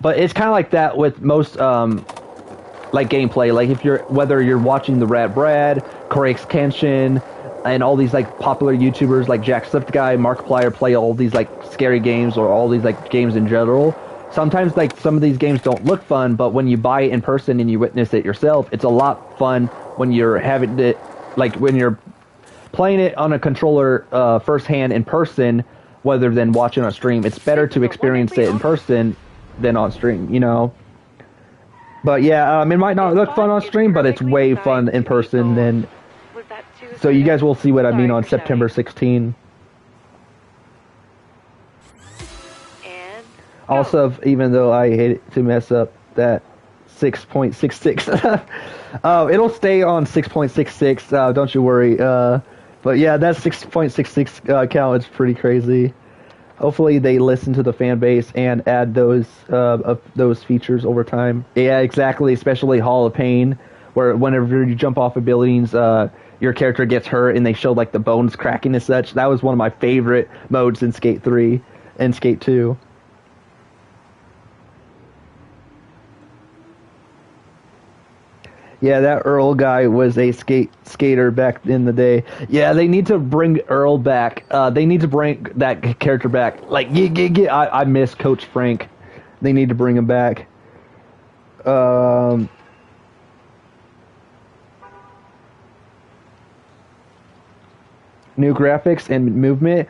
but it's kind of like that with most like gameplay. Like if you're whether you're watching the Rad Brad, Craig's Kenshin, and all these like popular YouTubers like Jacksepticeye, Markiplier play all these like scary games or all these like games in general. Sometimes like some of these games don't look fun, but when you buy it in person and you witness it yourself, it's a lot fun when you're having it, like when you're playing it on a controller firsthand in person, rather than watching on stream. It's better to experience it in person than on stream, you know. But yeah, it might not look fun on stream, but it's way fun in person than. So you guys will see what I mean on September 16. And Also, even though I hate to mess up that 6.66, it'll stay on 6.66. Don't you worry. But yeah, that 6.66 count is pretty crazy. Hopefully they listen to the fan base and add those features over time. Yeah, exactly. Especially Hall of Pain, where whenever you jump off of buildings, your character gets hurt and they show like the bones cracking and such. That was one of my favorite modes in Skate 3 and Skate 2. Yeah, that Earl guy was a skater back in the day. Yeah, they need to bring Earl back. They need to bring that character back. Like, I miss Coach Frank. They need to bring him back. New graphics and movement.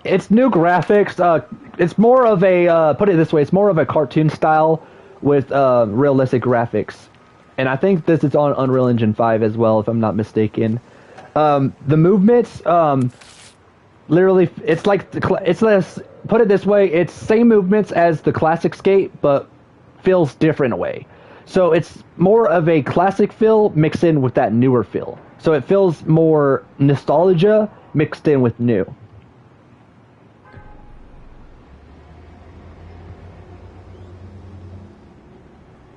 It's new graphics. It's more of a, put it this way, it's more of a cartoon style with realistic graphics. And I think this is on Unreal Engine 5 as well, if I'm not mistaken. The movements, literally, it's like, it's less, put it this way, it's same movements as the classic skate, but feels different in a way. So it's more of a classic feel mixed in with that newer feel. So it feels more nostalgia mixed in with new.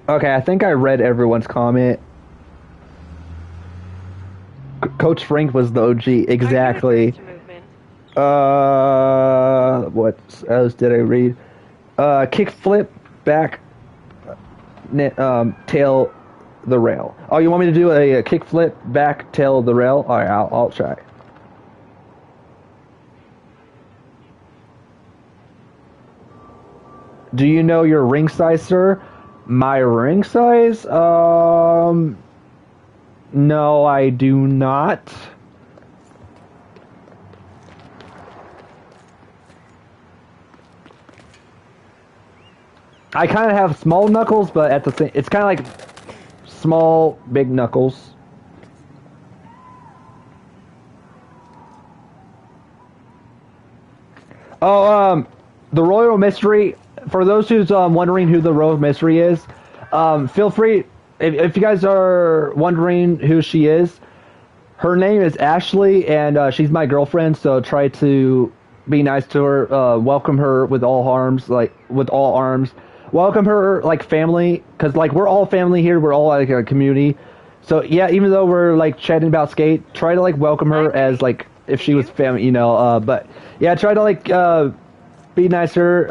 Okay, I think I read everyone's comment. Coach Frank was the OG, exactly. What else did I read? Kick flip, back, tail the rail. Oh, you want me to do a kick flip, back, tail the rail? All right, I'll try. Do you know your ring size, sir? My ring size? No, I do not. I kind of have small knuckles, but at the same, it's kind of like small, big knuckles. Oh, the Royal Mystery. For those who's wondering who the Royal Mystery is, feel free, if you guys are wondering who she is, her name is Ashley, and she's my girlfriend, so try to be nice to her, welcome her with all arms, like, with all arms. Welcome her like family, because, like, we're all family here, we're all, like, a community. So, yeah, even though we're, like, chatting about skate, try to, like, welcome her as, like, if she was family, you know, but, yeah, try to, like, be nicer.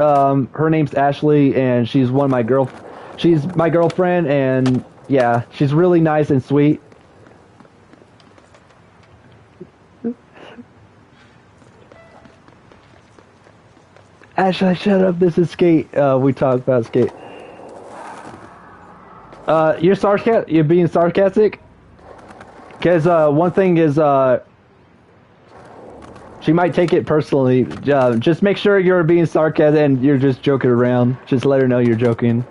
Her name's Ashley, and she's my girlfriend, and yeah, she's really nice and sweet. Ashley, shut up. This is Skate. We talk about Skate. You're being sarcastic? Because one thing is, she might take it personally. Just make sure you're being sarcastic and you're just joking around. Just let her know you're joking.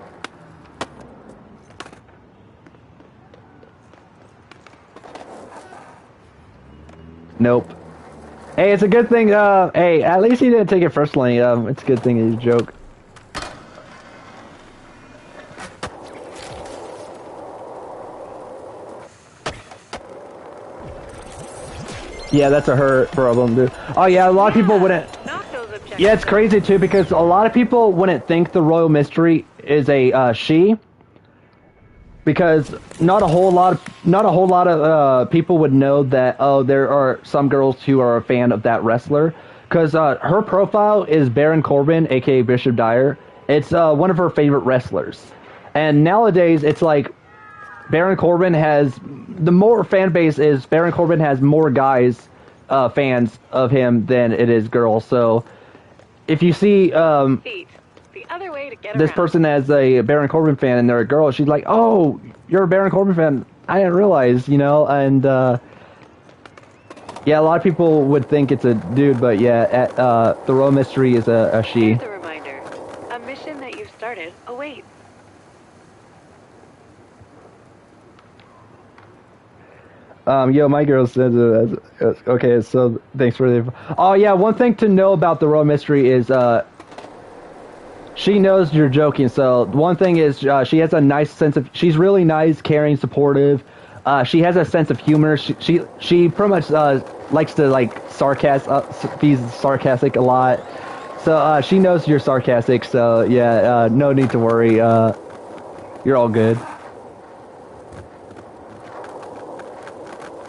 Nope. Hey, it's a good thing. Hey, at least he didn't take it personally. It's a good thing he's a joke. Yeah, that's a her problem, dude. Oh yeah, a lot of people wouldn't. Knock those objectives. Yeah, it's crazy too because a lot of people wouldn't think the royal mystery is a she, because not a whole lot of people would know that. Oh, there are some girls who are a fan of that wrestler, because her profile is Baron Corbin, aka Bishop Dyer. It's one of her favorite wrestlers, and nowadays it's like Baron Corbin has the more fan base is Baron Corbin has more guys fans of him than it is girls. So if you see Feet. The other way to get this around. person as a Baron Corbin fan and they're a girl, she's like, "Oh, you're a Baron Corbin fan. I didn't realize, you know." And yeah, a lot of people would think it's a dude, but yeah, the Royal Mystery is a she. Here's a reminder. A mission that you've started awaits. Yo, my girl says okay, so thanks for the. Oh yeah, one thing to know about the Royal Mystery is she knows you're joking. So one thing is she has a nice sense of. She's really nice, caring, supportive. She has a sense of humor. She pretty much likes to like be sarcastic a lot. So she knows you're sarcastic. So yeah, no need to worry. You're all good.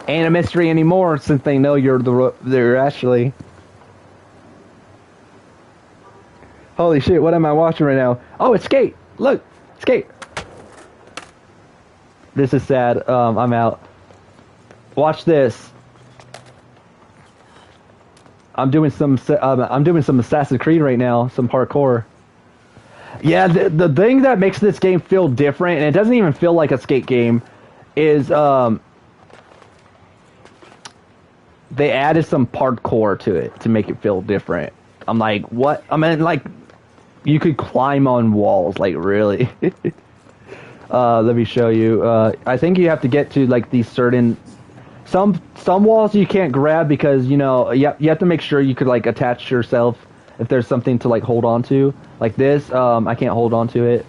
Ain't a mystery anymore since they know they're actually. Holy shit! What am I watching right now? Oh, it's Skate. Look, Skate. This is sad. I'm out. Watch this. I'm doing some Assassin's Creed right now. Some parkour. Yeah, the thing that makes this game feel different, and it doesn't even feel like a Skate game, is they added some parkour to it to make it feel different. I'm like, what? I mean, like, you could climb on walls, like, really. Let me show you. I think you have to get to, like, these certain... Some walls you can't grab because, you know, you have to make sure you could, like, attach yourself if there's something to, like, hold on to. Like this, I can't hold on to it.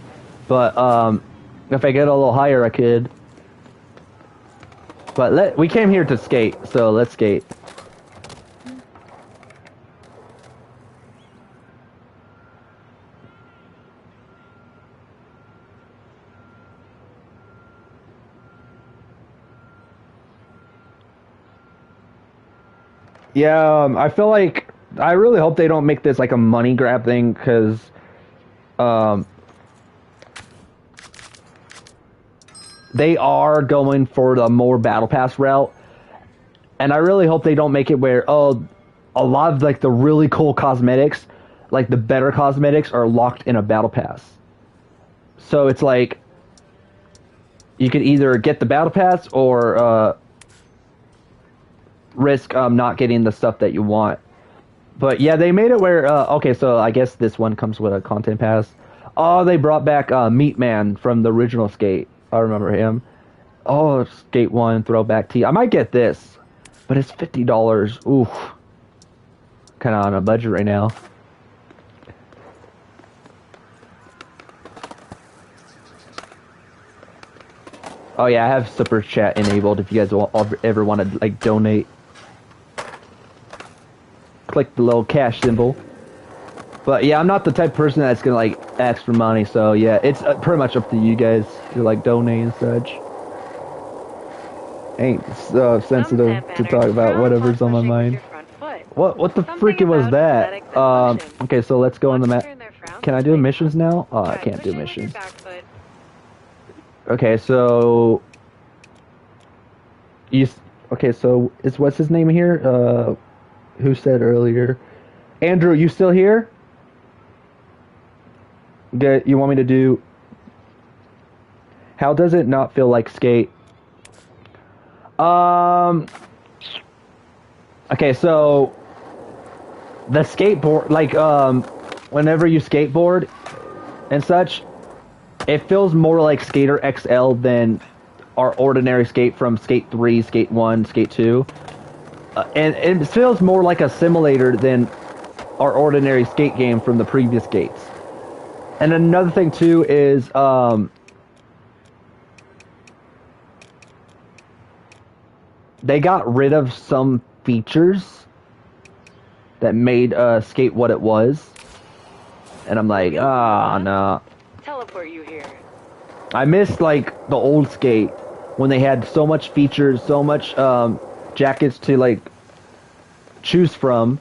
But, if I get a little higher, I could. But we came here to skate, so let's skate. Yeah, I feel like I really hope they don't make this like a money grab thing, because they are going for the more battle pass route, and I really hope they don't make it where a lot of like the really cool cosmetics, like the better cosmetics, are locked in a battle pass. So it's like you could either get the battle pass or risk not getting the stuff that you want. But yeah, they made it where okay, so I guess this one comes with a content pass. Oh, they brought back Meat Man from the original Skate. I remember him. Oh, Skate 1 throwback tee. I might get this, but it's $50. Oof. Kind of on a budget right now. Oh yeah, I have super chat enabled if you guys ever want to like donate. Click the little cash symbol. But yeah, I'm not the type of person that's gonna like ask for money, so yeah, it's pretty much up to you guys to like donate and such. Ain't so sensitive to talk about whatever's on my mind. What the freaking was that? Okay, so let's go on the map. Can I do missions now? Oh, I can't do missions. Okay, so okay, so what's his name here? Who said earlier? Andrew, you still here? Good. You want me to do? How does it not feel like Skate? Okay, so the skateboard, like whenever you skateboard and such, it feels more like Skater XL than our ordinary skate from Skate 3, Skate 1, Skate 2. And it feels more like a simulator than our ordinary skate game from the previous skates. And another thing too is they got rid of some features that made Skate what it was. And I'm like, no. Teleport you here. I missed like the old Skate when they had so much features, so much jackets to like choose from.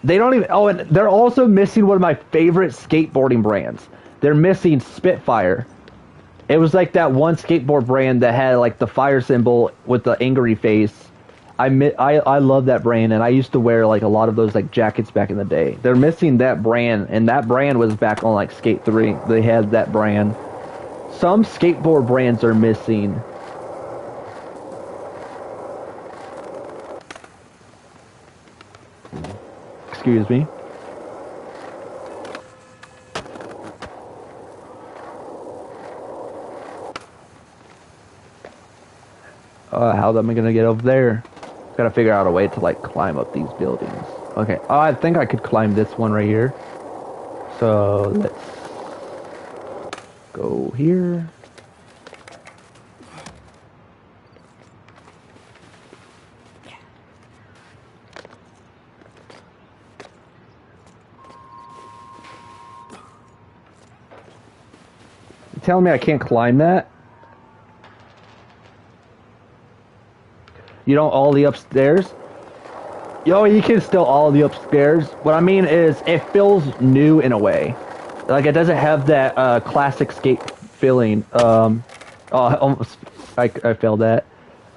They don't even. Oh, and they're also missing one of my favorite skateboarding brands. They're missing Spitfire. It was like that one skateboard brand that had like the fire symbol with the angry face. I love that brand, and I used to wear like a lot of those like jackets back in the day. They're missing that brand, and that brand was back on like Skate 3. They had that brand. Some skateboard brands are missing. Excuse me. How am I gonna get over there? Gotta figure out a way to like climb up these buildings. Okay, I think I could climb this one right here. So let's go here. You telling me I can't climb that? You don't all the upstairs? Yo, you can still all the upstairs. What I mean is, it feels new in a way. Like, it doesn't have that classic Skate feeling. Almost, I failed that.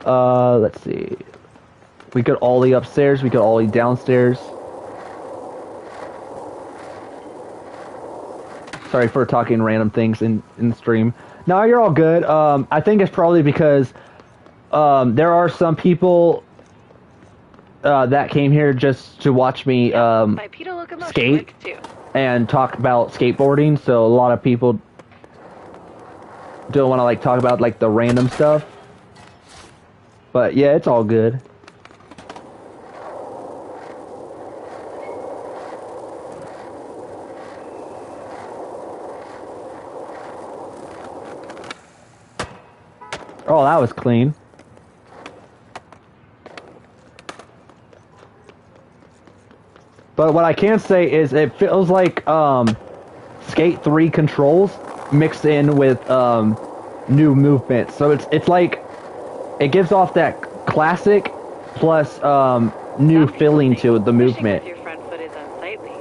Let's see. We could ollie upstairs, we could ollie downstairs. Sorry for talking random things in the stream. No, you're all good. I think it's probably because there are some people that came here just to watch me skate and talk about skateboarding. So a lot of people don't want to like talk about like the random stuff. But yeah, it's all good. Oh, that was clean. But what I can say is it feels like Skate 3 controls mixed in with new movement. So it's like it gives off that classic plus new feeling to the movement. Your front foot is unsightly.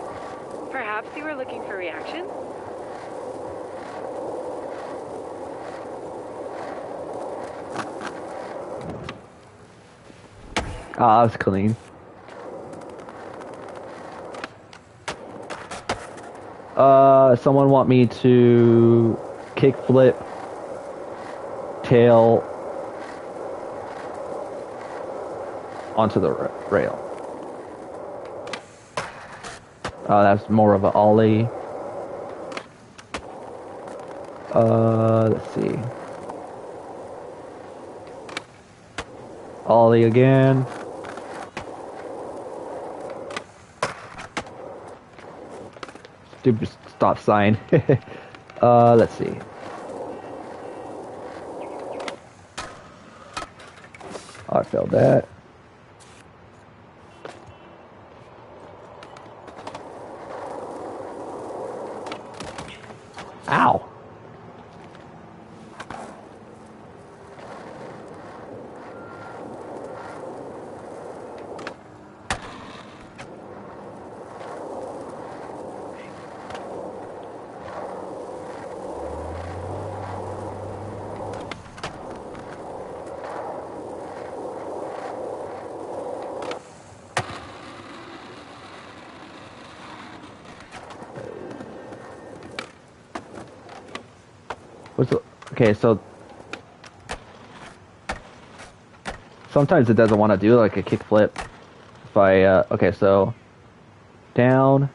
Perhaps you were looking for reaction? Ah, that was clean. Someone want me to kickflip, tail onto the rail. That's more of an ollie. Let's see. Ollie again. Stupid stop sign. Let's see. Oh, I failed that. Ow. Okay, so sometimes it doesn't want to do like a kickflip. If I okay, so down.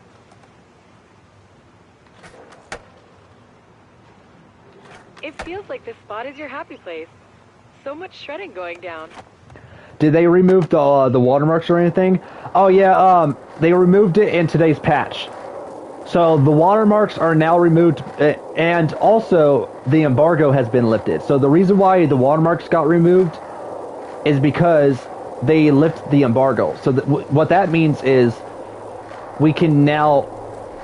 It feels like this spot is your happy place. So much shredding going down. Did they remove the watermarks or anything? Oh yeah, they removed it in today's patch. So the watermarks are now removed, and also the embargo has been lifted. So the reason why the watermarks got removed is because they lift the embargo. So what that means is we can now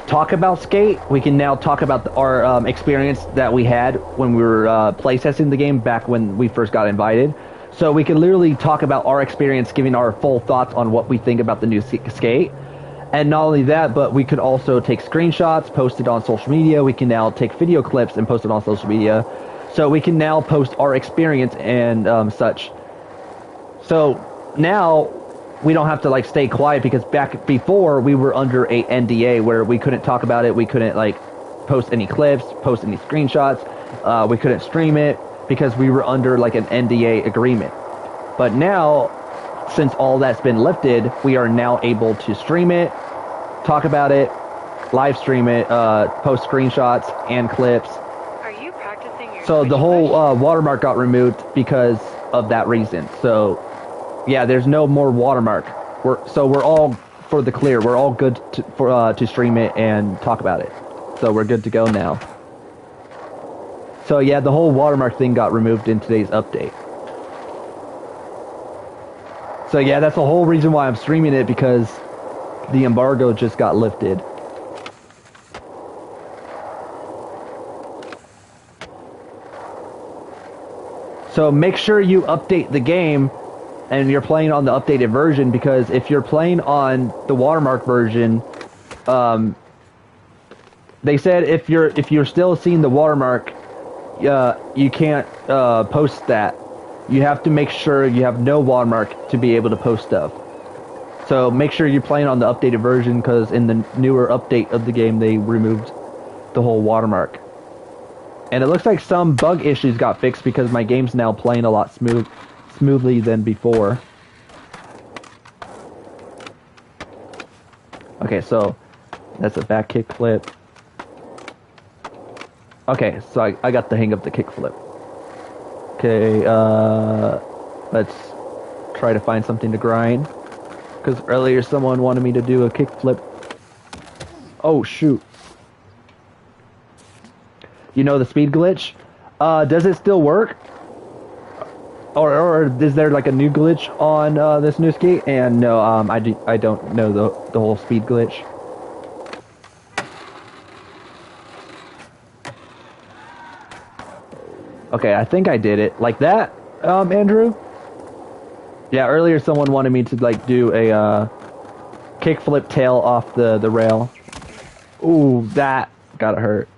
talk about Skate. We can now talk about our experience that we had when we were playtesting the game back when we first got invited. So we can literally talk about our experience, giving our full thoughts on what we think about the new Skate. And not only that, but we could also take screenshots, post it on social media. We can now take video clips and post it on social media. So we can now post our experience and such. So now we don't have to like stay quiet, because back before we were under a NDA where we couldn't talk about it. We couldn't like post any clips, post any screenshots. We couldn't stream it because we were under like an NDA agreement. But now, since all that's been lifted, we are now able to stream it, talk about it, live stream it, post screenshots and clips. Are you practicing your So the whole watermark got removed because of that reason. So yeah, there's no more watermark. We're all for the clear. We're all good to stream it and talk about it. So we're good to go now. So yeah, the whole watermark thing got removed in today's update. So yeah, that's the whole reason why I'm streaming it, because the embargo just got lifted. So make sure you update the game and you're playing on the updated version, because if you're playing on the watermark version, they said if you're still seeing the watermark, you can't post that. You have to make sure you have no watermark to be able to post stuff. So make sure you're playing on the updated version, because in the newer update of the game, they removed the whole watermark. And it looks like some bug issues got fixed, because my game's now playing a lot smoothly than before. Okay, so that's a back kick flip. Okay, so I got the hang of the kick flip. Okay, let's try to find something to grind, because earlier someone wanted me to do a kick flip. Oh shoot. You know the speed glitch? Does it still work? Or is there like a new glitch on this new skate? And no, I don't know the whole speed glitch. Okay, I think I did it like that, Andrew. Yeah, earlier someone wanted me to like do a kickflip tail off the rail. Ooh, that gotta hurt.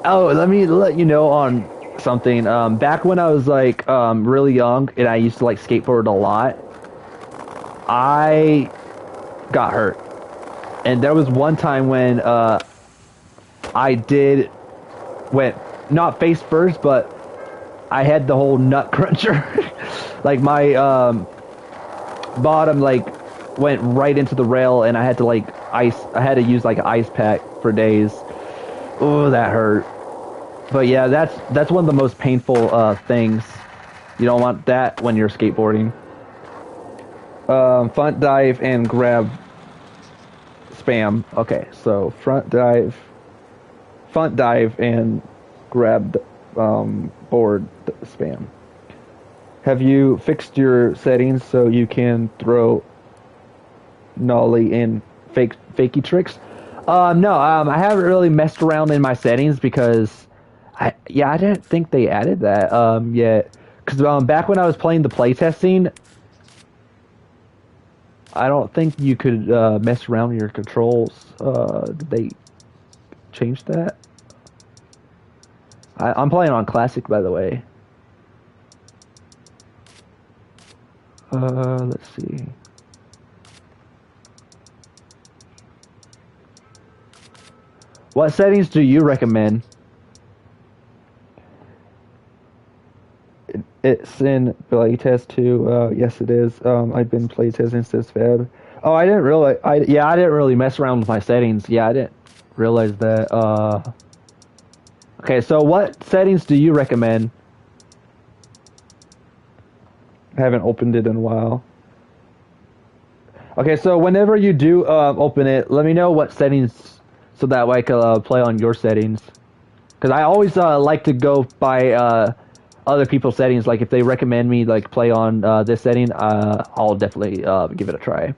Oh, let me let you know on something. Back when I was like really young and I used to like skateboard a lot, I got hurt. And there was one time when I went not face first, but I had the whole nut cruncher. Like my bottom like went right into the rail, and I had to like I had to use like an ice pack for days. Oh, that hurt. But yeah, that's one of the most painful things. You don't want that when you're skateboarding. Front dive and grab spam. Okay, so front dive and grab board spam. Have you fixed your settings so you can throw nollie and fakey tricks? No, I haven't really messed around in my settings, because I didn't think they added that yet. Because back when I was playing the playtesting, I don't think you could mess around with your controls. Did they change that? I'm playing on classic, by the way. Let's see. What settings do you recommend? It's in playtest too. Yes, it is. I've been playtesting since Feb. Oh, I didn't realize. I didn't really mess around with my settings. Yeah, I didn't realize that. Okay, so what settings do you recommend? I haven't opened it in a while. Okay, so whenever you do open it, let me know what settings, so that way I can play on your settings. Because I always like to go by other people's settings. Like if they recommend me like play on this setting, I'll definitely give it a try.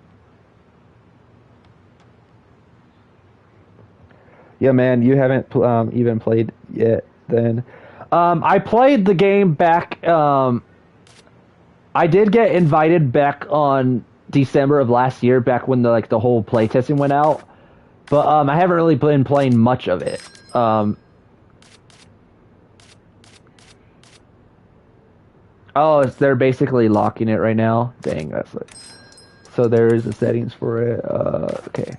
Yeah, man, you haven't even played yet. Then, I played the game back. I did get invited back on December of last year, back when the whole playtesting went out. But I haven't really been playing much of it. Oh, they're basically locking it right now. Dang, that's like. So there is the settings for it. Okay.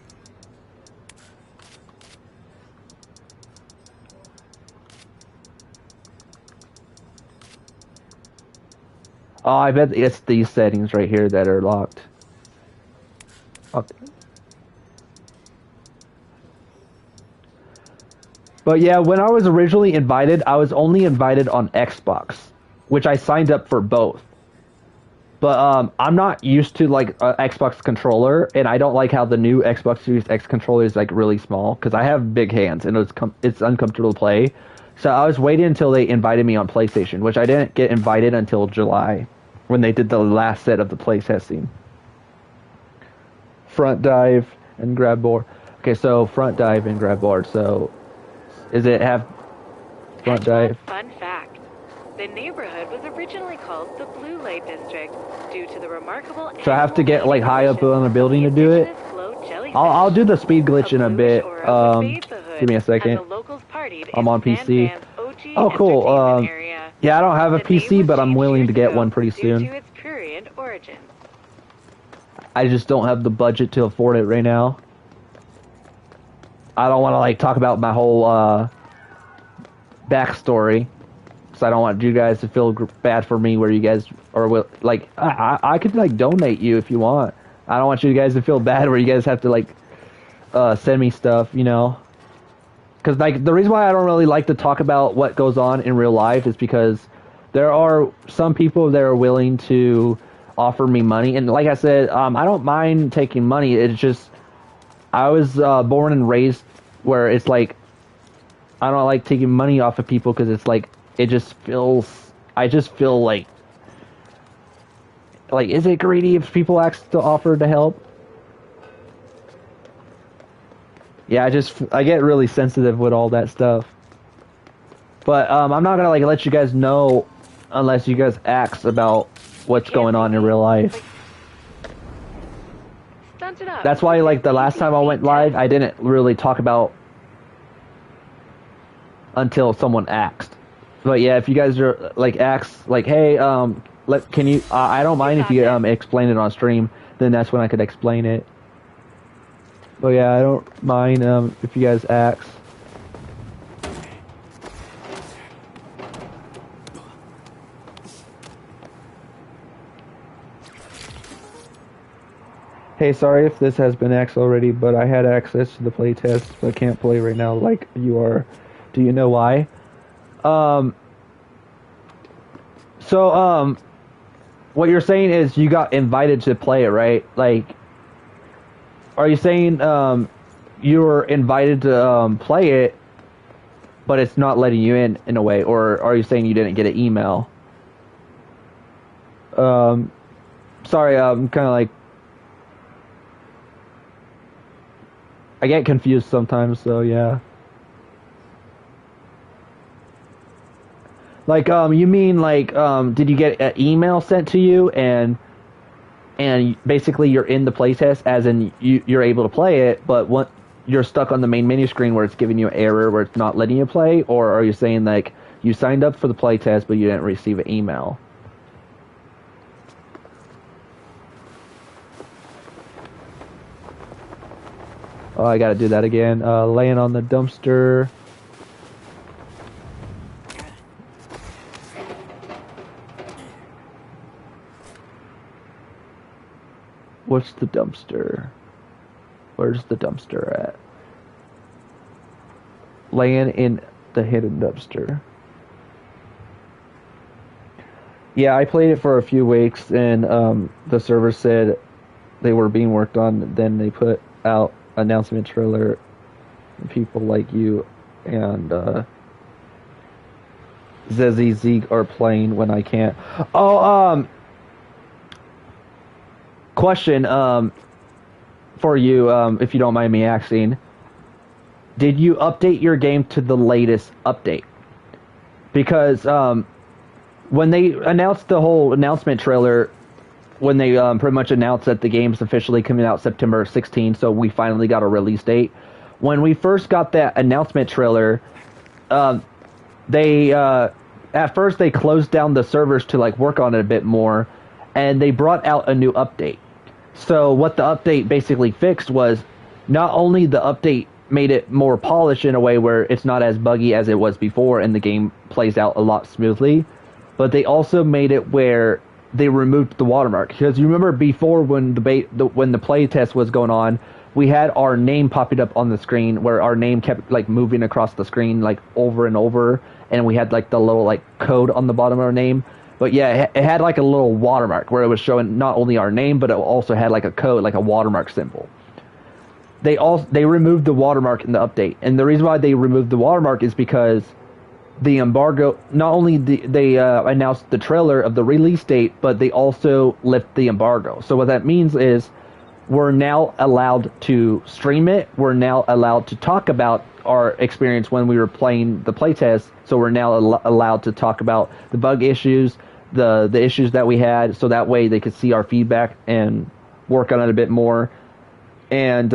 Oh, I bet it's these settings right here that are locked. Okay. But yeah, when I was originally invited, I was only invited on Xbox, which I signed up for both. But I'm not used to like an Xbox controller, and I don't like how the new Xbox Series X controller is like really small because I have big hands and it's uncomfortable to play. So I was waiting until they invited me on PlayStation, which I didn't get invited until July, when they did the last set of the playtesting. Front dive and grab board. Okay, so front dive and grab board. So, is it have front dive? Fun fact: the neighborhood was originally called the Blue Light District due to the remarkable. So I have to get like high up on a building to do it. I'll do the speed glitch in a bit. Give me a second. I'm on PC. Oh, cool. Yeah, I don't have a PC, but I'm willing to get one pretty soon. I just don't have the budget to afford it right now. I don't want to like talk about my whole backstory, so I don't want you guys to feel bad for me. Where you guys are like, I could like donate you if you want. I don't want you guys to feel bad where you guys have to like send me stuff, you know. Because like the reason why I don't really like to talk about what goes on in real life is because there are some people that are willing to offer me money, and like I said, I don't mind taking money. It's just I was born and raised where it's like I don't like taking money off of people because it's like it just feels. I just feel like is it greedy if people ask to offer to help? Yeah, I get really sensitive with all that stuff. But I'm not gonna like let you guys know unless you guys ask about what's going on in real life. That's why like the last time I went live, I didn't really talk about until someone asked. But yeah, if you guys are like ask like, hey, can you? I don't mind if you explain it on stream. Then that's when I could explain it. But yeah, I don't mind if you guys ask. Hey, sorry if this has been asked already, but I had access to the playtest, but can't play right now like you are. Do you know why? So, what you're saying is you got invited to play it, right? Like, are you saying you were invited to play it, but it's not letting you in a way? Or are you saying you didn't get an email? Sorry, I'm kind of like... I get confused sometimes, so yeah. Like, you mean like, did you get an email sent to you and basically you're in the playtest, as in you're able to play it, but what you're stuck on the main menu screen where it's giving you an error where it's not letting you play? Or are you saying like you signed up for the playtest but you didn't receive an email? Oh, I gotta do that again. Laying on the dumpster. What's the dumpster? Where's the dumpster at? Laying in the hidden dumpster. Yeah, I played it for a few weeks, and the server said they were being worked on. Then they put out announcement trailer. People like you and Zezzy Zeke are playing when I can't. Oh, question, for you, if you don't mind me asking. Did you update your game to the latest update? Because, when they announced the whole announcement trailer, when they pretty much announced that the game's officially coming out September 16th, so we finally got a release date. When we first got that announcement trailer, they at first they closed down the servers to like work on it a bit more, and they brought out a new update. So what the update basically fixed was not only the update made it more polished in a way where it's not as buggy as it was before and the game plays out a lot smoothly, but they also made it where they removed the watermark. Because you remember before when when the play test was going on, we had our name popping up on the screen where our name kept like moving across the screen like over and over, and we had like the little like code on the bottom of our name. But yeah, it had like a little watermark where it was showing not only our name, but it also had like a code, like a watermark symbol. They removed the watermark in the update, and the reason why they removed the watermark is because the embargo. Not only they announced the trailer of the release date, but they also lift the embargo. So what that means is we're now allowed to stream it. We're now allowed to talk about our experience when we were playing the playtest. So we're now allowed to talk about the bug issues, the issues that we had, so that way they could see our feedback and work on it a bit more. And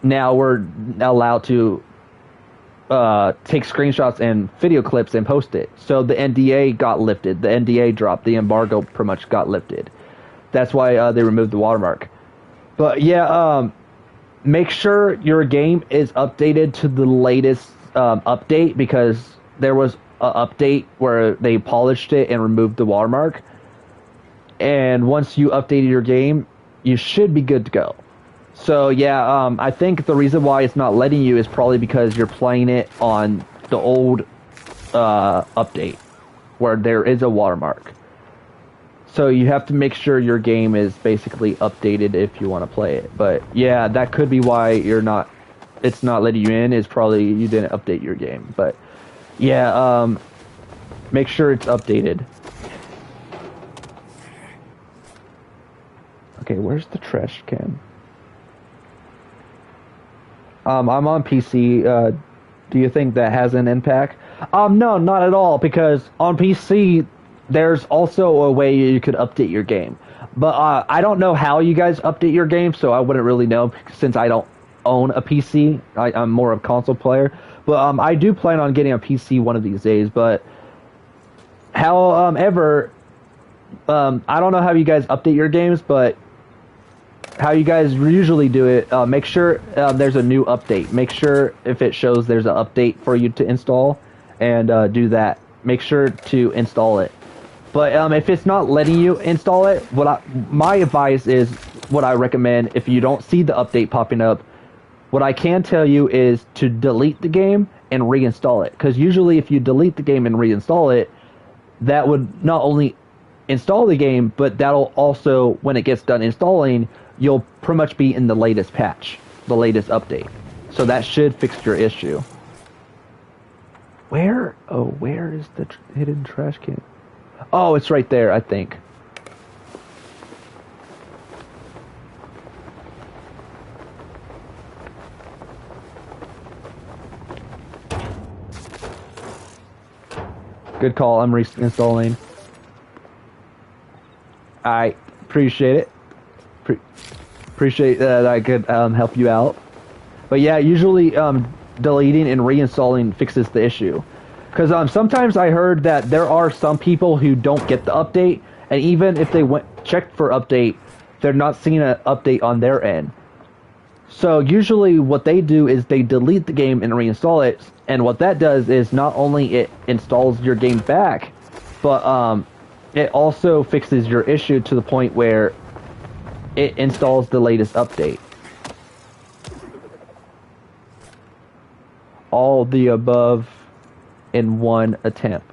now we're allowed to take screenshots and video clips and post it. So the NDA got lifted. The NDA dropped. The embargo pretty much got lifted. That's why they removed the watermark. But yeah, make sure your game is updated to the latest update, because there was an update where they polished it and removed the watermark. And once you updated your game, you should be good to go. So yeah, I think the reason why it's not letting you is probably because you're playing it on the old update, where there is a watermark. So you have to make sure your game is basically updated if you want to play it. But yeah, that could be why it's not letting you in, is probably you didn't update your game. But yeah, make sure it's updated. Okay, where's the trash can? I'm on PC. Do you think that has an impact? No, not at all, because on PC, there's also a way you could update your game. But I don't know how you guys update your game, so I wouldn't really know, since I don't own a PC. I'm more of a console player. But I do plan on getting a PC one of these days. But however, I don't know how you guys update your games, but how you guys usually do it, make sure there's a new update. Make sure if it shows there's an update for you to install, and do that. Make sure to install it. But if it's not letting you install it, my advice is, what I recommend, if you don't see the update popping up, what I can tell you is to delete the game and reinstall it. Because usually if you delete the game and reinstall it, that would not only install the game, but that'll also, when it gets done installing, you'll pretty much be in the latest patch, the latest update. So that should fix your issue. Where is the hidden trash can? Oh, it's right there, I think. Good call, I'm reinstalling. I appreciate it. Appreciate that I could help you out. But yeah, usually deleting and reinstalling fixes the issue. Because sometimes I heard that there are some people who don't get the update, and even if they checked for update, they're not seeing an update on their end. So usually what they do is they delete the game and reinstall it, and what that does is not only it installs your game back, but it also fixes your issue to the point where it installs the latest update. All the above in one attempt.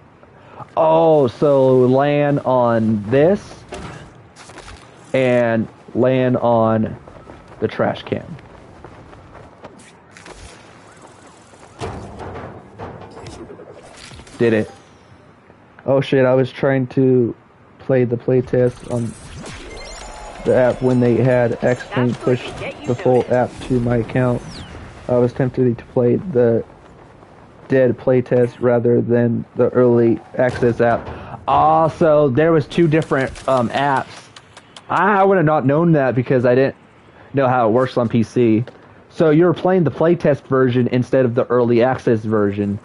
Oh, so land on this and land on the trash can. Did it. Oh shit, I was trying to play the playtest on the app when they had accidentally pushed the full app to my account. I was tempted to play the dead playtest rather than the early access app. So there was two different apps. I would have not known that because I didn't know how it works on PC. So you're playing the playtest version instead of the early access version.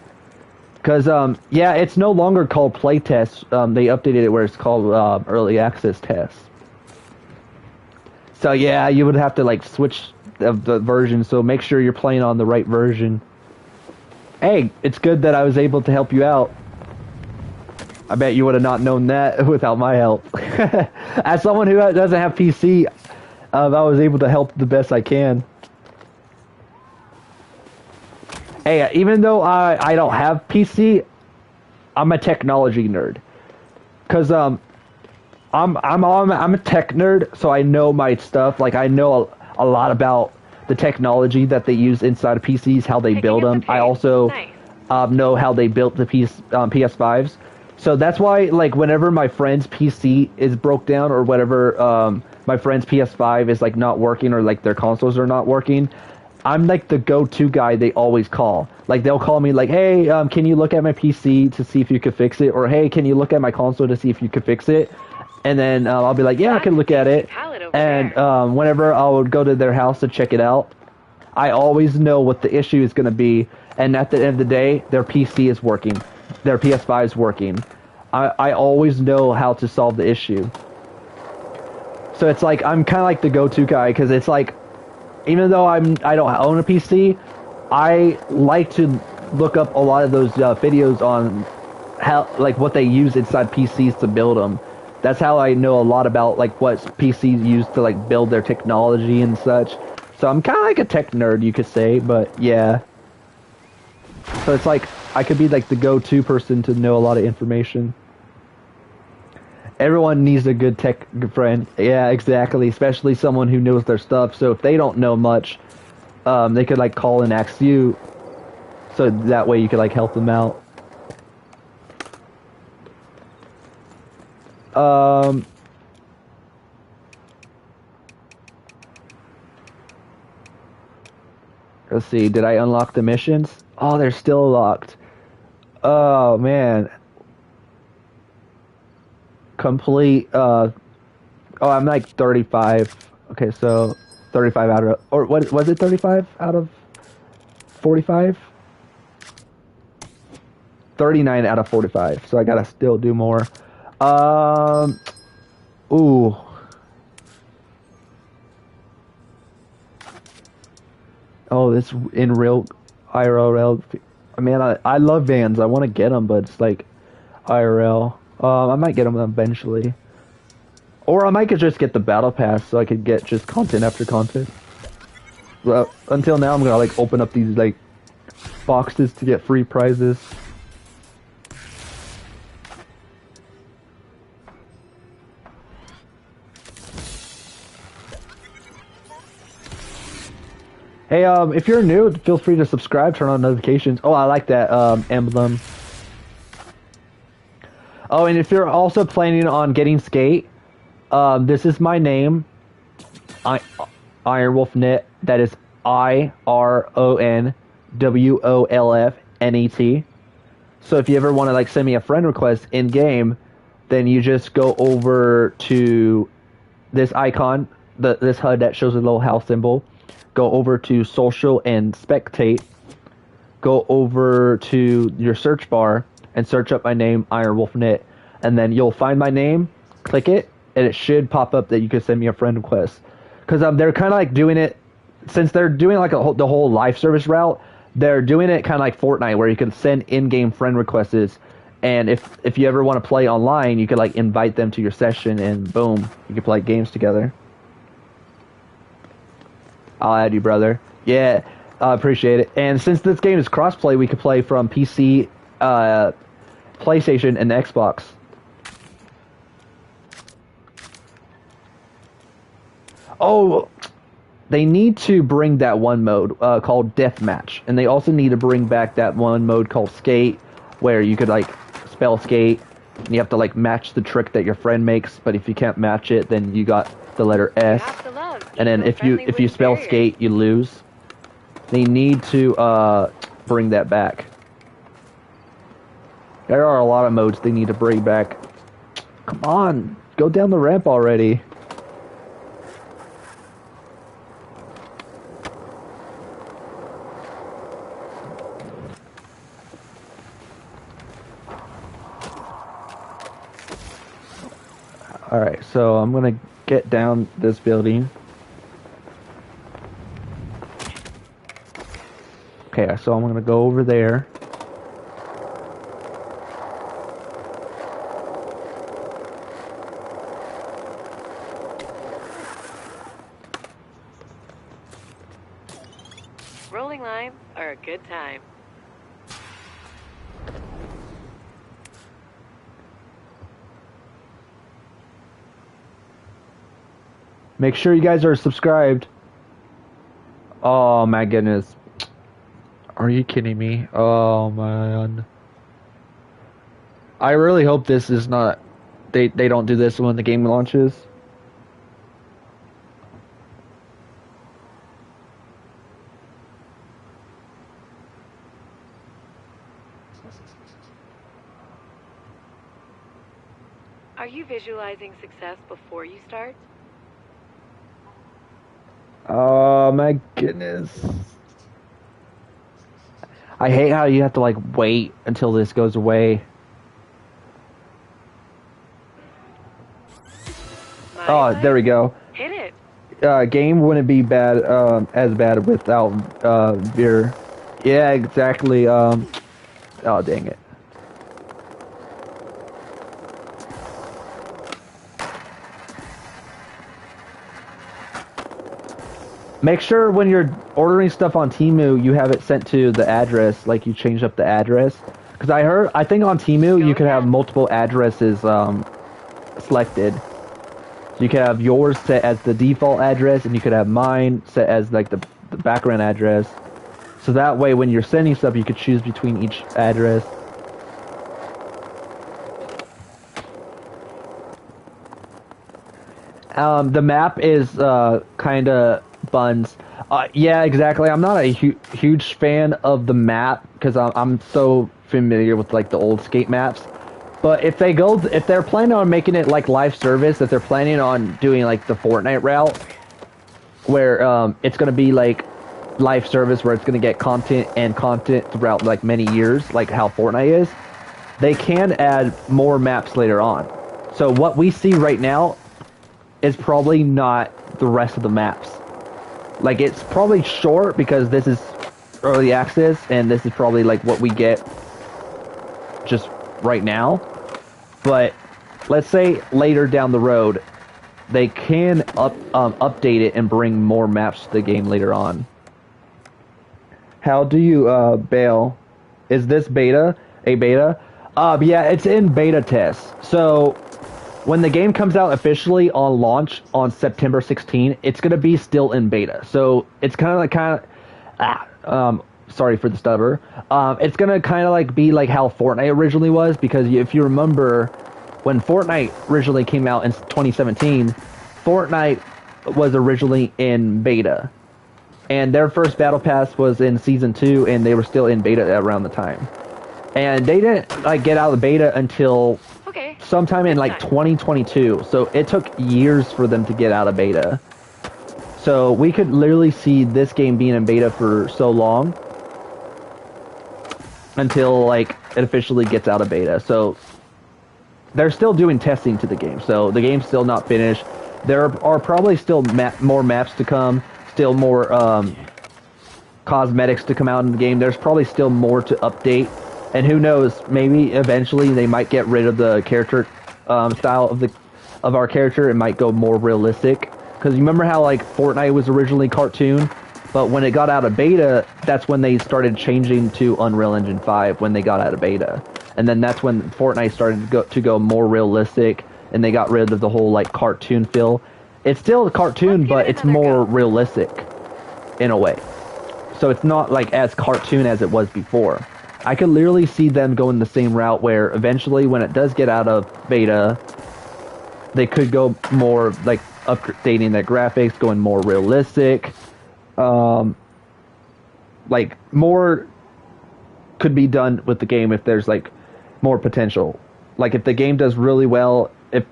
Because, yeah, it's no longer called playtest. They updated it where it's called early access test. So, yeah, you would have to, like, switch the version. So make sure you're playing on the right version. Hey, it's good that I was able to help you out. I bet you would have not known that without my help. As someone who doesn't have PC, I was able to help the best I can. Hey, even though I don't have PC, I'm a technology nerd. Cause I'm a tech nerd, so I know my stuff. Like I know a lot about the technology that they use inside of PCs, how they build them. I also know how they built the PS5s. So that's why, like, whenever my friend's PC is broke down or whatever, my friend's PS5 is, like, not working or, like, their consoles are not working, I'm, like, the go-to guy they always call. Like, they'll call me, like, hey, can you look at my PC to see if you could fix it? Or, hey, can you look at my console to see if you could fix it? And then I'll be like, yeah, I can look at it. And whenever I would go to their house to check it out, I always know what the issue is going to be. And at the end of the day, their PC is working. Their PS5 is working. I always know how to solve the issue. So it's like, I'm kind of like the go-to guy, because it's like, even though I don't own a PC, I like to look up a lot of those videos on how, like, what they use inside PCs to build them. That's how I know a lot about, like, what PCs use to, like, build their technology and such. So I'm kind of like a tech nerd, you could say, but yeah. So it's like, I could be like the go-to person to know a lot of information. Everyone needs a good tech friend. Yeah, exactly. Especially someone who knows their stuff. So if they don't know much, they could like call and ask you. So that way you could like help them out. Let's see. Did I unlock the missions? Oh, they're still locked. Oh man. Complete oh, I'm like 35. Okay, so 35 out of, or what was it, 35 out of 45? 39 out of 45. So I gotta still do more. Ooh. Oh, this in real IRL. Man, I love Vans. I want to get them, but it's like IRL. I might get them eventually. Or I might just get the battle pass so I could get just content after content. Well, until now I'm gonna like open up these like boxes to get free prizes. Hey, if you're new, feel free to subscribe, turn on notifications. Oh, I like that emblem. Oh, and if you're also planning on getting Skate, this is my name, IronWolfNet. That is IronWolfNet. So if you ever want to like send me a friend request in game, then you just go over to this icon, this HUD that shows a little house symbol. Go over to social and spectate. Go over to your search bar and search up my name, IronWolfNet, and then you'll find my name. Click it, and it should pop up that you can send me a friend request. Because they're kind of like doing it, since they're doing like the whole live service route. They're doing it kind of like Fortnite, where you can send in-game friend requests, and if you ever want to play online, you could like invite them to your session, and boom, you can play games together. I'll add you, brother. Yeah, I appreciate it. And since this game is crossplay, we could play from PC, PlayStation, and Xbox. Oh, they need to bring that one mode called Deathmatch. And they also need to bring back that one mode called Skate, where you could, like, spell skate And you have to like match the trick that your friend makes, but if you can't match it, then you got the letter S. You have to love And then if you eco-friendly spell wooden skate, you lose. They need to bring that back. There are a lot of modes they need to bring back. Come on, go down the ramp already. Alright, so I'm gonna get down this building. Okay, so I'm gonna go over there. Rolling lines are a good time. Make sure you guys are subscribed. Oh my goodness. Are you kidding me? Oh man. I really hope this is not... They don't do this when the game launches. Are you visualizing success before you start? Oh my goodness. I hate how you have to like wait until this goes away. Oh, there we go. Hit it. Game wouldn't be bad, as bad without, beer. Yeah, exactly, oh, dang it. Make sure when you're ordering stuff on Temu, you have it sent to the address, like you change up the address. Because I think on Temu, you can have multiple addresses, selected. You could have yours set as the default address, and you could have mine set as like the background address. So that way, when you're sending stuff, you could choose between each address. The map is kind of buns. Yeah, exactly. I'm not a huge fan of the map because I'm so familiar with like the old skate maps. But if they're planning on making it like live service, if they're planning on doing like the Fortnite route, where it's gonna be like live service, where it's gonna get content throughout like many years, like how Fortnite is, they can add more maps later on. So what we see right now is probably not the rest of the maps. Like it's probably short because this is early access, and this is probably like what we get just right now. But let's say later down the road, they can update it and bring more maps to the game later on. How do you bail? Is this beta? A beta? Yeah, it's in beta test. So when the game comes out officially on launch on September 16, it's gonna be still in beta. So it's sorry for the stutter. It's gonna kind of like be like how Fortnite originally was, because if you remember, when Fortnite originally came out in 2017, Fortnite was originally in beta, and their first battle pass was in season 2, and they were still in beta around the time. And they didn't like get out of the beta until sometime in like 2022. So it took years for them to get out of beta. So we could literally see this game being in beta for so long until like it officially gets out of beta. So they're still doing testing to the game. So the game's still not finished. There are probably still more maps to come, still more cosmetics to come out in the game. There's probably still more to update. And who knows, maybe eventually they might get rid of the character style of our character. It might go more realistic. Because you remember how like Fortnite was originally cartoon, but when it got out of beta, that's when they started changing to Unreal Engine 5 when they got out of beta. And then that's when Fortnite started to go more realistic, and they got rid of the whole like cartoon feel. It's still a cartoon, but it's more realistic in a way. So it's not like as cartoon as it was before. I could literally see them going the same route where eventually when it does get out of beta, they could go more like updating their graphics, going more realistic. Like more could be done with the game if there's like more potential. Like if the game does really well, if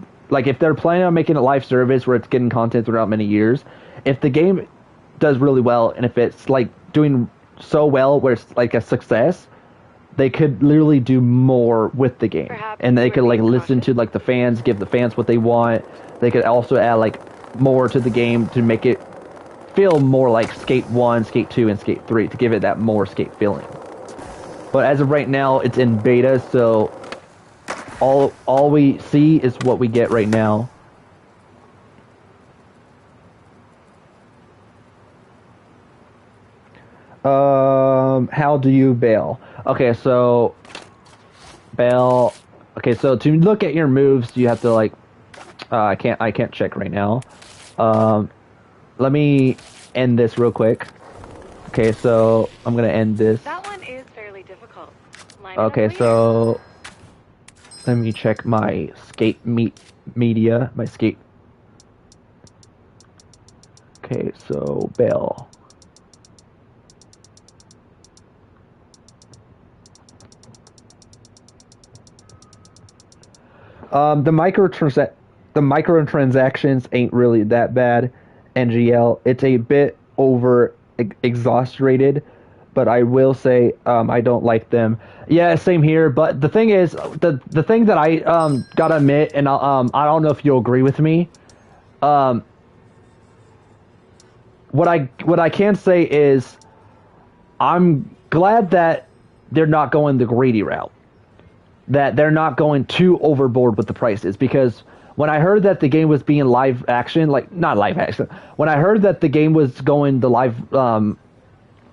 they're planning on making a live service where it's getting content throughout many years, if the game does really well and if it's like doing so well where it's like a success, they could literally do more with the game. Perhaps And they we're could like being listen cautious. to like the fans, give the fans what they want. They could also add like more to the game to make it feel more like Skate 1, Skate 2, and Skate 3 to give it that more Skate feeling. But as of right now, it's in beta, so all we see is what we get right now. How do you bail? Okay, so bail. Okay, so to look at your moves, you have to like. I can't check right now. Let me end this real quick. Okay, so I'm gonna end this. That one is fairly difficult. Line it up Okay, later. so let me check my skate media, my skate. Okay, so bail. The microtransactions ain't really that bad. NGL, it's a bit over exaggerated, but I will say I don't like them. Yeah, same here. But the thing is, the thing that I gotta admit, and I don't know if you'll agree with me. What I can say is, I'm glad that they're not going the greedy route. That they're not going too overboard with the prices, because when I heard that the game was being live action, like not live action, when I heard that the game was going the live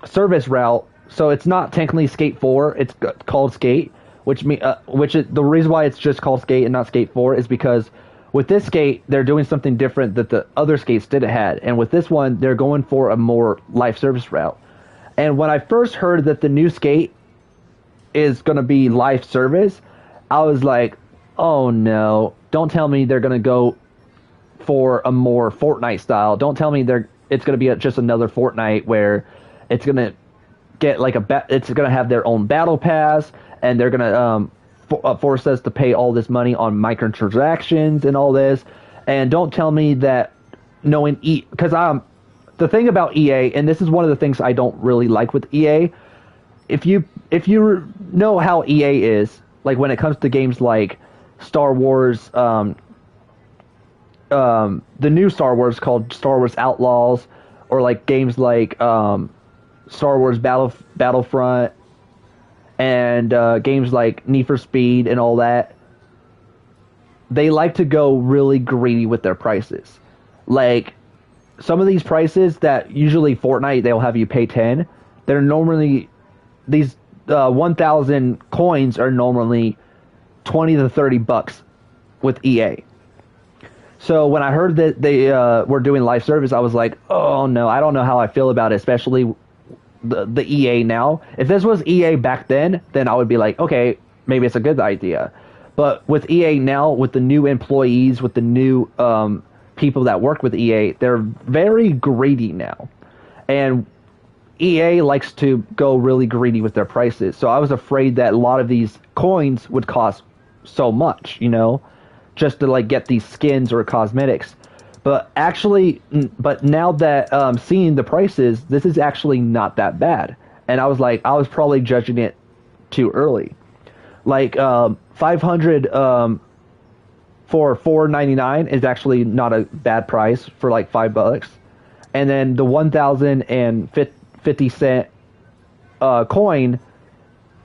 service route, so it's not technically Skate 4, it's called Skate, which is the reason why it's just called Skate and not Skate 4 is because with this skate they're doing something different that the other skates didn't have, and with this one they're going for a more live service route. And when I first heard that the new skate is going to be live service, I was like, oh no, don't tell me they're going to go for a more Fortnite style. Don't tell me it's going to be just another Fortnite where it's going to get like it's going to have their own battle pass, and they're going to force us to pay all this money on microtransactions and all this. And don't tell me that knowing because the thing about EA, and this is one of the things I don't really like with EA, if you know how EA is, like when it comes to games like Star Wars, the new Star Wars called Star Wars Outlaws, or like games like Star Wars Battlefront, and games like Need for Speed and all that, they like to go really greedy with their prices. Like some of these prices that usually Fortnite they'll have you pay 10, they're normally these 1,000 coins are normally 20 to 30 bucks with EA. So when I heard that they were doing live service, I was like, oh no, I don't know how I feel about it, especially the EA now. If this was EA back then I would be like, okay, maybe it's a good idea. But with EA now, with the new employees, with the new people that work with EA, they're very greedy now. And EA likes to go really greedy with their prices. So I was afraid that a lot of these coins would cost so much, just to like get these skins or cosmetics. But now that seeing the prices, this is actually not that bad. And I was probably judging it too early. Like 500 for $4.99 is actually not a bad price for like $5. And then the 1,050 cent coin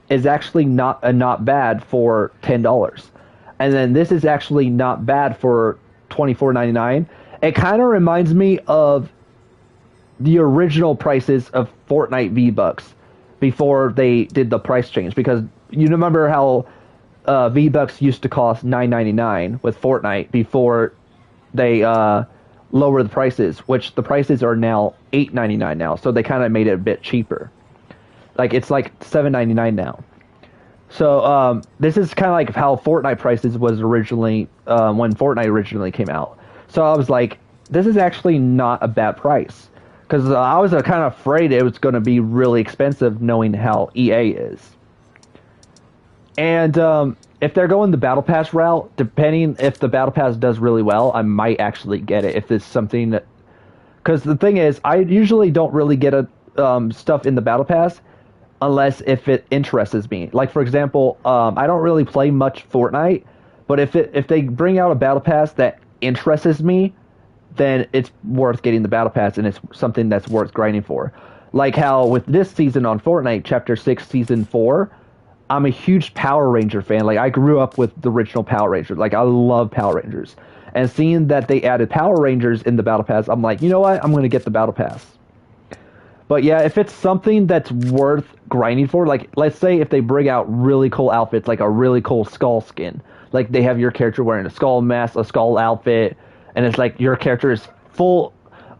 is actually not bad for $10. And then this is actually not bad for $24.99. It kind of reminds me of the original prices of Fortnite V-Bucks before they did the price change, because you remember how V-Bucks used to cost $9.99 with Fortnite before they lowered the prices, which the prices are now $8.99 now, so they kind of made it a bit cheaper. Like it's like $7.99 now. So this is kind of like how Fortnite prices was originally when Fortnite originally came out. So I was like, this is actually not a bad price because I was kind of afraid it was going to be really expensive, knowing how EA is. And if they're going the Battle Pass route, depending if the Battle Pass does really well, I might actually get it if it's something that. Because the thing is, I usually don't really get stuff in the Battle Pass unless if it interests me. Like for example, I don't really play much Fortnite, but if they bring out a Battle Pass that interests me, then it's worth getting the Battle Pass and it's something that's worth grinding for. Like how with this season on Fortnite, Chapter 6, Season 4, I'm a huge Power Ranger fan. Like I grew up with the original Power Rangers. Like I love Power Rangers. And seeing that they added Power Rangers in the Battle Pass, I'm like, you know what? I'm going to get the Battle Pass. But yeah, if it's something that's worth grinding for, like let's say if they bring out really cool outfits, like a really cool skull skin, like they have your character wearing a skull mask, a skull outfit, and it's like your character is full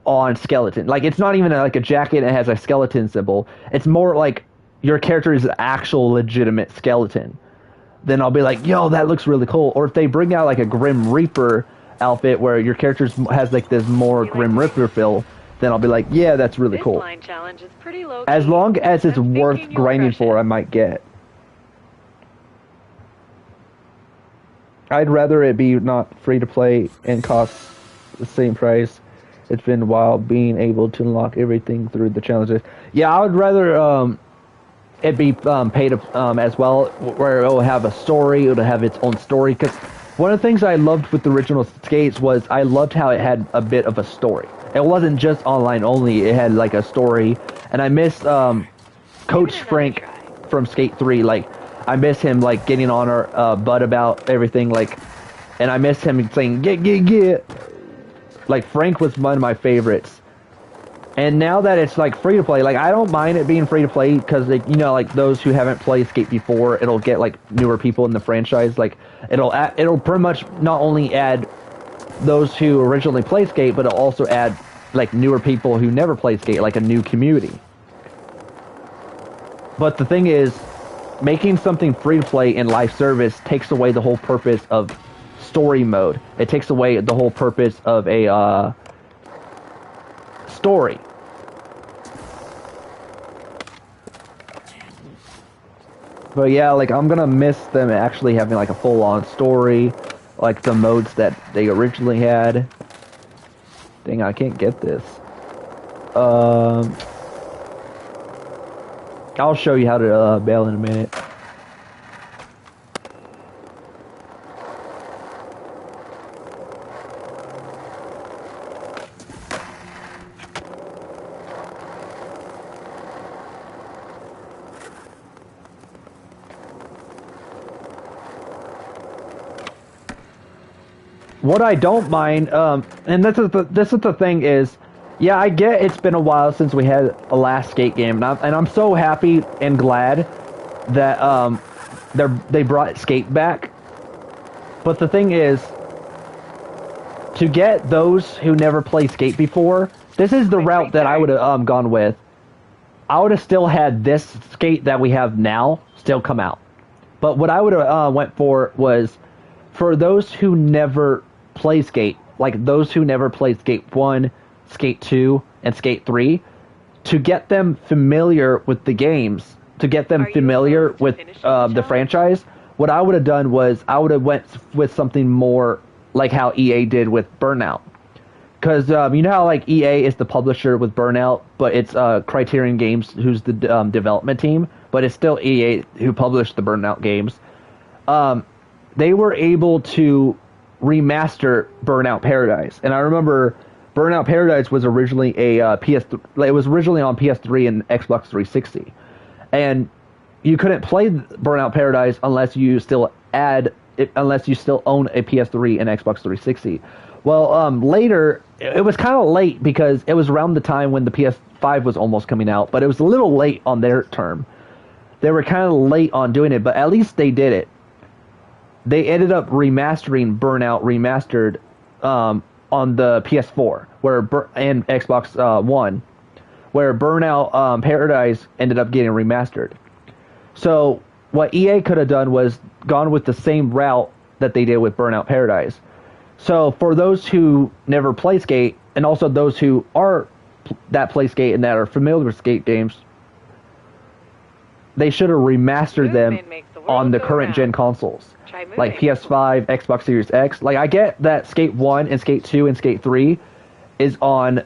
on skeleton. Like it's not even like a jacket and it has a skeleton symbol. It's more like your character is an actual legitimate skeleton. Then I'll be like, yo, that looks really cool. Or if they bring out like a Grim Reaper outfit where your character has like this more Grim Reaper feel, then I'll be like, yeah, that's really cool. Line challenge is pretty low As key. long as it's I'm worth thinking you'll grinding crush for, it. I might get. I'd rather it be not free to play and cost the same price. It's been a while being able to unlock everything through the challenges. Yeah, I would rather it be paid as well, where it will have a story, it will have its own story. Because one of the things I loved with the original Skates was I loved how it had a bit of a story. It wasn't just online only; it had like a story. And I missed Coach Frank from Skate 3. Like I miss him like getting on our butt about everything. Like, and I miss him saying get. Like Frank was one of my favorites. And now that it's like free to play, like I don't mind it being free to play because you know, like those who haven't played Skate before, it'll get like newer people in the franchise. Like it'll pretty much not only add those who originally played Skate, but it'll also add like newer people who never played Skate, like a new community. But the thing is, making something free to play in live service takes away the whole purpose of story mode. It takes away the whole purpose of a story. But yeah, like I'm gonna miss them actually having like a full-on story, like the modes that they originally had. Dang, I can't get this. I'll show you how to bail in a minute. What I don't mind, and this is the thing is, yeah, I get it's been a while since we had a last Skate game, and I'm so happy and glad that they brought Skate back. But the thing is, to get those who never played Skate before, this is the route that I would have gone with. I would have still had this Skate that we have now still come out. But what I would have went for was for those who never play Skate, like those who never played Skate 1, Skate 2, and Skate 3, to get them familiar with the games, to get them familiar with the franchise, what I would have done was I would have went with something more like how EA did with Burnout. Because you know how like EA is the publisher with Burnout, but it's Criterion Games who's the development team, but it's still EA who published the Burnout games. They were able to remaster Burnout Paradise, and I remember Burnout Paradise was originally it was originally on PS3 and Xbox 360, and you couldn't play Burnout Paradise unless you still own a PS3 and Xbox 360. Well, later it was kind of late because it was around the time when the PS5 was almost coming out, but it was a little late on their term. They were kind of late on doing it, but at least they did it. They ended up remastering Burnout Remastered on the PS4 and Xbox One, where Burnout Paradise ended up getting remastered. So what EA could have done was gone with the same route that they did with Burnout Paradise. So for those who never play Skate, and also those who are that play Skate and that are familiar with Skate games, they should have remastered them on the current gen consoles, like PS5, Xbox Series X. Like, I get that Skate 1 and Skate 2 and Skate 3 is on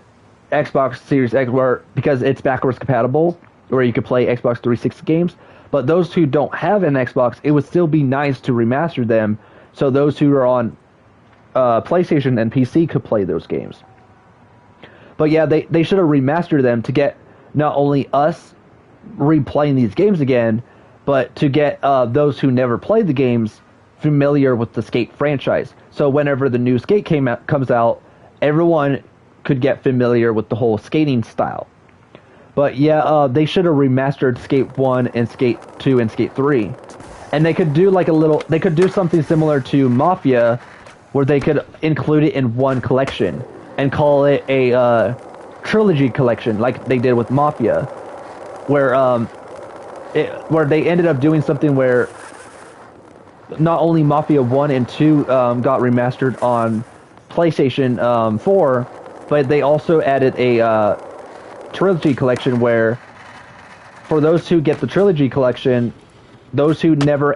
Xbox Series X because it's backwards compatible, where you could play Xbox 360 games. But those who don't have an Xbox, it would still be nice to remaster them so those who are on PlayStation and PC could play those games. But yeah, they should have remastered them to get not only us replaying these games again, but to get those who never played the games familiar with the Skate franchise. So whenever the new Skate comes out, everyone could get familiar with the whole skating style. But yeah, they should have remastered Skate 1 and Skate 2 and Skate 3. And they could do they could do something similar to Mafia, where they could include it in one collection and call it a trilogy collection, like they did with Mafia, where where they ended up doing something where not only Mafia 1 and 2 got remastered on PlayStation 4, but they also added a trilogy collection where, for those who get the trilogy collection, those who never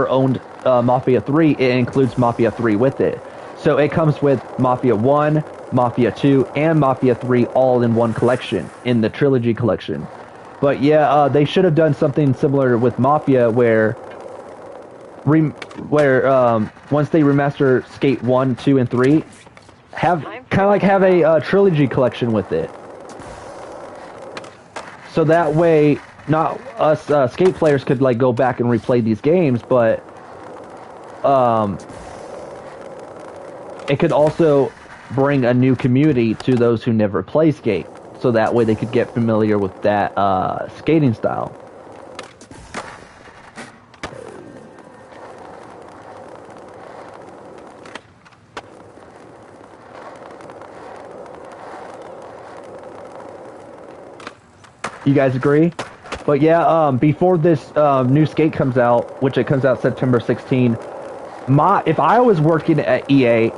owned Mafia 3, it includes Mafia 3 with it. So it comes with Mafia 1, Mafia 2, and Mafia 3 all in one collection, in the trilogy collection. But yeah, they should have done something similar with Mafia, where once they remaster Skate 1, 2, and 3, have a trilogy collection with it. So that way, not us Skate players could like go back and replay these games, but it could also bring a new community to those who never play Skate. So that way they could get familiar with that skating style. You guys agree? But yeah, before this new Skate comes out, which it comes out September 16, if I was working at EA,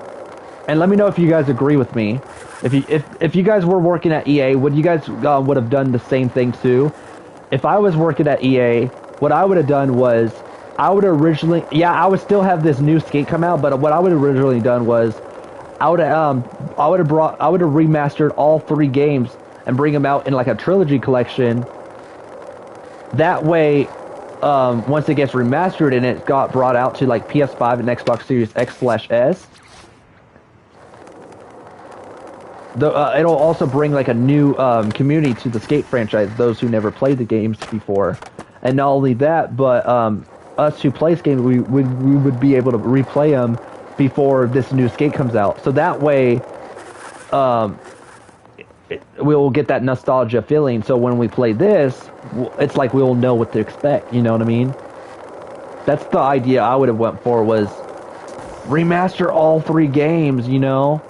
and let me know if you guys agree with me. If you guys were working at EA, would you guys would have done the same thing too? If I was working at EA, what I would have done was I would originally, I would still have this new Skate come out, but what I would have originally done was I would have remastered all 3 games and bring them out in like a trilogy collection. That way, once it gets remastered and it got brought out to like PS5 and Xbox Series X/S, it'll also bring like a new community to the Skate franchise, those who never played the games before. And not only that, but us who play Skate, we would be able to replay them before this new Skate comes out. So that way, we will get that nostalgia feeling. So when we play this, it's like we will know what to expect. You know what I mean? That's the idea I would have went for, was remaster all 3 games, you know?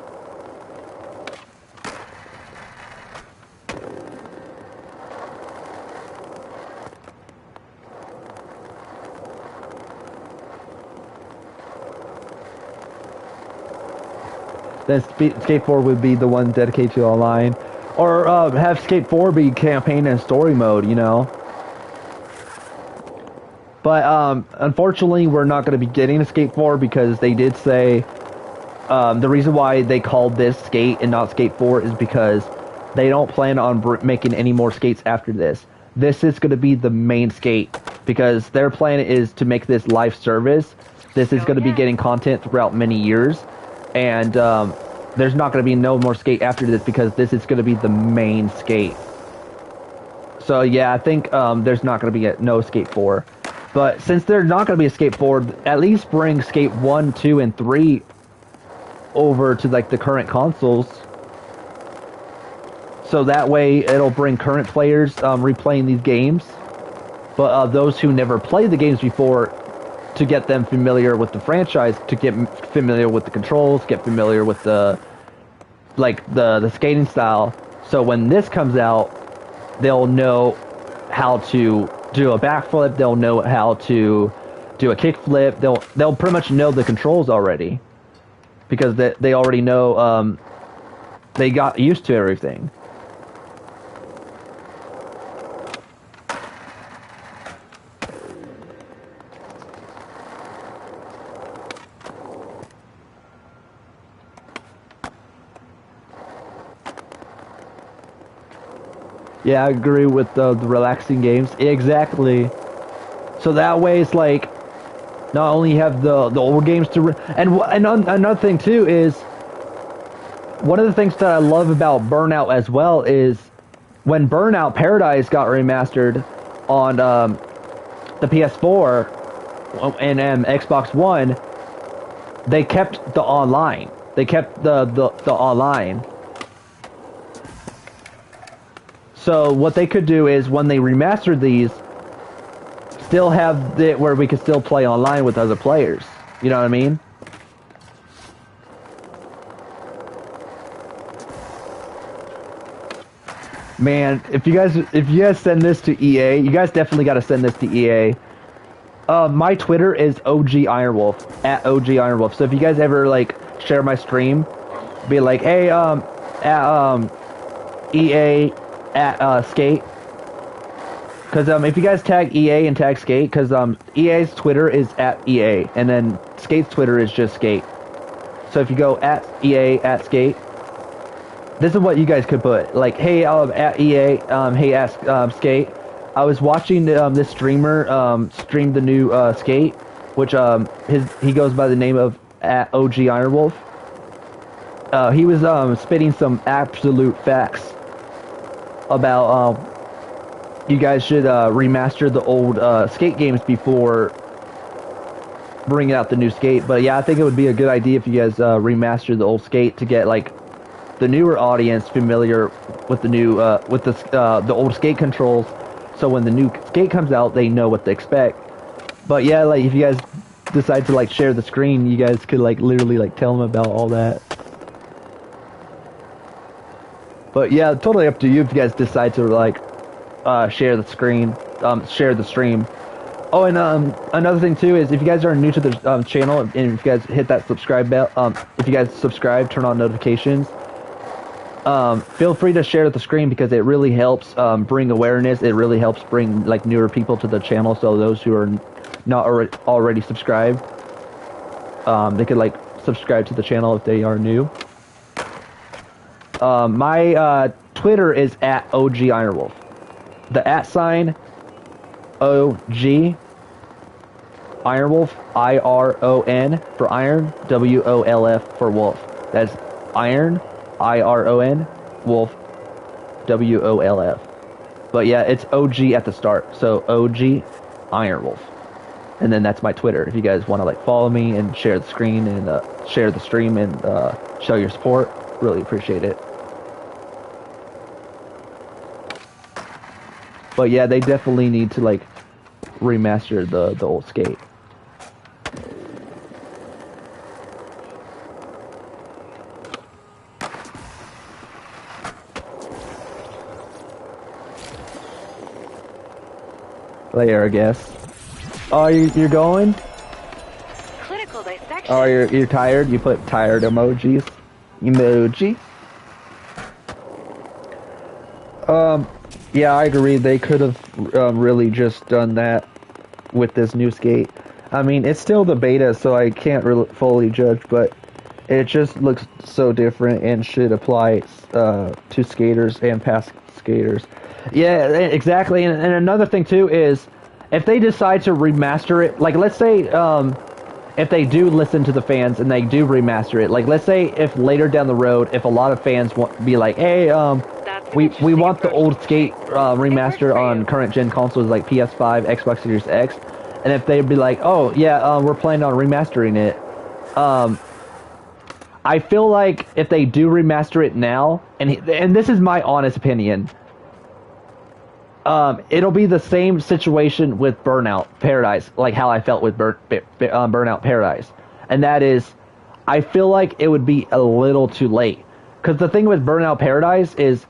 Then Skate 4 would be the one dedicated to online. Or have Skate 4 be campaign and story mode, you know? But unfortunately, we're not going to be getting a Skate 4 because they did say the reason why they called this Skate and not Skate 4 is because they don't plan on making any more Skates after this. This is going to be the main Skate because their plan is to make this live service. This is going to be getting content throughout many years. And there's not going to be no more Skate after this because this is going to be the main Skate. So yeah, I think there's not going to be no Skate 4. But since there's not going to be a Skate 4, at least bring Skate 1, 2, and 3 over to like the current consoles. So that way it'll bring current players replaying these games. But those who never played the games before, to get them familiar with the franchise, to get familiar with the controls, get familiar with the skating style. So when this comes out, they'll know how to do a backflip. They'll know how to do a kickflip. They'll pretty much know the controls already because they already know. They got used to everything. Yeah, I agree with the relaxing games. Exactly. So that way it's like, not only have the old games to... another thing too is, one of the things that I love about Burnout as well is, when Burnout Paradise got remastered on the PS4 and Xbox One, they kept the online. They kept the online. So what they could do is, when they remastered these, still have it where we could still play online with other players. You know what I mean? Man, if you guys send this to EA, you guys definitely got to send this to EA. My Twitter is OG Ironwolf, at OG Ironwolf. So if you guys ever like share my stream, be like, hey, at EA at Skate, because if you guys tag EA and tag Skate, because EA's Twitter is at EA, and then Skate's Twitter is just Skate. So if you go at EA at Skate, this is what you guys could put, like, hey, at EA, hey, at Skate, I was watching this streamer stream the new Skate, which he goes by the name of at OG Ironwolf. He was spitting some absolute facts about you guys should remaster the old Skate games before bringing out the new Skate. But yeah, I think it would be a good idea if you guys remaster the old Skate to get like the newer audience familiar with the new with the old Skate controls, so when the new Skate comes out, they know what to expect. But yeah, like if you guys decide to like share the screen, you guys could like literally like tell them about all that. But yeah, totally up to you if you guys decide to like share the screen, share the stream. Oh, and another thing too is, if you guys are new to the channel, and if you guys hit that subscribe bell, if you guys subscribe, turn on notifications. Feel free to share the screen, because it really helps bring awareness. It really helps bring like newer people to the channel. So those who are not already subscribed, they could like subscribe to the channel if they are new. My Twitter is at OG Ironwolf. The @ OG Ironwolf, IRON for iron, WOLF for wolf. That's iron, IRON, wolf, WOLF. But yeah, it's OG at the start, so OG Ironwolf. And then that's my Twitter. If you guys want to like follow me and share the screen and share the stream and show your support, really appreciate it. But yeah, they definitely need to like remaster the old Skate. Later, I guess. Oh, you're going? Clinical dissection. Oh, you're tired? You put tired emojis? Emoji? Yeah, I agree. They could have really just done that with this new Skate. I mean, it's still the beta, so I can't really fully judge, but it just looks so different and should apply to skaters and past skaters. Yeah, exactly. And another thing too is, if they decide to remaster it, like let's say if they do listen to the fans and they do remaster it, like let's say if later down the road, if a lot of fans want be like, hey, we want the old Skate remastered on current gen consoles like PS5, Xbox Series X, and if they'd be like, oh yeah, we're planning on remastering it, I feel like if they do remaster it now, and this is my honest opinion, it'll be the same situation with Burnout Paradise, like how I felt with Burnout Paradise, and that is, I feel like it would be a little too late, because the thing with Burnout Paradise is,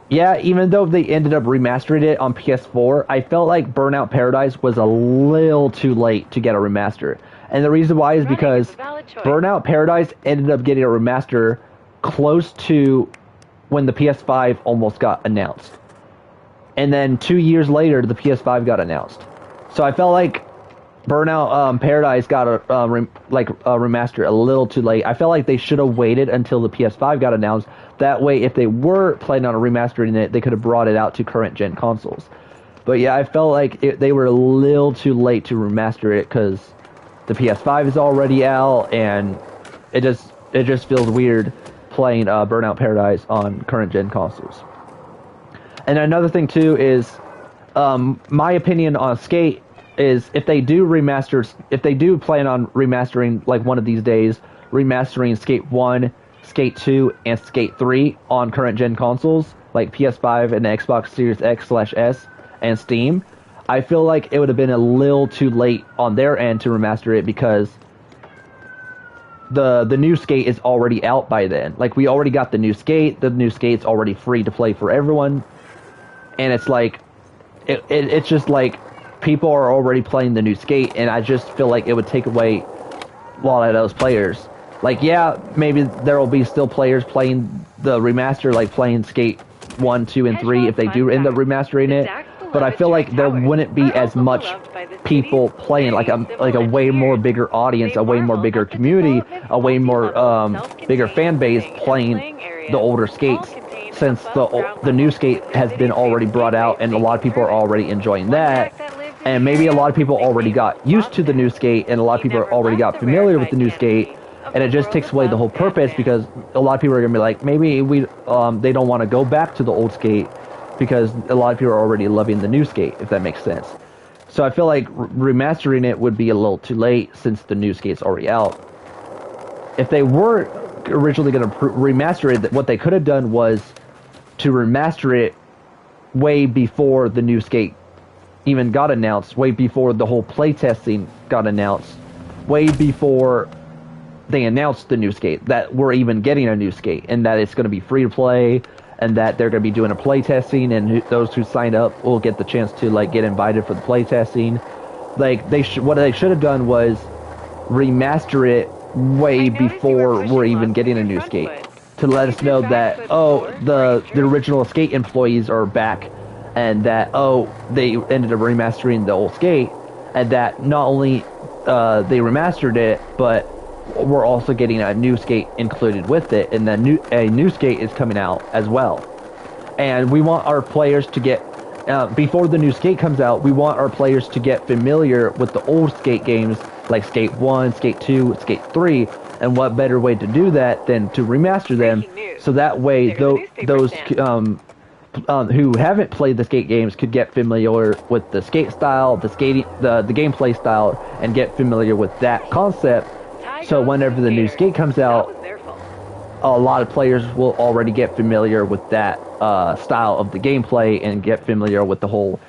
Yeah, even though they ended up remastering it on PS4, I felt like Burnout Paradise was a little too late to get a remaster. And the reason why is Running because is a valid choice. Burnout Paradise ended up getting a remaster close to when the PS5 almost got announced. And then 2 years later, the PS5 got announced. So I felt like Burnout Paradise got a remaster a little too late. I felt like they should have waited until the PS5 got announced. That way, if they were planning on remastering it, they could have brought it out to current gen consoles. But yeah, I felt like they were a little too late to remaster it because the PS5 is already out, and it just feels weird playing Burnout Paradise on current gen consoles. And another thing too is my opinion on Skate is if they do plan on remastering like one of these days, remastering Skate 1, Skate 2, and Skate 3 on current gen consoles like PS5 and the Xbox Series X/S and Steam, I feel like it would have been a little too late on their end to remaster it because the new Skate is already out by then. Like we already got the new Skate. The new Skate's already free to play for everyone, and it's like it's just like people are already playing the new Skate, and I just feel like it would take away a lot of those players. Like, yeah, maybe there will be still players playing the remaster, like playing Skate 1, 2, and 3 if they do end up remastering it. But I feel like there wouldn't be as much people playing, like a way more bigger audience, a way more bigger community, a way more bigger fan base playing the older Skates. Since the new Skate has been already brought out and a lot of people are already enjoying that, and maybe a lot of people already got used to the new Skate and a lot of people already got familiar with the new Skate, and it just takes away the whole purpose because a lot of people are gonna be like, maybe they don't want to go back to the old Skate because a lot of people are already loving the new Skate, if that makes sense. So I feel like remastering it would be a little too late since the new Skate's already out. If they were originally going to remaster it, what they could have done was to remaster it way before the new Skate even got announced, way before the whole playtesting got announced, way before they announced the new Skate, that we're even getting a new Skate, and that it's going to be free to play, and that they're going to be doing a playtesting, and those who signed up will get the chance to like get invited for the playtesting. Like what they should have done was remaster it way before we're even getting a new Skate, to let us know that the original Skate employees are back, and that they ended up remastering the old Skate, and that not only they remastered it, but we're also getting a new Skate included with it, and a new Skate is coming out as well. And we want our players to get before the new Skate comes out, we want our players to get familiar with the old Skate games like Skate 1, Skate 2, Skate 3, and what better way to do that than to remaster them, so that way those who haven't played the Skate games could get familiar with the Skate style, the gameplay style, and get familiar with that concept. So whenever the new Skate comes out, a lot of players will already get familiar with that style of the gameplay and get familiar with the whole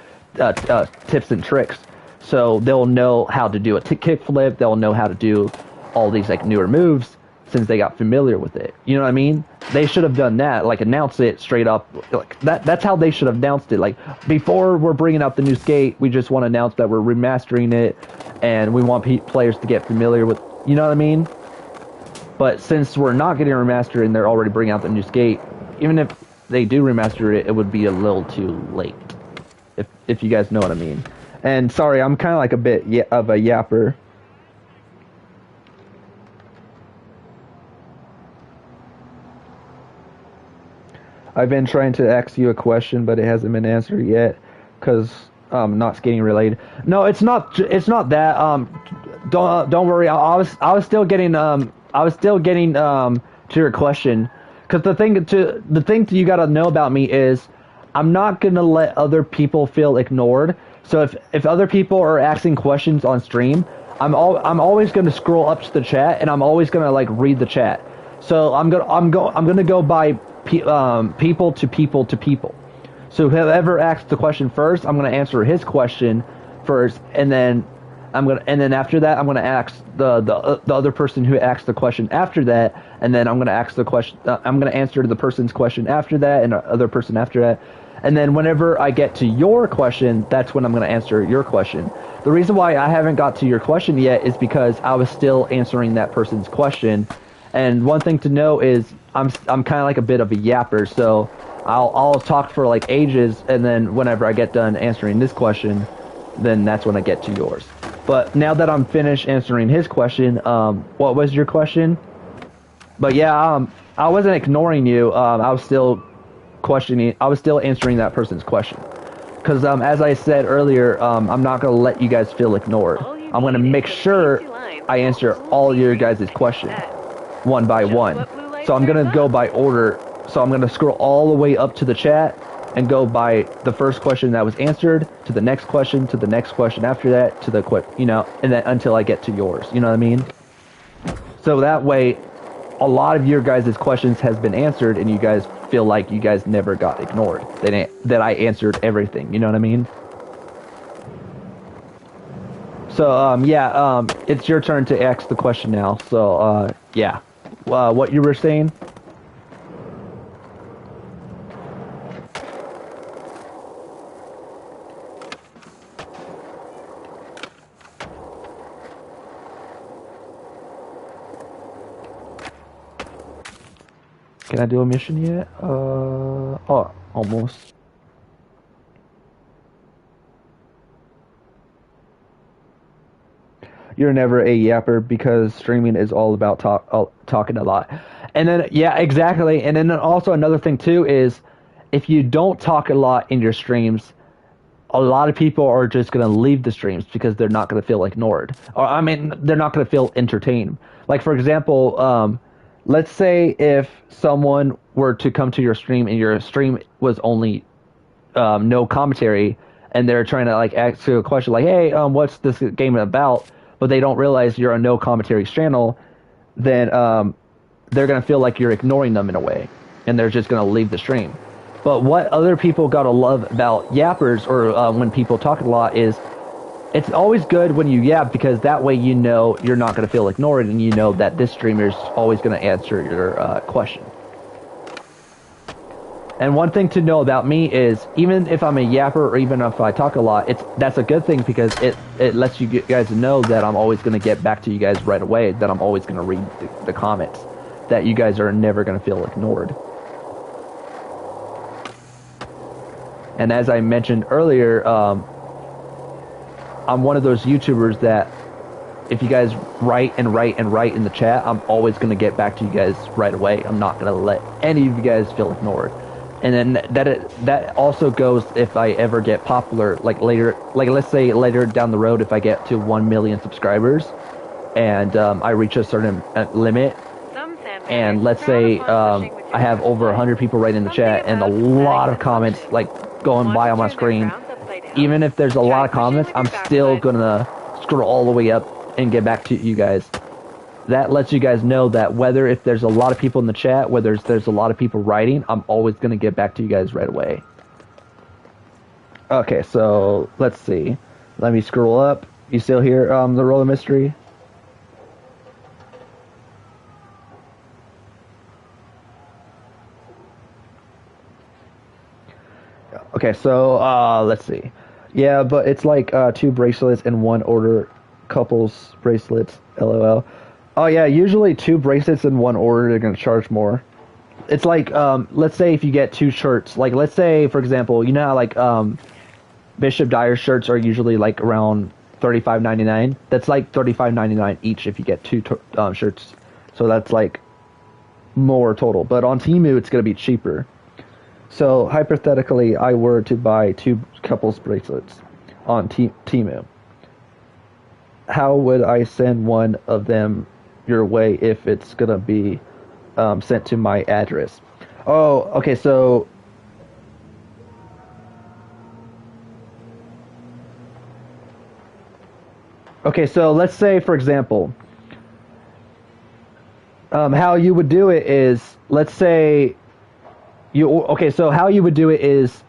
tips and tricks. So they'll know how to do a kickflip, they'll know how to do all these like newer moves since they got familiar with it. You know what I mean? They should have done that, like announce it straight up. Like that's how they should have announced it. Like before we're bringing out the new Skate, we just want to announce that we're remastering it, and we want players to get familiar with. You know what I mean? But since we're not getting a remaster and they're already bringing out the new Skate, even if they do remaster it, it would be a little too late. If you guys know what I mean. And sorry, I'm kind of like a bit of a yapper. I've been trying to ask you a question, but it hasn't been answered yet because not skating related. No, it's not. It's not that. Don't worry. I was still getting to your question, because the thing you gotta know about me is I'm not gonna let other people feel ignored. So if other people are asking questions on stream, I'm always gonna scroll up to the chat, and I'm always gonna like read the chat. So I'm gonna go by people to people. So whoever asks the question first, I'm gonna answer his question first, and then and then after that, I'm gonna ask the other person who asked the question after that, and then I'm gonna ask the question. I'm gonna answer the person's question after that, and the other person after that, and then whenever I get to your question, that's when I'm gonna answer your question. The reason why I haven't got to your question yet is because I was still answering that person's question, and one thing to know is I'm kind of like a bit of a yapper, so I'll talk for like ages, and then whenever I get done answering this question, then that's when I get to yours. But now that I'm finished answering his question, what was your question? But yeah, I wasn't ignoring you. I was still questioning. I was still answering that person's question. Because as I said earlier, I'm not gonna let you guys feel ignored. I'm gonna make sure I answer all your guys' questions one by one. So I'm gonna go by order. So I'm gonna scroll all the way up to the chat and go by the first question that was answered to the next question to the next question after that to the and then until I get to yours. You know what I mean? So that way, a lot of your guys' questions has been answered, and you guys feel like you guys never got ignored. That I answered everything. You know what I mean? So it's your turn to ask the question now. So yeah, what you were saying? Can I do a mission yet? Oh, almost. You're never a yapper because streaming is all about talking a lot. And then, yeah, exactly. And then also another thing too is if you don't talk a lot in your streams, a lot of people are just going to leave the streams because they're not going to feel ignored. Or, I mean, they're not going to feel entertained. Like, for example, let's say if someone were to come to your stream and your stream was only no commentary, and they're trying to like ask you a question like, "Hey, what's this game about?" But they don't realize you're a no commentary channel, then they're gonna feel like you're ignoring them in a way, and they're just gonna leave the stream. But what other people gotta love about yappers or when people talk a lot is it's always good when you yap because that way you know you're not going to feel ignored and you know that this streamer is always going to answer your question. And one thing to know about me is even if I'm a yapper or even if I talk a lot, that's a good thing because it lets you guys know that I'm always going to get back to you guys right away, that I'm always going to read the comments, that you guys are never going to feel ignored. And as I mentioned earlier, I'm one of those YouTubers that if you guys write in the chat, I'm always going to get back to you guys right away. I'm not going to let any of you guys feel ignored. And then that also goes if I ever get popular, like later, like let's say later down the road, if I get to 1 million subscribers and I reach a certain limit, and let's say I have over 100 people right in the chat and a lot of comments like going by on my screen. Even if there's a lot of comments, I'm still gonna scroll all the way up and get back to you guys. That lets you guys know that whether if there's a lot of people in the chat, whether there's a lot of people writing, I'm always gonna get back to you guys right away. Okay, so let's see. Let me scroll up. You still hear the roller mystery? Okay, so let's see. Yeah, but it's like 2 bracelets and 1 order couples bracelets, LOL. Oh yeah, usually 2 bracelets in 1 order, they're gonna charge more. It's like, let's say if you get 2 shirts, like let's say, for example, you know how like Bishop Dyer shirts are usually like around $35.99? That's like $35.99 each if you get 2 shirts. So that's like more total. But on Temu, it's gonna be cheaper. So hypothetically, I were to buy 2 couples bracelets on Temu. How would I send one of them your way if it's gonna be sent to my address? Oh, okay. So let's say, for example, how you would do it is, let's say. So how you would do it is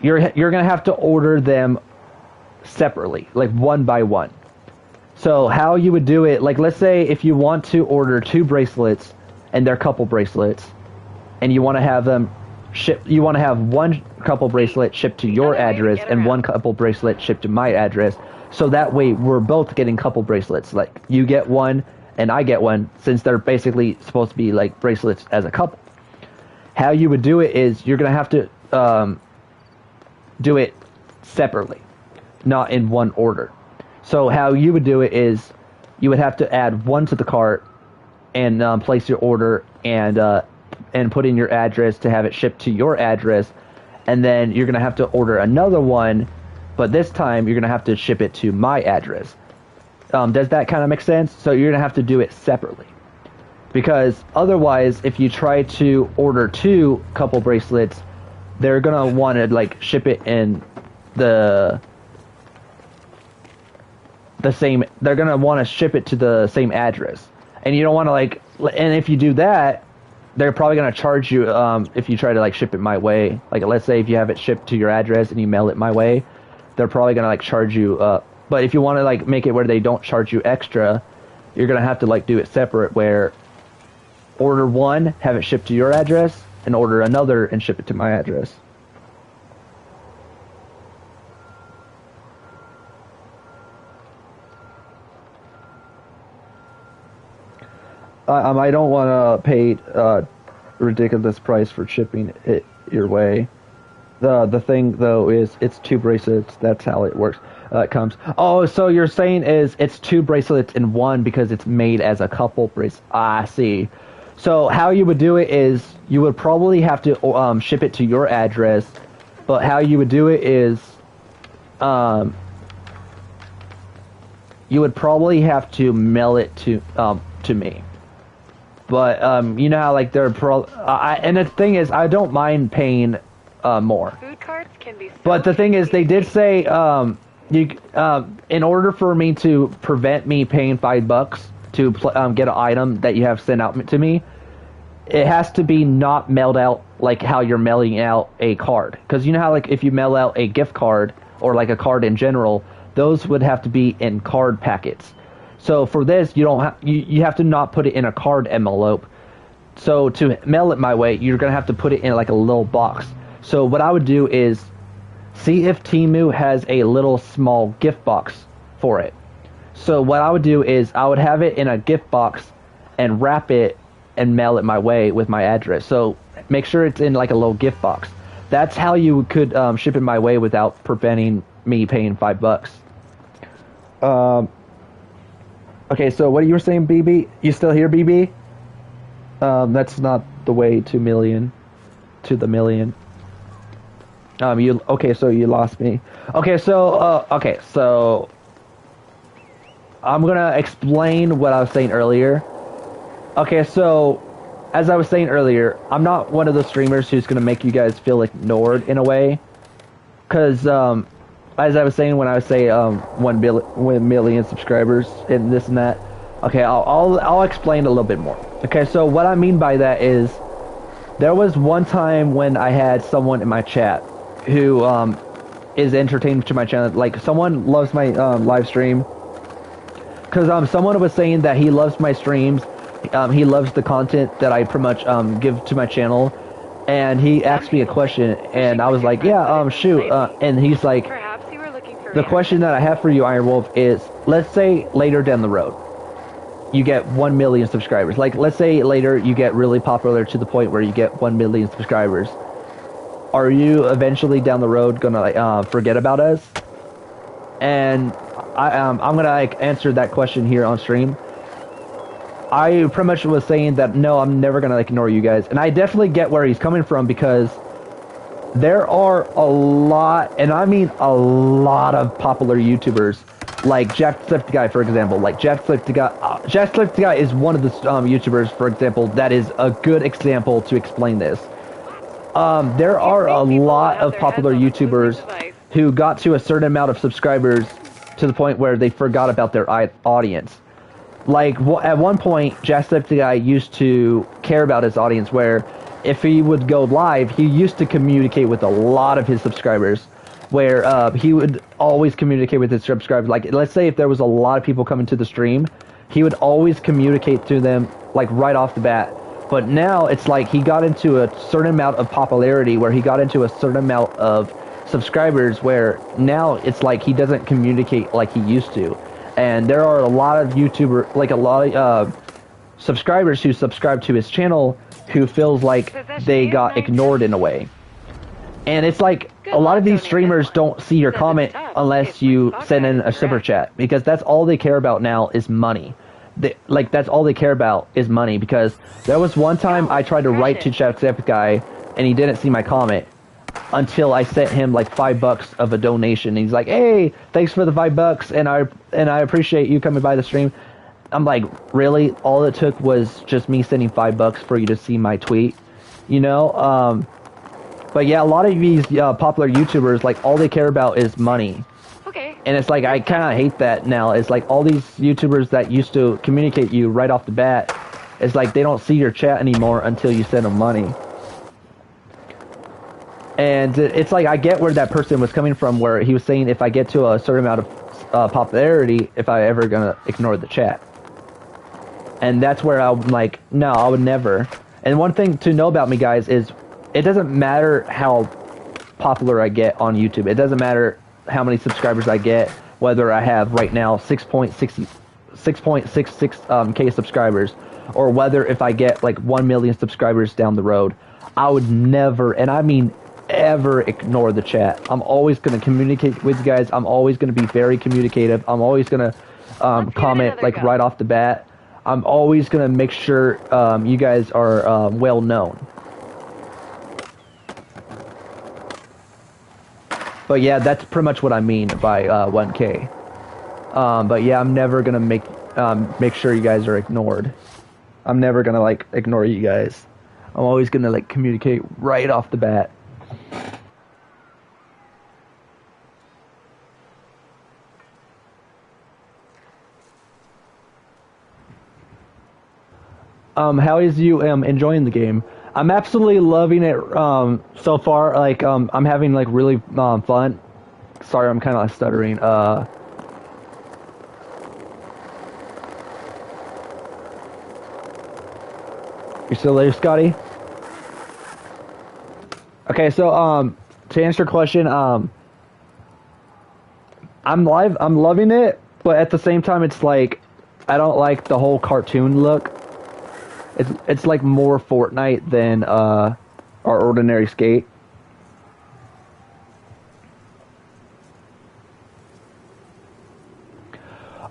you're gonna have to order them separately, like one by one. So how you would do it, like let's say if you want to order 2 bracelets and they're couple bracelets, and you want to have them you want to have 1 couple bracelet shipped to your address and 1 couple bracelet shipped to my address. So that way we're both getting couple bracelets. Like you get 1 and I get 1, since they're basically supposed to be like bracelets as a couple. How you would do it is you're going to have to do it separately, not in one order. So how you would do it is you would have to add 1 to the cart and place your order and put in your address to have it shipped to your address, and then you're going to have to order another one, but this time you're going to have to ship it to my address. Does that kind of make sense? So you're going to have to do it separately. Because otherwise, if you try to order 2 couple bracelets, they're going to want to like ship it in the same, they're going to want to ship it to the same address. And you don't want to like, and if you do that, they're probably going to charge you if you try to like ship it my way. Like let's say if you have it shipped to your address and you mail it my way, they're probably going to like charge you. But if you want to like make it where they don't charge you extra, you're going to have to like do it separate, where order 1, have it shipped to your address, and order another and ship it to my address. I don't want to pay ridiculous price for shipping it your way. The thing though is it's 2 bracelets. That's how it works. It comes. Oh, so you're saying is it's 2 bracelets in one because it's made as a couple bracelet. I see. So how you would do it is you would probably have to ship it to your address, but how you would do it is you would probably have to mail it to me. But you know how like they're and the thing is I don't mind paying more. Food carts can be. But the thing is they did say in order for me to prevent me paying $5 to get an item that you have sent out to me, it has to be not mailed out like how you're mailing out a card. Because you know how like if you mail out a gift card or like a card in general, those would have to be in card packets. So for this, you don't you have to not put it in a card envelope. So to mail it my way, you're gonna have to put it in like a little box. So what I would do is see if Temu has a little small gift box for it. So what I would do is I would have it in a gift box and wrap it and mail it my way with my address. So make sure it's in like a little gift box. That's how you could ship it my way without preventing me paying $5. Okay, so what you were saying, BB? You still here, BB? That's not the way to the million. Okay, so you lost me. Okay, so I'm gonna explain what I was saying earlier. Okay, so as I was saying earlier, I'm not one of those streamers who's gonna make you guys feel ignored in a way, because as I was saying when I say 1 million subscribers and this and that. Okay, I'll explain a little bit more. Okay, so what I mean by that is there was one time when I had someone in my chat who is entertaining to my channel. Like someone loves my live stream because someone was saying that he loves my streams. He loves the content that I pretty much give to my channel, and he asked me a question, and I was like, yeah, shoot, and he's like, the question that I have for you, Iron Wolf, is let's say later down the road you get 1 million subscribers. Like let's say later you get really popular to the point where you get 1 million subscribers. Are you eventually down the road gonna like, forget about us? And I'm gonna like answer that question here on stream. I pretty much was saying that no, I'm never gonna like ignore you guys, and I definitely get where he's coming from, because there are a lot, and I mean a lot of popular YouTubers, like Jacksepticeye, for example. Like Jacksepticeye is one of the YouTubers, for example, that is a good example to explain this. There are a lot of popular YouTubers who got to a certain amount of subscribers to the point where they forgot about their audience. Like, at one point, Jacksepticeye used to care about his audience, where if he would go live, he used to communicate with a lot of his subscribers. where he would always communicate with his subscribers. Like, let's say if there was a lot of people coming to the stream, he would always communicate to them, like, right off the bat. But now it's like he got into a certain amount of popularity, where he got into a certain amount of subscribers, where now it's like he doesn't communicate like he used to. And there are a lot of YouTubers, like a lot of subscribers who subscribe to his channel who feels like they got ignored in a way. And it's like a lot of these streamers don't see your comment unless you send in a super chat, because that's all they care about now is money. That's all they care about is money, because there was one time I tried to write to Jacksepticeye and he didn't see my comment until I sent him like $5 of a donation. He's like, "Hey, thanks for the $5 and I appreciate you coming by the stream." I'm like, really? All it took was just me sending $5 for you to see my tweet, you know? But yeah, a lot of these popular YouTubers, like, all they care about is money. Okay. And it's like, I kind of hate that now. It's like all these YouTubers that used to communicate you right off the bat, it's like they don't see your chat anymore until you send them money. And it's like, I get where that person was coming from, where he was saying if I get to a certain amount of popularity, if I ever gonna ignore the chat. And that's where I'm like, no, I would never. And one thing to know about me, guys, is it doesn't matter how popular I get on YouTube. It doesn't matter how many subscribers I get, whether I have right now 6.66 K subscribers, or whether if I get like 1 million subscribers down the road. I would never, and I mean ever, ignore the chat. I'm always going to communicate with you guys. I'm always going to be very communicative. I'm always going to comment like right off the bat. I'm always going to make sure you guys are well known. But yeah, that's pretty much what I mean by 1K. But yeah, I'm never going to make sure you guys are ignored. I'm never going to like ignore you guys. I'm always going to like communicate right off the bat. How is you enjoying the game? I'm absolutely loving it so far. Like I'm having like really fun. Sorry, I'm kind of stuttering. You still there, Scotty? Okay, so to answer your question, I'm loving it, but at the same time, it's like I don't like the whole cartoon look. It's like more Fortnite than our ordinary skate.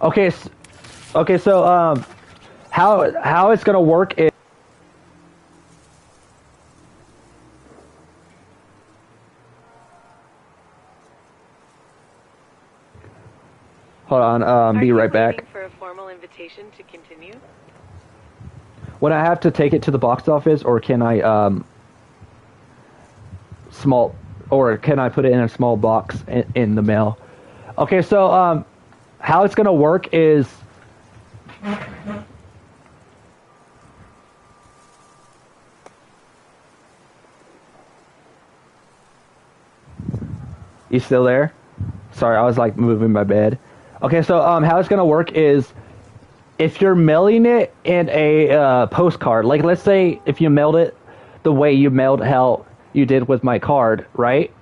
Okay, so how it's gonna work is. Hold on, be right back. For a formal invitation to continue? When I have to take it to the box office, or can I put it in a small box in the mail? Okay, so how it's gonna work is you still there? Sorry, I was like moving my bed. Okay, so how it's gonna work is if you're mailing it in a postcard, like let's say if you mailed it the way you mailed how you did with my card, right?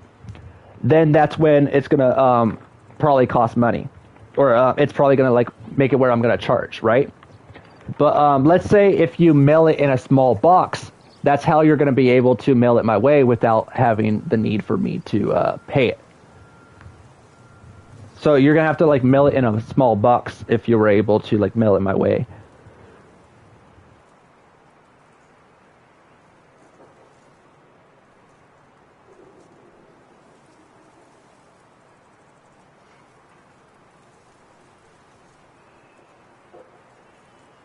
Then that's when it's gonna probably cost money, or it's probably gonna like make it where I'm gonna charge, right? But let's say if you mail it in a small box, that's how you're gonna be able to mail it my way without having the need for me to pay it. So you're gonna have to like mail it in a small box if you were able to like mail it my way.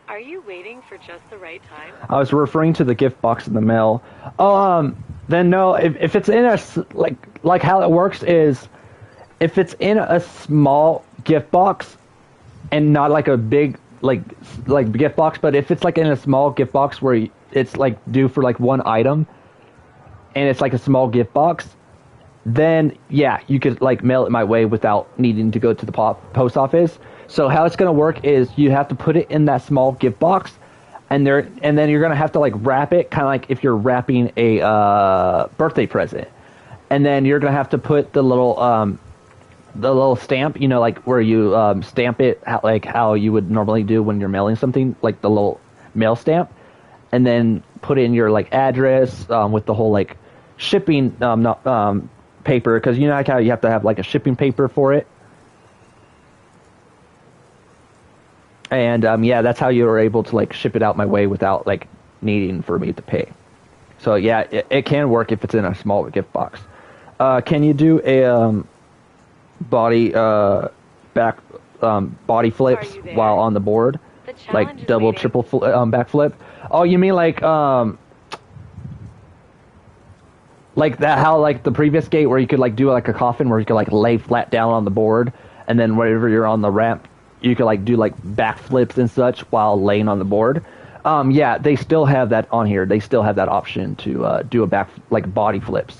Are you waiting for just the right time? I was referring to the gift box in the mail. Then no, if it's in a like how it works is, if it's in a small gift box and not like a big like gift box, but if it's like in a small gift box where it's like due for like one item and it's like a small gift box, then yeah, you could like mail it my way without needing to go to the post office. So how it's gonna work is you have to put it in that small gift box, and then you're gonna have to like wrap it, kind of like if you're wrapping a birthday present, and then you're gonna have to put the little stamp, you know, like where you stamp it, like how you would normally do when you're mailing something, like the little mail stamp, and then put in your like address with the whole like shipping paper, because you know like how you have to have like a shipping paper for it. And yeah, that's how you were able to like ship it out my way without like needing for me to pay. So yeah, it can work if it's in a small gift box. Can you do a body back body flips while on the board, like double, triple backflip? Oh, you mean like that? How like the previous gate where you could like do like a coffin where you could like lay flat down on the board, and then whenever you're on the ramp, you could like do like backflips and such while laying on the board. Yeah, they still have that on here. They still have that option to do a back like body flips.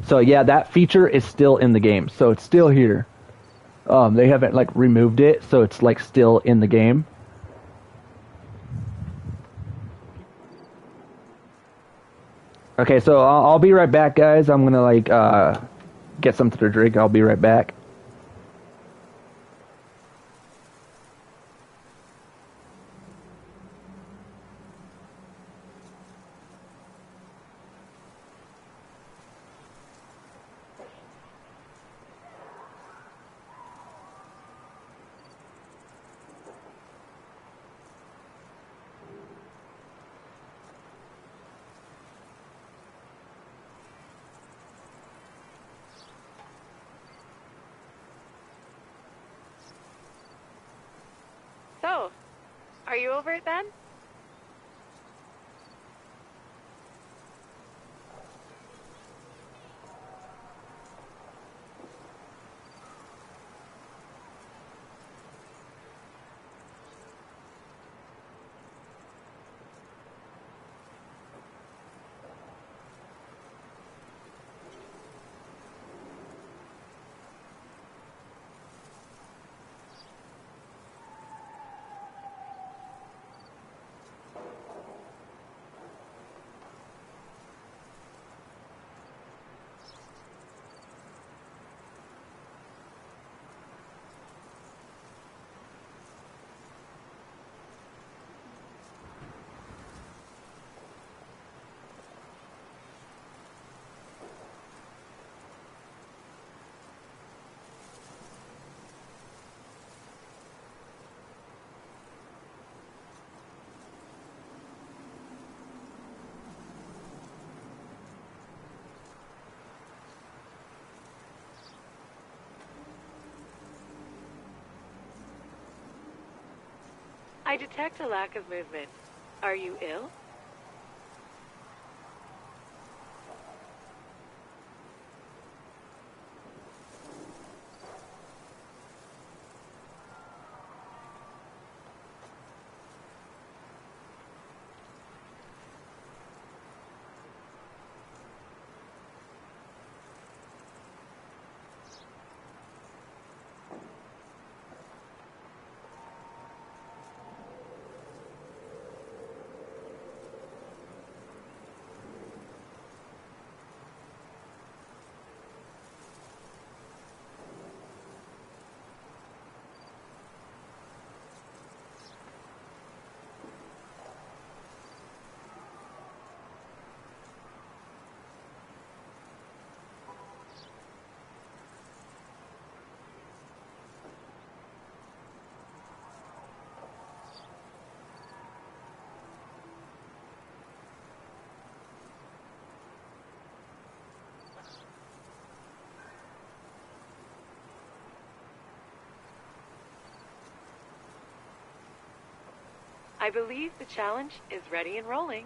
So yeah, that feature is still in the game. So it's still here. They haven't like removed it, so it's like still in the game. Okay, so I'll be right back, guys. I'm gonna like get something to drink. I'll be right back. So, are you over it then? I detect a lack of movement. Are you ill? I believe the challenge is ready and rolling.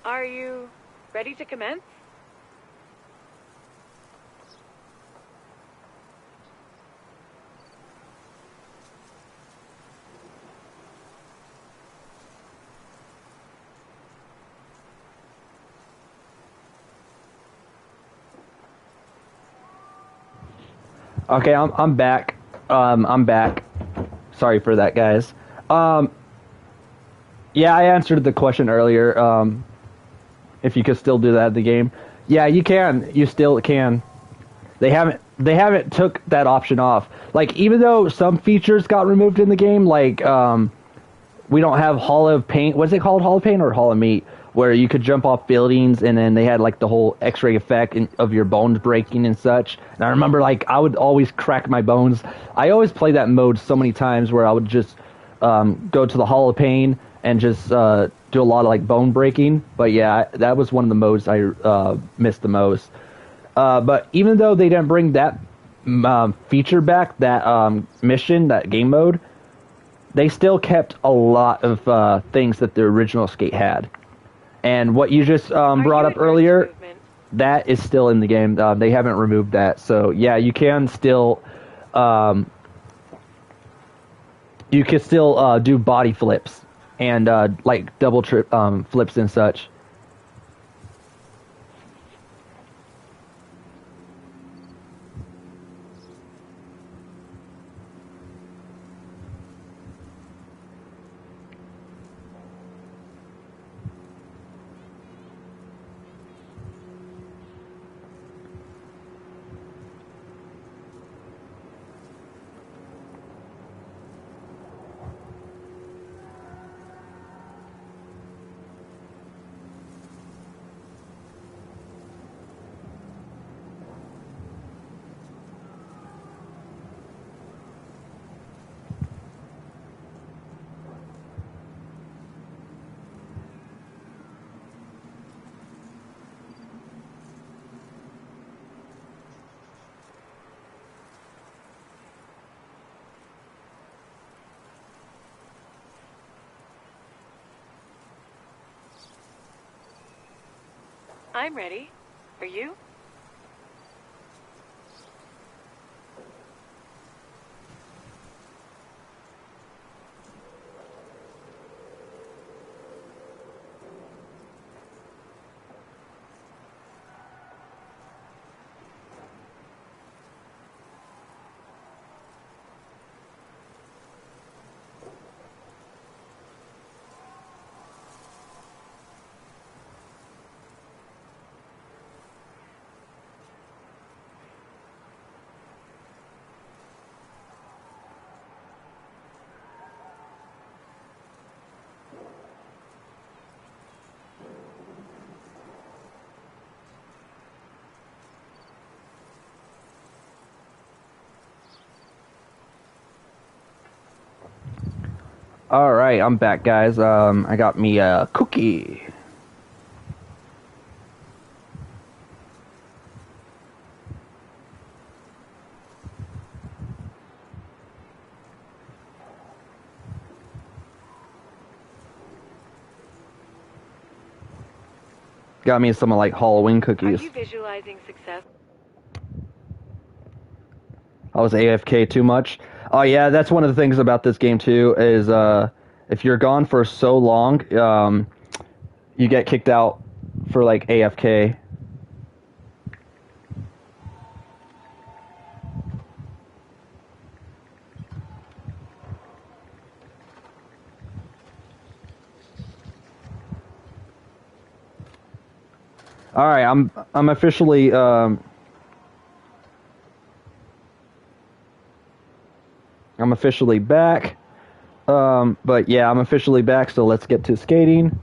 Are you ready to commence? Okay, I'm back. I'm back. Sorry for that, guys. Yeah, I answered the question earlier. If you could still do that in the game, yeah, you can. You still can. They haven't took that option off. Like, even though some features got removed in the game, like we don't have Hall of Pain. What's it called? Hall of Pain or Hall of Meat? Where you could jump off buildings, and then they had like the whole X-ray effect of your bones breaking and such. And I remember, like, I would always crack my bones. I always play that mode so many times where I would just go to the Hall of Pain and just do a lot of like bone breaking. But yeah, that was one of the modes I missed the most. But even though they didn't bring that feature back, that mission, that game mode, they still kept a lot of things that the original Skate had. And what you just brought up earlier, that is still in the game. They haven't removed that. So yeah, you can still do body flips and like double trip flips and such. I'm ready. Are you? All right, I'm back, guys. I got me a cookie. Got me some like Halloween Are cookies. you visualizing success? I was AFK too much. Oh yeah, that's one of the things about this game too, is if you're gone for so long, you get kicked out for like AFK. All right, I'm officially I'm officially back. But yeah, I'm officially back, so let's get to skating.